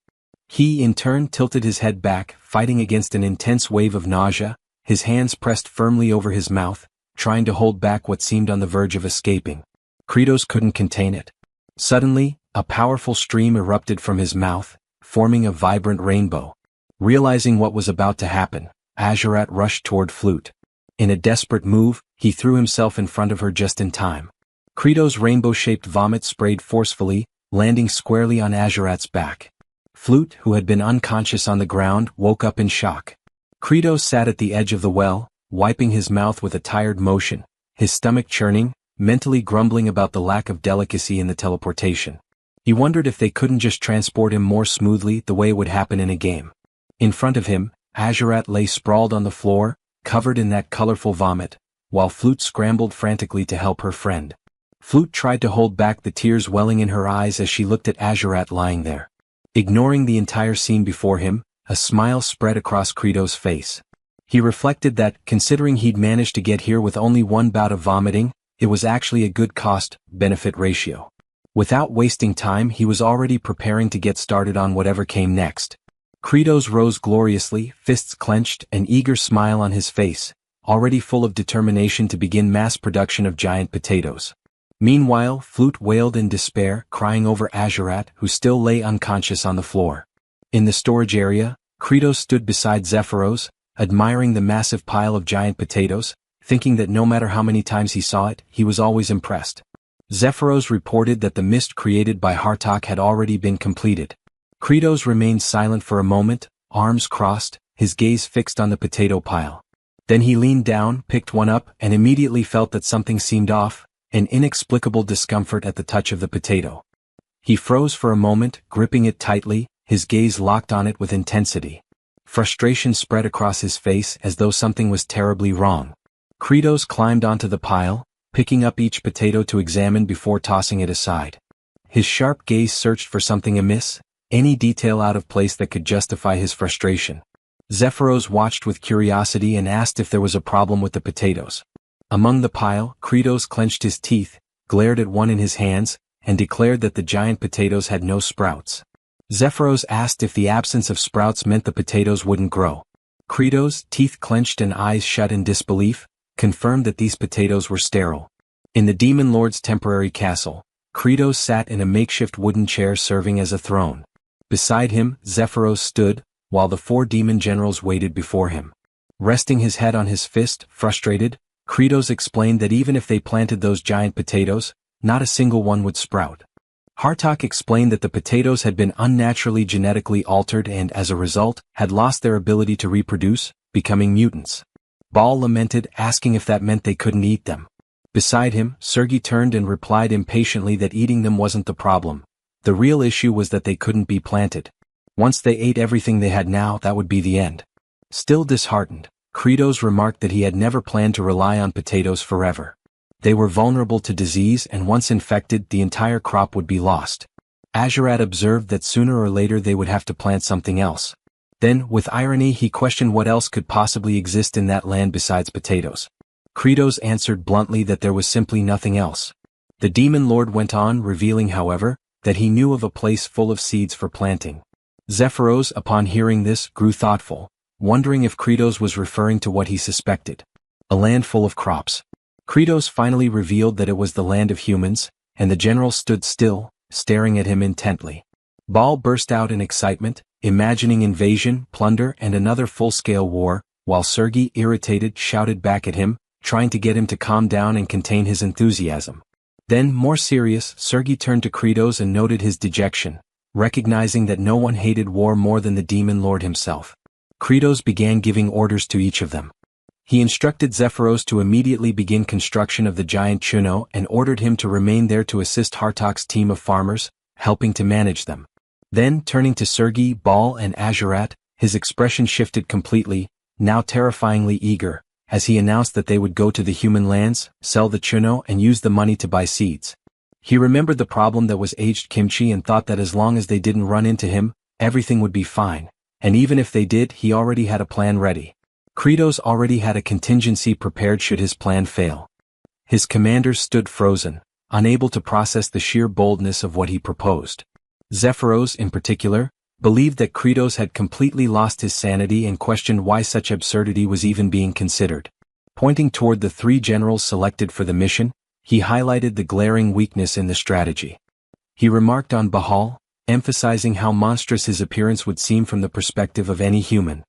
He, in turn, tilted his head back, fighting against an intense wave of nausea, his hands pressed firmly over his mouth, trying to hold back what seemed on the verge of escaping. Kratos couldn't contain it. Suddenly, a powerful stream erupted from his mouth, forming a vibrant rainbow. Realizing what was about to happen, Azurat rushed toward Flute. In a desperate move, he threw himself in front of her just in time. Kratos' rainbow-shaped vomit sprayed forcefully, landing squarely on Azurat's back. Flute, who had been unconscious on the ground, woke up in shock. Kratos sat at the edge of the well, wiping his mouth with a tired motion, his stomach churning, mentally grumbling about the lack of delicacy in the teleportation. He wondered if they couldn't just transport him more smoothly the way it would happen in a game. In front of him, Azurat lay sprawled on the floor, covered in that colorful vomit, while Flute scrambled frantically to help her friend. Flute tried to hold back the tears welling in her eyes as she looked at Azurat lying there. Ignoring the entire scene before him, a smile spread across Kratos' face. He reflected that, considering he'd managed to get here with only one bout of vomiting, it was actually a good cost-benefit ratio. Without wasting time, he was already preparing to get started on whatever came next. Kratos rose gloriously, fists clenched, an eager smile on his face, already full of determination to begin mass production of giant potatoes. Meanwhile, Flute wailed in despair, crying over Azurat, who still lay unconscious on the floor. In the storage area, Kratos stood beside Zephyros, admiring the massive pile of giant potatoes, thinking that no matter how many times he saw it, he was always impressed. Zephyros reported that the mist created by Hartok had already been completed. Kratos remained silent for a moment, arms crossed, his gaze fixed on the potato pile. Then he leaned down, picked one up, and immediately felt that something seemed off, an inexplicable discomfort at the touch of the potato. He froze for a moment, gripping it tightly, his gaze locked on it with intensity. Frustration spread across his face as though something was terribly wrong. Kratos climbed onto the pile, picking up each potato to examine before tossing it aside. His sharp gaze searched for something amiss, any detail out of place that could justify his frustration. Zephyros watched with curiosity and asked if there was a problem with the potatoes. Among the pile, Kratos clenched his teeth, glared at one in his hands, and declared that the giant potatoes had no sprouts. Zephyros asked if the absence of sprouts meant the potatoes wouldn't grow. Kratos, teeth clenched and eyes shut in disbelief, confirmed that these potatoes were sterile. In the Demon Lord's temporary castle, Kratos sat in a makeshift wooden chair serving as a throne. Beside him, Zephyros stood, while the 4 demon generals waited before him. Resting his head on his fist, frustrated, Kratos explained that even if they planted those giant potatoes, not a single one would sprout. Hartok explained that the potatoes had been unnaturally genetically altered and, as a result, had lost their ability to reproduce, becoming mutants. Baal lamented, asking if that meant they couldn't eat them. Beside him, Sergei turned and replied impatiently that eating them wasn't the problem. The real issue was that they couldn't be planted. Once they ate everything they had now, that would be the end. Still disheartened, Kratos remarked that he had never planned to rely on potatoes forever. They were vulnerable to disease and once infected, the entire crop would be lost. Azurat observed that sooner or later they would have to plant something else. Then, with irony, he questioned what else could possibly exist in that land besides potatoes. Kratos answered bluntly that there was simply nothing else. The Demon Lord went on, revealing, however, that he knew of a place full of seeds for planting. Zephyros, upon hearing this, grew thoughtful, wondering if Kratos was referring to what he suspected. A land full of crops. Kratos finally revealed that it was the land of humans, and the general stood still, staring at him intently. Baal burst out in excitement, imagining invasion, plunder, and another full-scale war, while Sergei, irritated, shouted back at him, trying to get him to calm down and contain his enthusiasm. Then, more serious, Sergei turned to Kratos and noted his dejection, recognizing that no one hated war more than the Demon Lord himself. Kratos began giving orders to each of them. He instructed Zephyros to immediately begin construction of the giant Chuno and ordered him to remain there to assist Hartok's team of farmers, helping to manage them. Then, turning to Sergei, Baal, and Azurat, his expression shifted completely, now terrifyingly eager, as he announced that they would go to the human lands, sell the Chuno, and use the money to buy seeds. He remembered the problem that was aged kimchi and thought that as long as they didn't run into him, everything would be fine, and even if they did, he already had a plan ready. Kratos already had a contingency prepared should his plan fail. His commanders stood frozen, unable to process the sheer boldness of what he proposed. Zephyros, in particular, believed that Kratos had completely lost his sanity and questioned why such absurdity was even being considered. Pointing toward the 3 generals selected for the mission, he highlighted the glaring weakness in the strategy. He remarked on Bahal, emphasizing how monstrous his appearance would seem from the perspective of any human.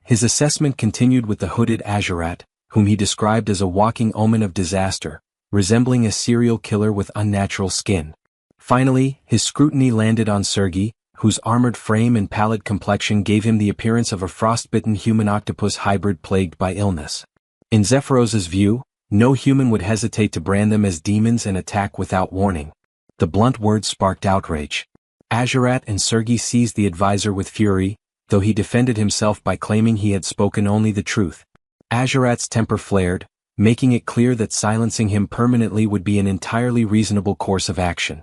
His assessment continued with the hooded Azurat, whom he described as a walking omen of disaster, resembling a serial killer with unnatural skin. Finally, his scrutiny landed on Sergei, whose armored frame and pallid complexion gave him the appearance of a frostbitten human-octopus hybrid plagued by illness. In Zephyros's view, no human would hesitate to brand them as demons and attack without warning. The blunt words sparked outrage. Azurat and Sergei seized the advisor with fury, though he defended himself by claiming he had spoken only the truth. Azurat's temper flared, making it clear that silencing him permanently would be an entirely reasonable course of action.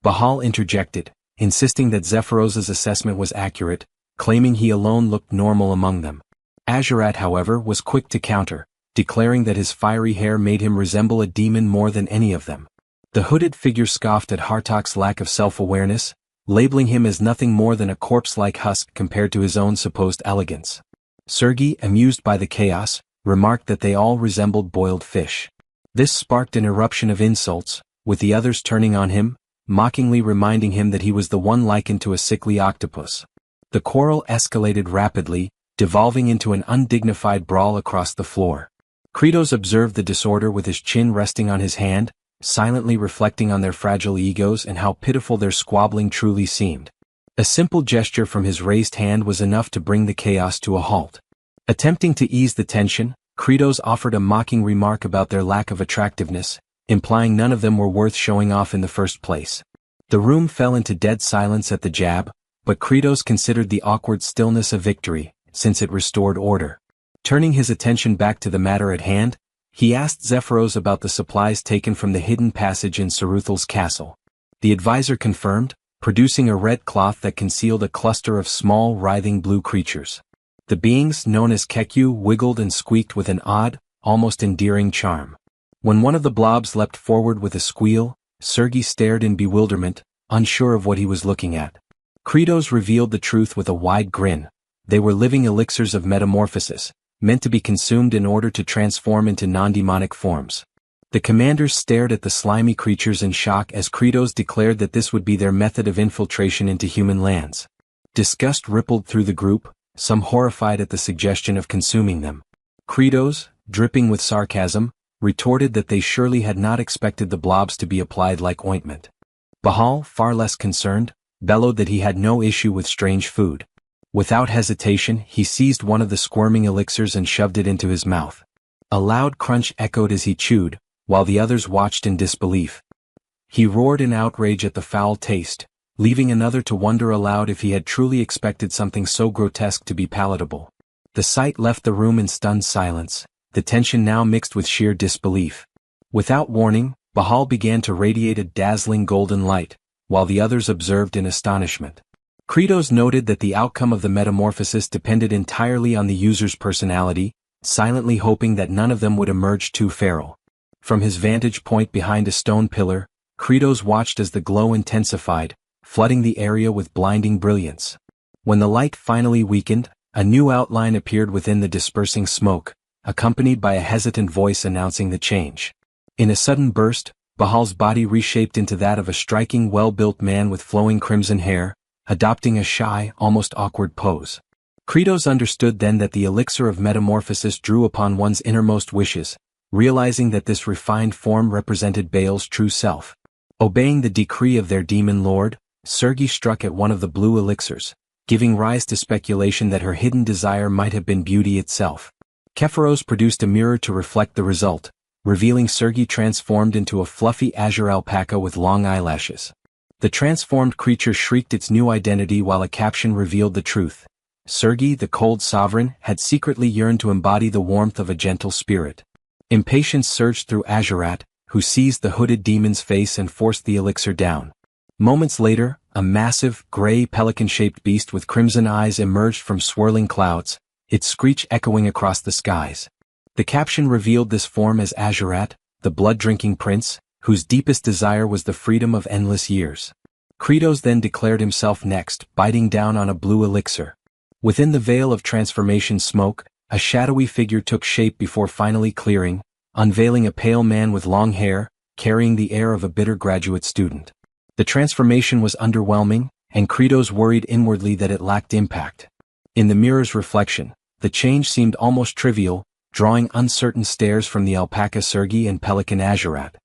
Bahal interjected, insisting that Zephyros's assessment was accurate, claiming he alone looked normal among them. Azurat, however, was quick to counter, declaring that his fiery hair made him resemble a demon more than any of them. The hooded figure scoffed at Hartok's lack of self-awareness, labeling him as nothing more than a corpse-like husk compared to his own supposed elegance. Sergei, amused by the chaos, remarked that they all resembled boiled fish. This sparked an eruption of insults, with the others turning on him, mockingly reminding him that he was the one likened to a sickly octopus. The quarrel escalated rapidly, devolving into an undignified brawl across the floor. Kratos observed the disorder with his chin resting on his hand, silently reflecting on their fragile egos and how pitiful their squabbling truly seemed. A simple gesture from his raised hand was enough to bring the chaos to a halt. Attempting to ease the tension, Credos offered a mocking remark about their lack of attractiveness, implying none of them were worth showing off in the first place. The room fell into dead silence at the jab, but Credos considered the awkward stillness a victory, since it restored order. Turning his attention back to the matter at hand, he asked Zephyros about the supplies taken from the hidden passage in Saruthal's castle. The advisor confirmed, producing a red cloth that concealed a cluster of small writhing blue creatures. The beings, known as Kekyu, wiggled and squeaked with an odd, almost endearing charm. When one of the blobs leapt forward with a squeal, Sergei stared in bewilderment, unsure of what he was looking at. Credos revealed the truth with a wide grin. They were living elixirs of metamorphosis, meant to be consumed in order to transform into non-demonic forms. The commanders stared at the slimy creatures in shock as Credos declared that this would be their method of infiltration into human lands. Disgust rippled through the group, some horrified at the suggestion of consuming them. Credos, dripping with sarcasm, retorted that they surely had not expected the blobs to be applied like ointment. Bahal, far less concerned, bellowed that he had no issue with strange food. Without hesitation, he seized one of the squirming elixirs and shoved it into his mouth. A loud crunch echoed as he chewed, while the others watched in disbelief. He roared in outrage at the foul taste, leaving another to wonder aloud if he had truly expected something so grotesque to be palatable. The sight left the room in stunned silence, the tension now mixed with sheer disbelief. Without warning, Bahal began to radiate a dazzling golden light, while the others observed in astonishment. Credos noted that the outcome of the metamorphosis depended entirely on the user's personality, silently hoping that none of them would emerge too feral. From his vantage point behind a stone pillar, Credos watched as the glow intensified, flooding the area with blinding brilliance. When the light finally weakened, a new outline appeared within the dispersing smoke, accompanied by a hesitant voice announcing the change. In a sudden burst, Bahal's body reshaped into that of a striking, well-built man with flowing crimson hair, adopting a shy, almost awkward pose. Credos understood then that the elixir of metamorphosis drew upon one's innermost wishes, realizing that this refined form represented Baal's true self. Obeying the decree of their demon lord, Sergei struck at one of the blue elixirs, giving rise to speculation that her hidden desire might have been beauty itself. Kephiros produced a mirror to reflect the result, revealing Sergei transformed into a fluffy azure alpaca with long eyelashes. The transformed creature shrieked its new identity while a caption revealed the truth. Sergei, the cold sovereign, had secretly yearned to embody the warmth of a gentle spirit. Impatience surged through Azurat, who seized the hooded demon's face and forced the elixir down. Moments later, a massive, gray pelican-shaped beast with crimson eyes emerged from swirling clouds, its screech echoing across the skies. The caption revealed this form as Azurat, the blood-drinking prince, whose deepest desire was the freedom of endless years. Credos then declared himself next, biting down on a blue elixir. Within the veil of transformation smoke, a shadowy figure took shape before finally clearing, unveiling a pale man with long hair, carrying the air of a bitter graduate student. The transformation was underwhelming, and Credos worried inwardly that it lacked impact. In the mirror's reflection, the change seemed almost trivial, drawing uncertain stares from the alpaca Sergei and pelican Azurat.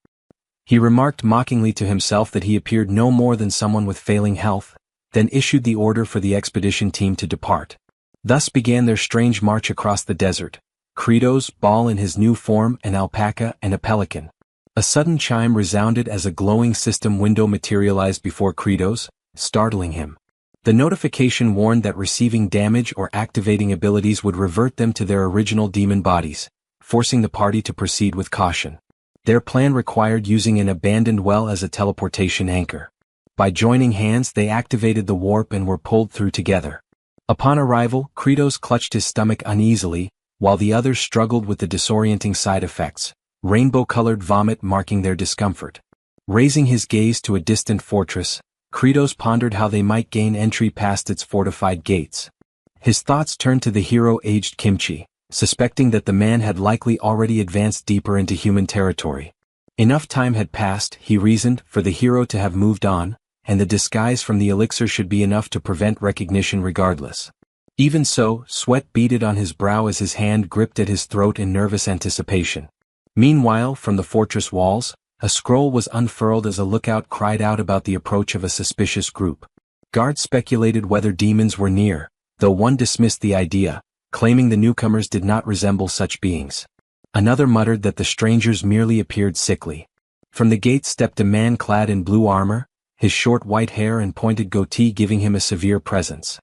He remarked mockingly to himself that he appeared no more than someone with failing health, then issued the order for the expedition team to depart. Thus began their strange march across the desert. Credos, Baal in his new form, an alpaca and a pelican. A sudden chime resounded as a glowing system window materialized before Credos, startling him. The notification warned that receiving damage or activating abilities would revert them to their original demon bodies, forcing the party to proceed with caution. Their plan required using an abandoned well as a teleportation anchor. By joining hands they activated the warp and were pulled through together. Upon arrival, Credos clutched his stomach uneasily, while the others struggled with the disorienting side effects, rainbow-colored vomit marking their discomfort. Raising his gaze to a distant fortress, Credos pondered how they might gain entry past its fortified gates. His thoughts turned to the hero-aged Kimchi, suspecting that the man had likely already advanced deeper into human territory. Enough time had passed, he reasoned, for the hero to have moved on, and the disguise from the elixir should be enough to prevent recognition regardless. Even so, sweat beaded on his brow as his hand gripped at his throat in nervous anticipation. Meanwhile, from the fortress walls, a scroll was unfurled as a lookout cried out about the approach of a suspicious group. Guards speculated whether demons were near, though one dismissed the idea, claiming the newcomers did not resemble such beings. Another muttered that the strangers merely appeared sickly. From the gate stepped a man clad in blue armor, his short white hair and pointed goatee giving him a severe presence.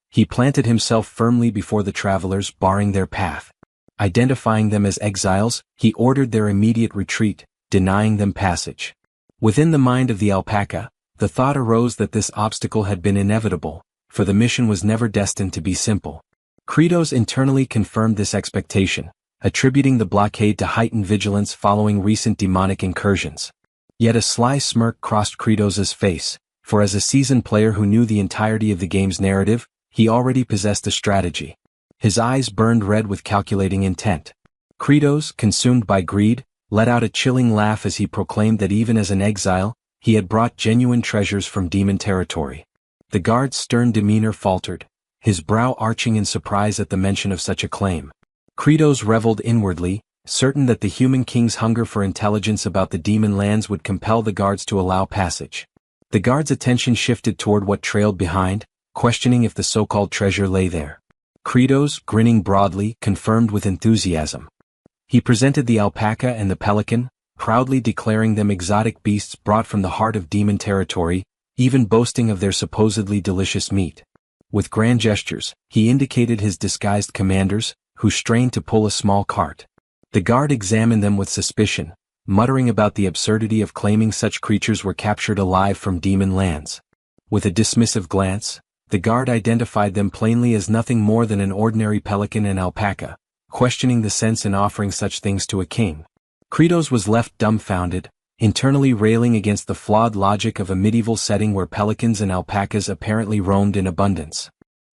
He planted himself firmly before the travelers, barring their path. Identifying them as exiles, he ordered their immediate retreat, denying them passage. Within the mind of the alpaca, the thought arose that this obstacle had been inevitable, for the mission was never destined to be simple. Kratos internally confirmed this expectation, attributing the blockade to heightened vigilance following recent demonic incursions. Yet a sly smirk crossed Kratos' face, for as a seasoned player who knew the entirety of the game's narrative, he already possessed a strategy. His eyes burned red with calculating intent. Kratos, consumed by greed, let out a chilling laugh as he proclaimed that even as an exile, he had brought genuine treasures from demon territory. The guard's stern demeanor faltered, his brow arching in surprise at the mention of such a claim. Kratos reveled inwardly, certain that the human king's hunger for intelligence about the demon lands would compel the guards to allow passage. The guard's attention shifted toward what trailed behind, questioning if the so-called treasure lay there. Kratos, grinning broadly, confirmed with enthusiasm. He presented the alpaca and the pelican, proudly declaring them exotic beasts brought from the heart of demon territory, even boasting of their supposedly delicious meat. With grand gestures, he indicated his disguised commanders, who strained to pull a small cart. The guard examined them with suspicion, muttering about the absurdity of claiming such creatures were captured alive from demon lands. With a dismissive glance, the guard identified them plainly as nothing more than an ordinary pelican and alpaca, questioning the sense in offering such things to a king. Kratos was left dumbfounded, internally railing against the flawed logic of a medieval setting where pelicans and alpacas apparently roamed in abundance.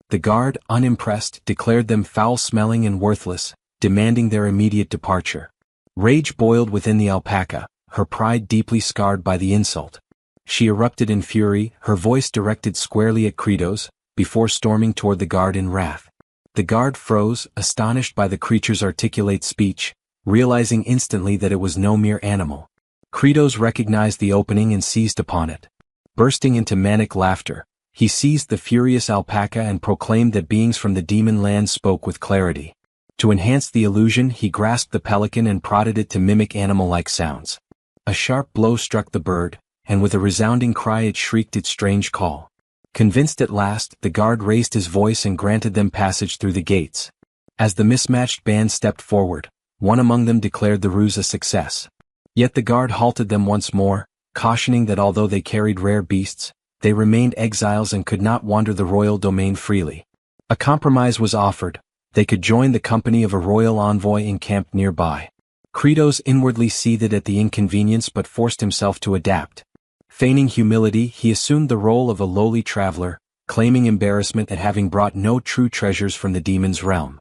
The guard, unimpressed, declared them foul-smelling and worthless, demanding their immediate departure. Rage boiled within the alpaca, her pride deeply scarred by the insult. She erupted in fury, her voice directed squarely at Kratos, before storming toward the guard in wrath. The guard froze, astonished by the creature's articulate speech, realizing instantly that it was no mere animal. Kratos recognized the opening and seized upon it. Bursting into manic laughter, he seized the furious alpaca and proclaimed that beings from the demon land spoke with clarity. To enhance the illusion, he grasped the pelican and prodded it to mimic animal-like sounds. A sharp blow struck the bird, and with a resounding cry it shrieked its strange call. Convinced at last, the guard raised his voice and granted them passage through the gates. As the mismatched band stepped forward, one among them declared the ruse a success. Yet the guard halted them once more, cautioning that although they carried rare beasts, they remained exiles and could not wander the royal domain freely. A compromise was offered. They could join the company of a royal envoy encamped nearby. Kratos inwardly seethed at the inconvenience but forced himself to adapt. Feigning humility, he assumed the role of a lowly traveler, claiming embarrassment at having brought no true treasures from the demon's realm.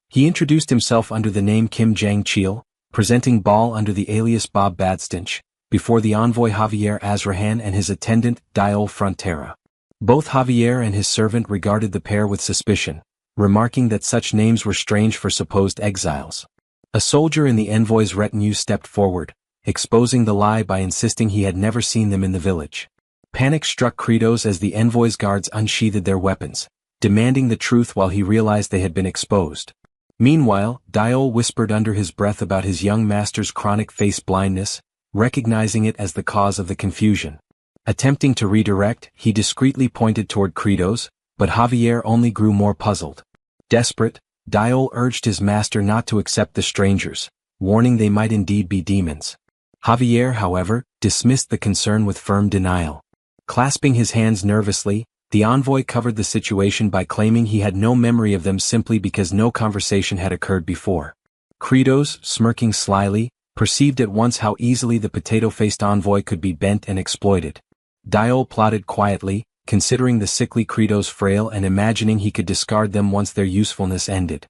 He introduced himself under the name Kim Jang-chil, presenting Baal under the alias Bob Badstench, before the envoy Javier Azrahan and his attendant, Diol Frontera. Both Javier and his servant regarded the pair with suspicion, remarking that such names were strange for supposed exiles. A soldier in the envoy's retinue stepped forward, exposing the lie by insisting he had never seen them in the village. Panic struck Kratos as the envoy's guards unsheathed their weapons, demanding the truth while he realized they had been exposed. Meanwhile, Diol whispered under his breath about his young master's chronic face blindness, recognizing it as the cause of the confusion. Attempting to redirect, he discreetly pointed toward Kratos, but Javier only grew more puzzled. Desperate, Diol urged his master not to accept the strangers, warning they might indeed be demons. Javier, however, dismissed the concern with firm denial. Clasping his hands nervously, the envoy covered the situation by claiming he had no memory of them simply because no conversation had occurred before. Kratos, smirking slyly, perceived at once how easily the potato-faced envoy could be bent and exploited. Diol plotted quietly, considering the sickly Kratos frail and imagining he could discard them once their usefulness ended.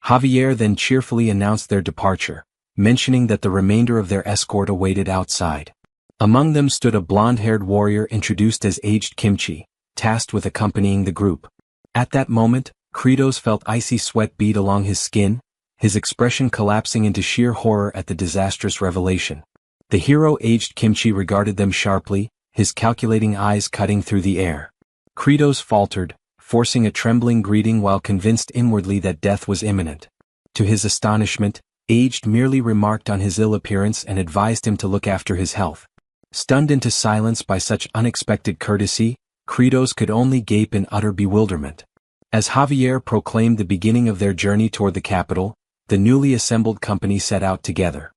Javier then cheerfully announced their departure, mentioning that the remainder of their escort awaited outside. Among them stood a blonde-haired warrior introduced as aged Kimchi, tasked with accompanying the group. At that moment, Kratos felt icy sweat bead along his skin, his expression collapsing into sheer horror at the disastrous revelation. The hero aged Kimchi regarded them sharply, his calculating eyes cutting through the air. Kratos faltered, forcing a trembling greeting while convinced inwardly that death was imminent. To his astonishment, Aged merely remarked on his ill appearance and advised him to look after his health. Stunned into silence by such unexpected courtesy, Kratos could only gape in utter bewilderment. As Javier proclaimed the beginning of their journey toward the capital, the newly assembled company set out together.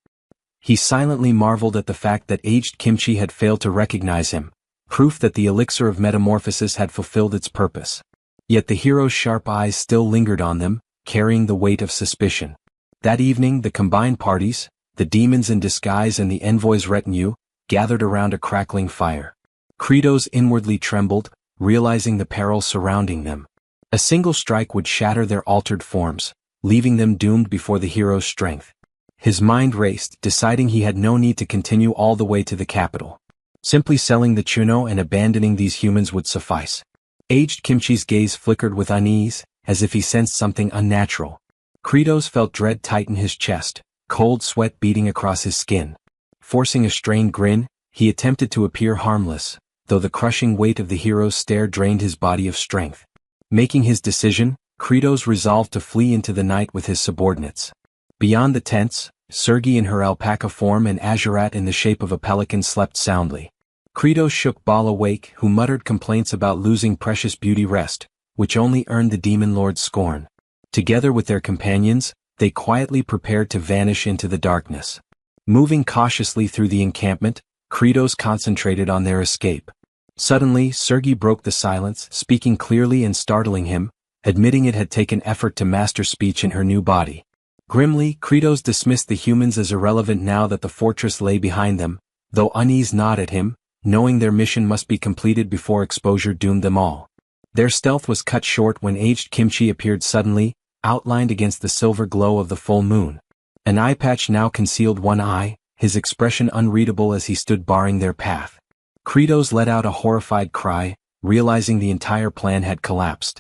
He silently marveled at the fact that Aged Kimchi had failed to recognize him, proof that the elixir of metamorphosis had fulfilled its purpose. Yet the hero's sharp eyes still lingered on them, carrying the weight of suspicion. That evening the combined parties, the demons in disguise and the envoy's retinue, gathered around a crackling fire. Kratos inwardly trembled, realizing the peril surrounding them. A single strike would shatter their altered forms, leaving them doomed before the hero's strength. His mind raced, deciding he had no need to continue all the way to the capital. Simply selling the Chuno and abandoning these humans would suffice. Aged Kimchi's gaze flickered with unease, as if he sensed something unnatural. Kratos felt dread tighten his chest, cold sweat beating across his skin. Forcing a strained grin, he attempted to appear harmless, though the crushing weight of the hero's stare drained his body of strength. Making his decision, Kratos resolved to flee into the night with his subordinates. Beyond the tents, Sergi in her alpaca form and Azurat in the shape of a pelican slept soundly. Kratos shook Baal awake, who muttered complaints about losing precious beauty rest, which only earned the demon lord's scorn. Together with their companions, they quietly prepared to vanish into the darkness. Moving cautiously through the encampment, Kratos concentrated on their escape. Suddenly, Sergi broke the silence, speaking clearly and startling him, admitting it had taken effort to master speech in her new body. Grimly, Kratos dismissed the humans as irrelevant now that the fortress lay behind them, though unease gnawed at him, knowing their mission must be completed before exposure doomed them all. Their stealth was cut short when Aged Kimchi appeared suddenly, outlined against the silver glow of the full moon. An eye patch now concealed one eye, his expression unreadable as he stood barring their path. Kratos let out a horrified cry, realizing the entire plan had collapsed.